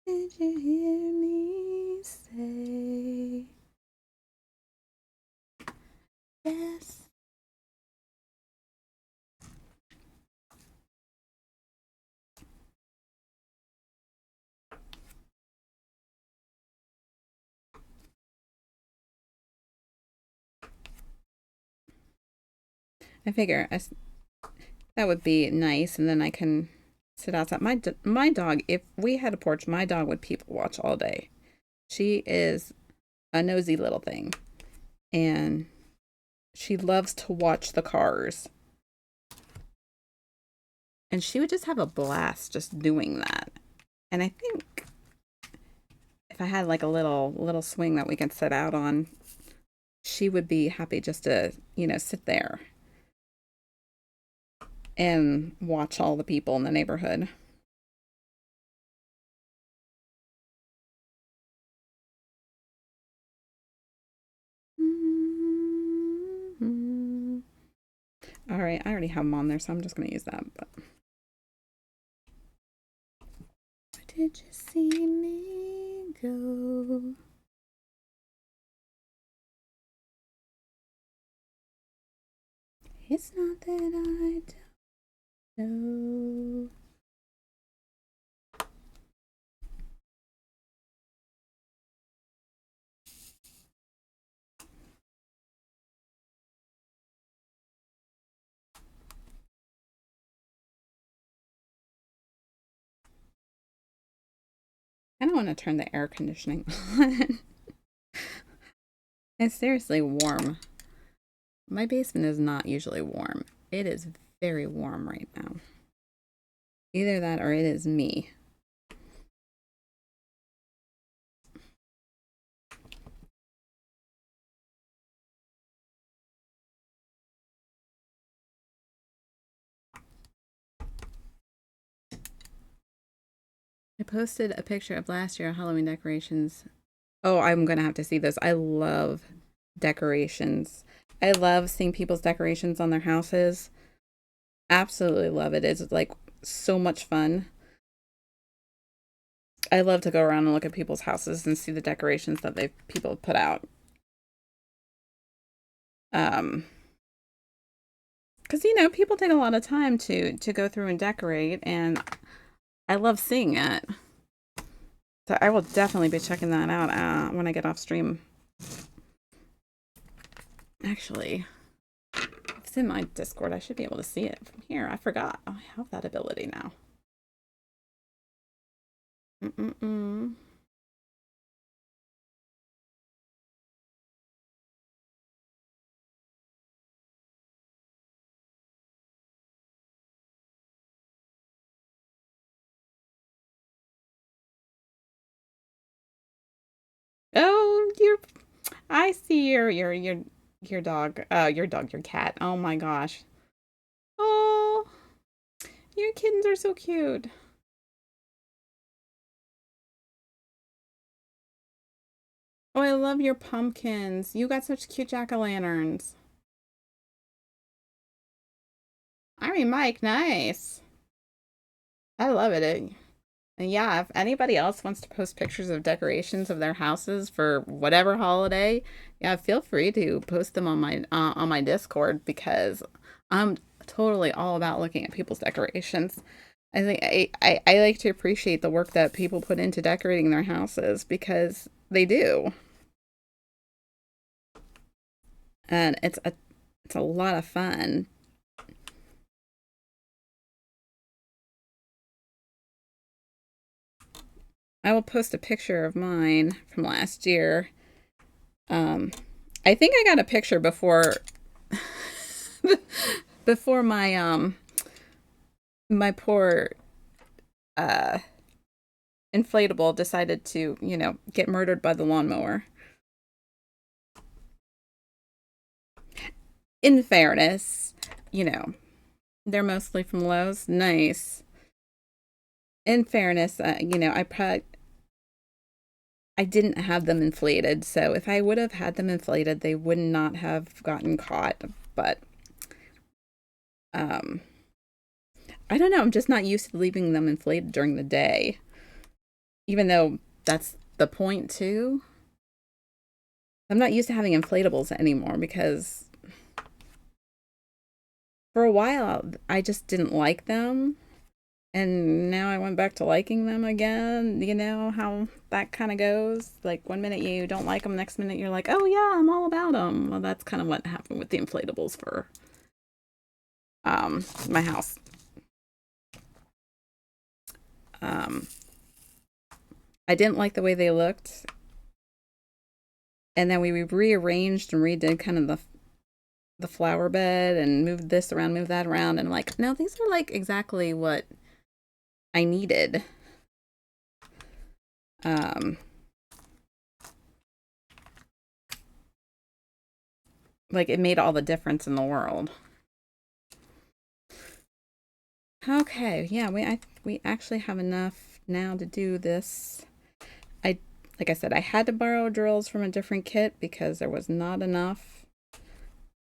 Speaker 1: Did you hear me say yes? I figure that would be nice, and then I can sit outside. My dog, if we had a porch, my dog would people watch all day. She is a nosy little thing, and she loves to watch the cars. And she would just have a blast just doing that. And I think if I had like a little swing that we could sit out on, she would be happy just to, sit there and watch all the people in the neighborhood. Mm-hmm. All right, I already have them on there, so I'm just gonna use that. But where did you see me go? It's not that I don't know. I don't want to turn the air conditioning on. It's seriously warm. My basement is not usually warm. It is very warm right now. Either that or it is me. I posted a picture of last year Halloween decorations. Oh, I'm gonna have to see this. I love decorations. I love seeing people's decorations on their houses. Absolutely love it. It's like so much fun. I love to go around and look at people's houses and see the decorations that people put out. Um, because people take a lot of time to go through and decorate, and I love seeing it. So I will definitely be checking that out when I get off stream. Actually, it's in my Discord. I should be able to see it from here. I forgot. I have that ability now. Mm-mm-mm. Oh, I see your dog. Your cat. Oh my gosh. Oh, your kittens are so cute. Oh, I love your pumpkins. You got such cute jack-o'-lanterns. I mean, Mike, nice. I love it. And yeah, if anybody else wants to post pictures of decorations of their houses for whatever holiday, yeah, feel free to post them on my Discord because I'm totally all about looking at people's decorations. I think I like to appreciate the work that people put into decorating their houses because they do. And it's a lot of fun. I will post a picture of mine from last year. Um, I think I got a picture before my poor uh inflatable decided to, get murdered by the lawnmower. In fairness, you know, they're mostly from Lowe's. Nice. In fairness, I didn't have them inflated, so if I would have had them inflated, they would not have gotten caught. But um, I don't know. I'm just not used to leaving them inflated during the day, even though that's the point too. I'm not used to having inflatables anymore because for a while I just didn't like them. And now I went back to liking them again. You know how that kind of goes? Like one minute you don't like them, next minute you're like, oh yeah, I'm all about them. Well, that's kind of what happened with the inflatables for my house. Um, I didn't like the way they looked, and then we rearranged and redid kind of the flower bed and moved this around, moved that around, and I'm like, no, these are like exactly what I needed. Um, like it made all the difference in the world. Okay, yeah, we actually have enough now to do this. I like I said, I had to borrow drills from a different kit because there was not enough,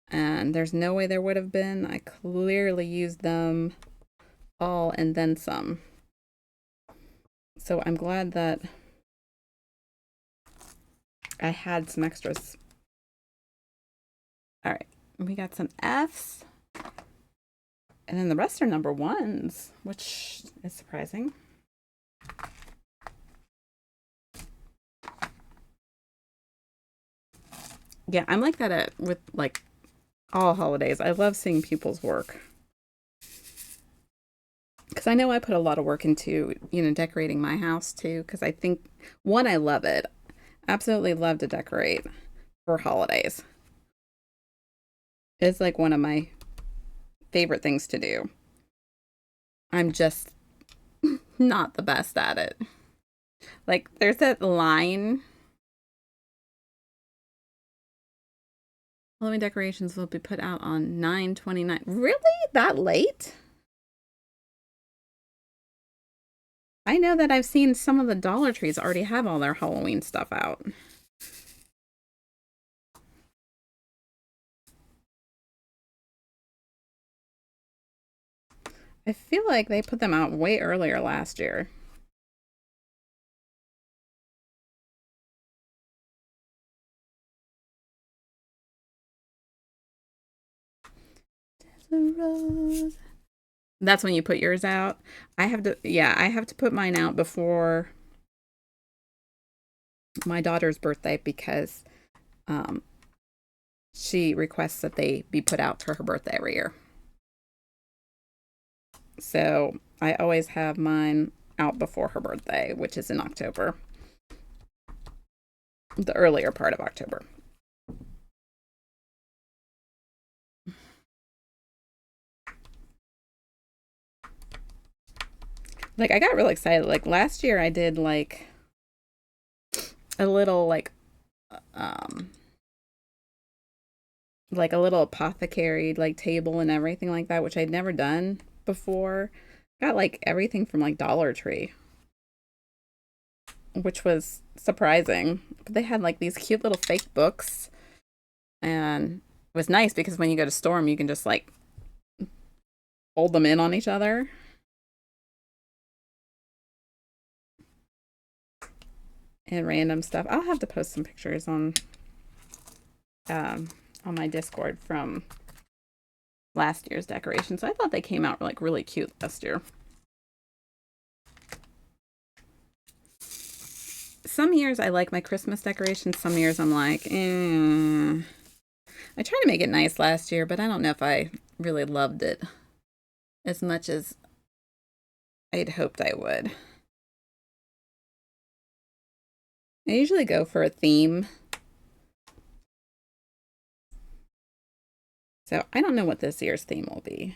Speaker 1: and there's no way there would have been. I clearly used them all and then some. So I'm glad that I had some extras. All right, we got some Fs, and then the rest are number ones, which is surprising. Yeah, I'm like that with like all holidays. I love seeing people's work because I know I put a lot of work into decorating my house too. Because I think one, I love it. Absolutely love to decorate for holidays. It's like one of my favorite things to do. I'm just not the best at it. Like there's that line. Halloween decorations will be put out on 9/29. Really? That late? I know that I've seen some of the Dollar Trees already have all their Halloween stuff out. I feel like they put them out way earlier last year. the rose. That's when you put yours out. I have to put mine out before my daughter's birthday because um, she requests that they be put out for her birthday every year. So I always have mine out before her birthday, which is in October, the earlier part of October. Like I got really excited. Like last year I did a little um like a little apothecary like table and everything like that, which I'd never done before. Got like everything from like Dollar Tree, which was surprising. But they had like these cute little fake books, and it was nice because when you go to store them, you can just like fold them in on each other. And random stuff. I'll have to post some pictures um, on my Discord from last year's decorations. I thought they came out like really cute last year. Some years I like my Christmas decorations. Some years I'm like, I tried to make it nice last year, but I don't know if I really loved it as much as I'd hoped I would. I usually go for a theme. So I don't know what this year's theme will be.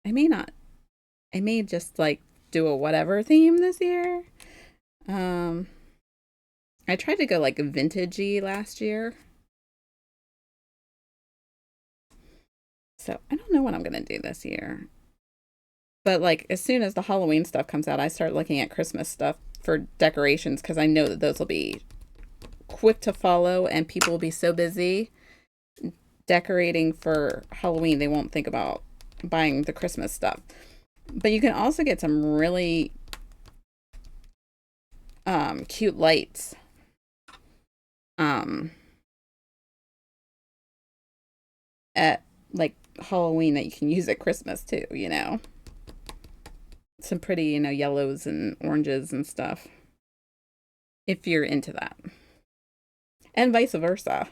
Speaker 1: I may not. I may just like do a whatever theme this year. Um, I tried to go like vintagey last year. So I don't know what I'm gonna do this year. But like as soon as the Halloween stuff comes out, I start looking at Christmas stuff for decorations because I know that those will be quick to follow and people will be so busy decorating for Halloween they won't think about buying the Christmas stuff. But you can also get some really cute lights um at like Halloween that you can use at Christmas too, you know. Some pretty, yellows and oranges and stuff if you're into that. And vice versa.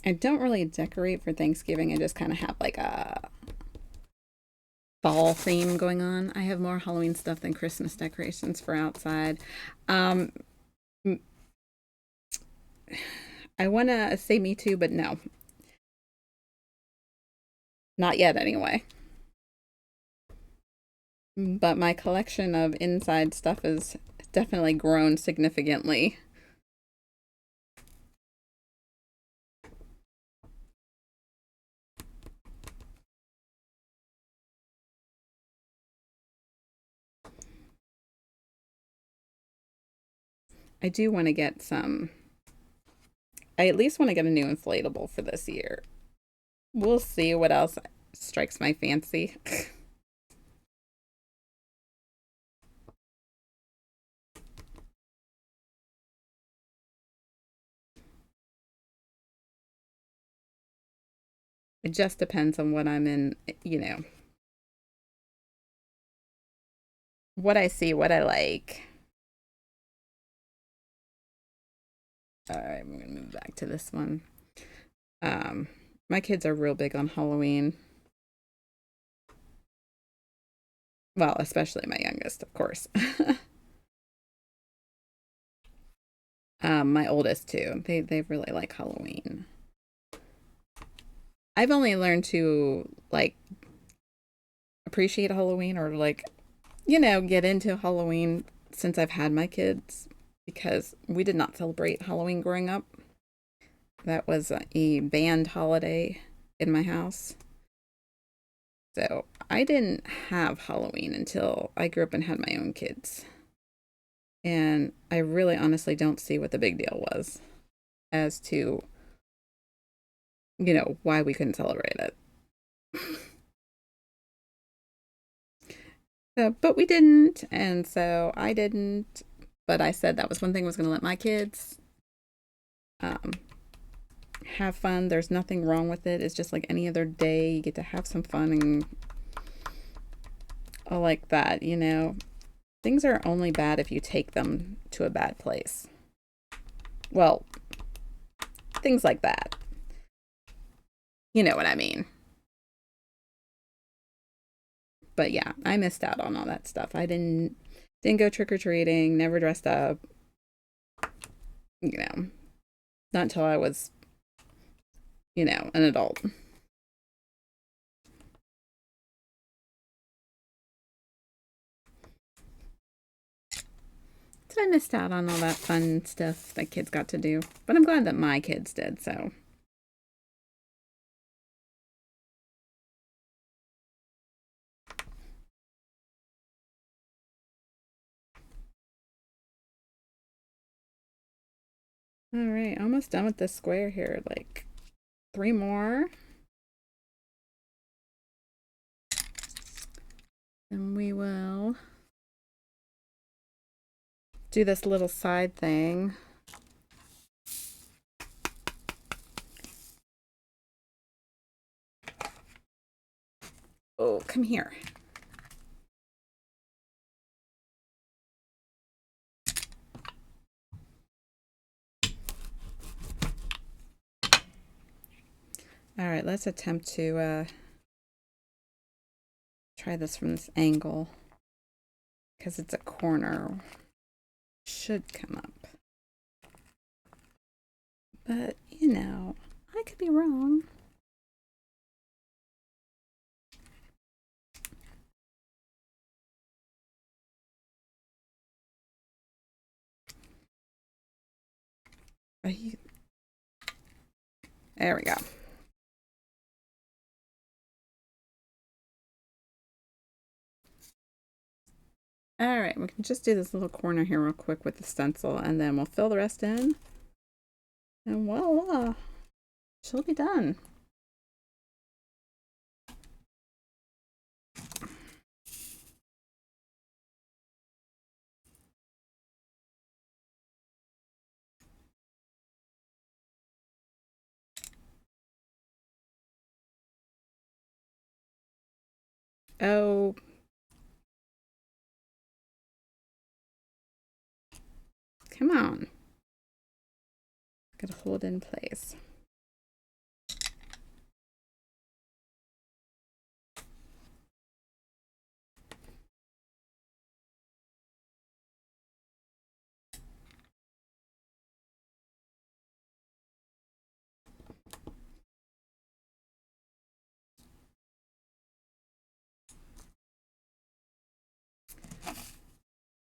Speaker 1: I don't really decorate for Thanksgiving. I just kind of have like a fall theme going on. I have more Halloween stuff than Christmas decorations for outside. Um, I want to say me too, but no, not yet anyway. But my collection of inside stuff has definitely grown significantly. I do want to get some. I at least want to get a new inflatable for this year. We'll see what else strikes my fancy. It just depends on what I'm in, what I see, what I like. All right, I'm gonna move back to this one. Um, my kids are real big on Halloween. Well, especially my youngest, of course. My oldest too. They really like Halloween. I've only learned to like appreciate Halloween or like, get into Halloween since I've had my kids because we did not celebrate Halloween growing up. That was a banned holiday in my house. So I didn't have Halloween until I grew up and had my own kids. And I really honestly don't see what the big deal was as to, why we couldn't celebrate it. But we didn't, and so I didn't. But I said that was one thing I was going to let my kids um, have fun. There's nothing wrong with it. It's just like any other day. You get to have some fun and all like that, you know. Things are only bad if you take them to a bad place. Well, things like that. You know what I mean. But yeah, I missed out on all that stuff. I didn't go trick or treating, never dressed up, you know, not until I was, an adult. So I missed out on all that fun stuff that kids got to do. But I'm glad that my kids did, so. All right, almost done with this square here. Like three more. And we will do this little side thing. Oh, come here. All right, let's attempt to try this from this angle because it's a corner. Should come up. But, I could be wrong. There we go. All right, we can just do this little corner here real quick with the stencil, and then we'll fill the rest in. And voila, she'll be done. Oh, come on. Gotta hold in place.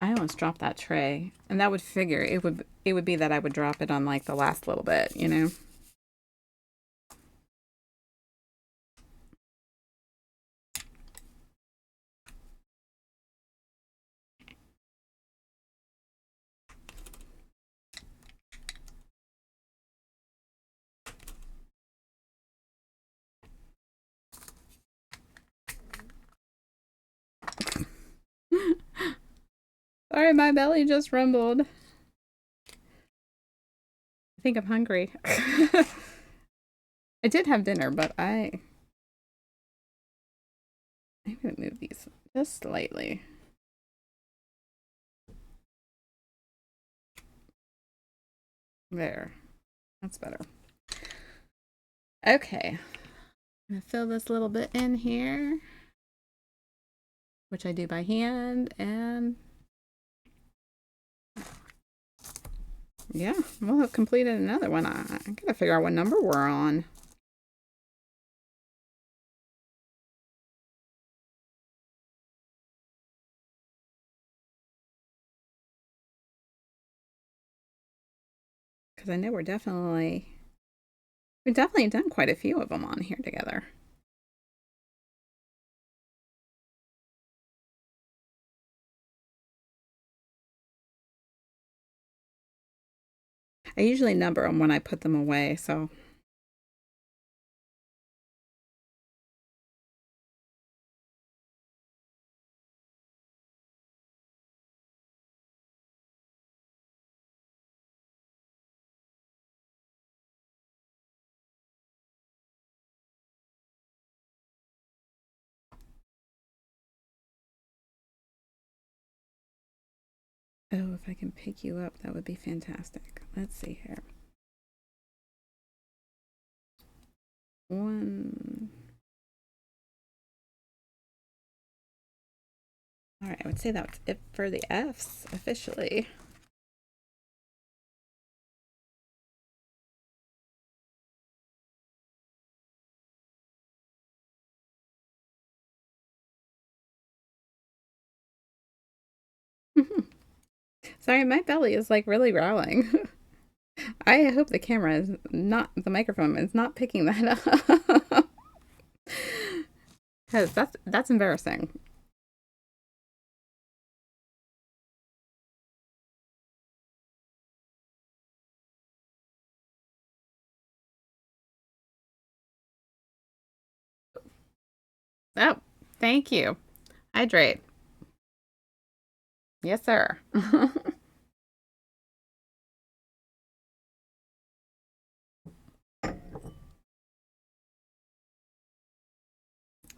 Speaker 1: I almost dropped that tray, and that would figure it would be that I would drop it on like the last little bit, you know. Sorry, my belly just rumbled. I think I'm hungry. I did have dinner, but I'm gonna move these just slightly. There. That's better. Okay. I'm gonna fill this little bit in here, which I do by hand, and yeah, we'll have completed another one. I gotta figure out what number we're on. Because I know we've definitely done quite a few of them on here together. I usually number them when I put them away, so. Oh, if I can pick you up, that would be fantastic. Let's see here. One. All right, I would say that's it for the Fs officially. Sorry, my belly is like really growling. I hope the camera is not, the microphone is not picking that up. Because that's embarrassing. Oh, thank you. Hydrate. Yes, sir.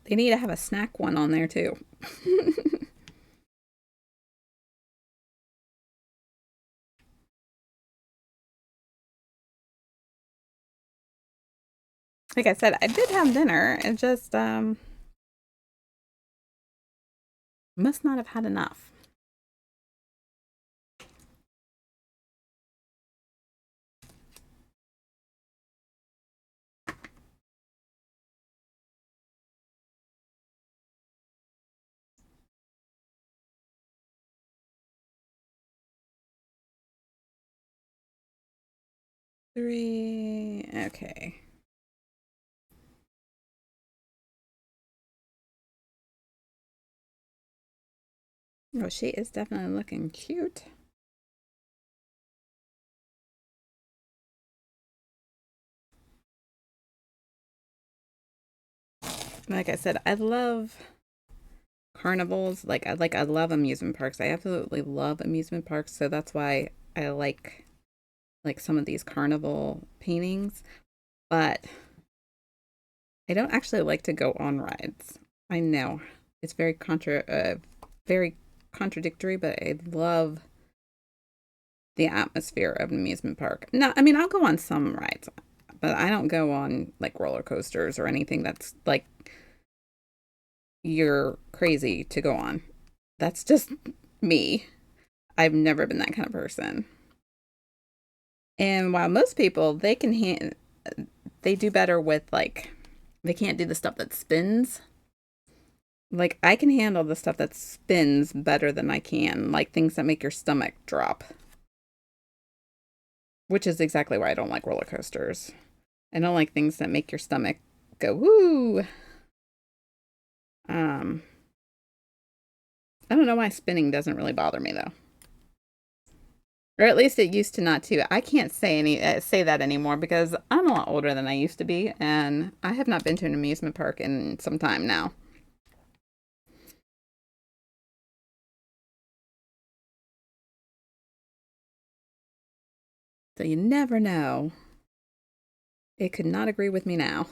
Speaker 1: They need to have a snack one on there too. Like I said, I did have dinner. It just must not have had enough. Three. Okay. Oh, she is definitely looking cute. Like I said, I love carnivals. I love amusement parks. I absolutely love amusement parks, so that's why I like some of these carnival paintings, but I don't actually like to go on rides. I know it's very contradictory, but I love the atmosphere of an amusement park. No, I mean I'll go on some rides, but I don't go on like roller coasters or anything that's like you're crazy to go on. That's just me. I've never been that kind of person. And while most people they do better with like they can't do the stuff that spins. Like I can handle the stuff that spins better than I can, like things that make your stomach drop, which is exactly why I don't like roller coasters. I don't like things that make your stomach go woo. Um, I don't know why spinning doesn't really bother me though. Or at least it used to not too. I can't say that anymore because I'm a lot older than I used to be, and I have not been to an amusement park in some time now. So you never know. It could not agree with me now.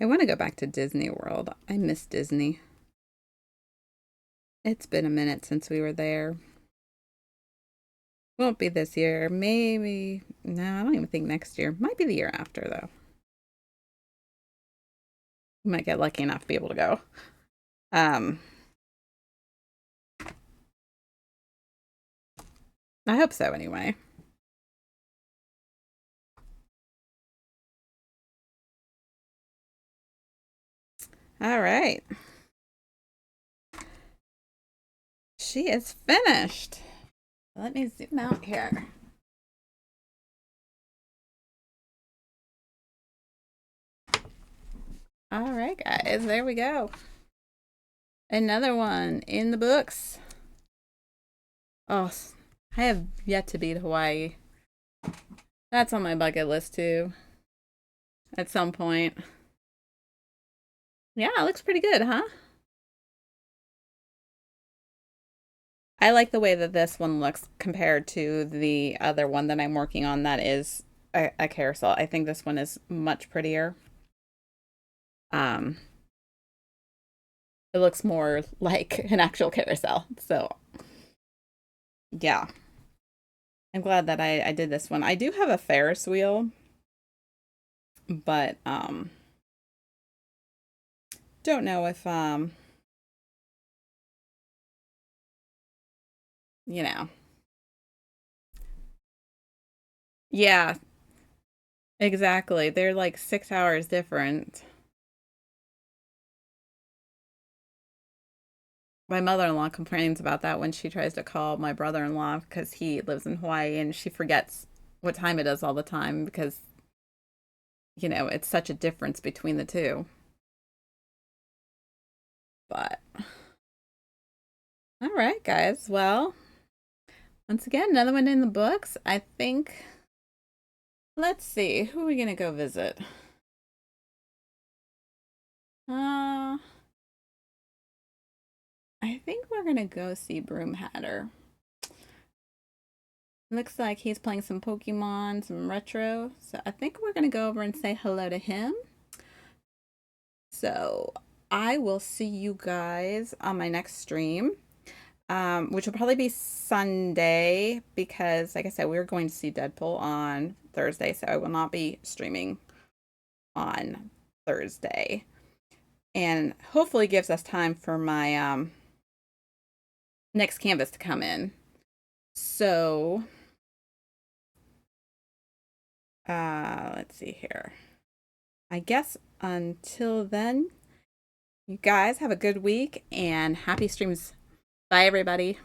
Speaker 1: I want to go back to Disney World. I miss Disney. It's been a minute since we were there. Won't be this year. Maybe. No, I don't even think next year. Might be the year after, though. We might get lucky enough to be able to go. Um, I hope so, anyway. All right. She is finished. Let me zoom out here. All right, guys. There we go. Another one in the books. Oh, I have yet to be to Hawaii. That's on my bucket list too. At some point. Yeah, it looks pretty good, huh? I like the way that this one looks compared to the other one that I'm working on that is a carousel. I think this one is much prettier. Um, it looks more like an actual carousel. So, yeah. I'm glad that I did this one. I do have a Ferris wheel, but don't know if you know. Yeah, exactly. They're like 6 hours different. My mother-in-law complains about that when she tries to call my brother-in-law because he lives in Hawaii and she forgets what time it is all the time because it's such a difference between the two. But all right, guys. Well, once again, another one in the books. I think let's see, who are we gonna go visit? Uh I think we're gonna go see Broom Hatter. Looks like he's playing some Pokemon, some retro. So I think we're gonna go over and say hello to him. So I will see you guys on my next stream, which will probably be Sunday because, like I said, we're going to see Deadpool on Thursday, so I will not be streaming on Thursday. And hopefully gives us time for my next canvas to come in. So, let's see here. I guess until then, you guys have a good week and happy streams. Bye, everybody.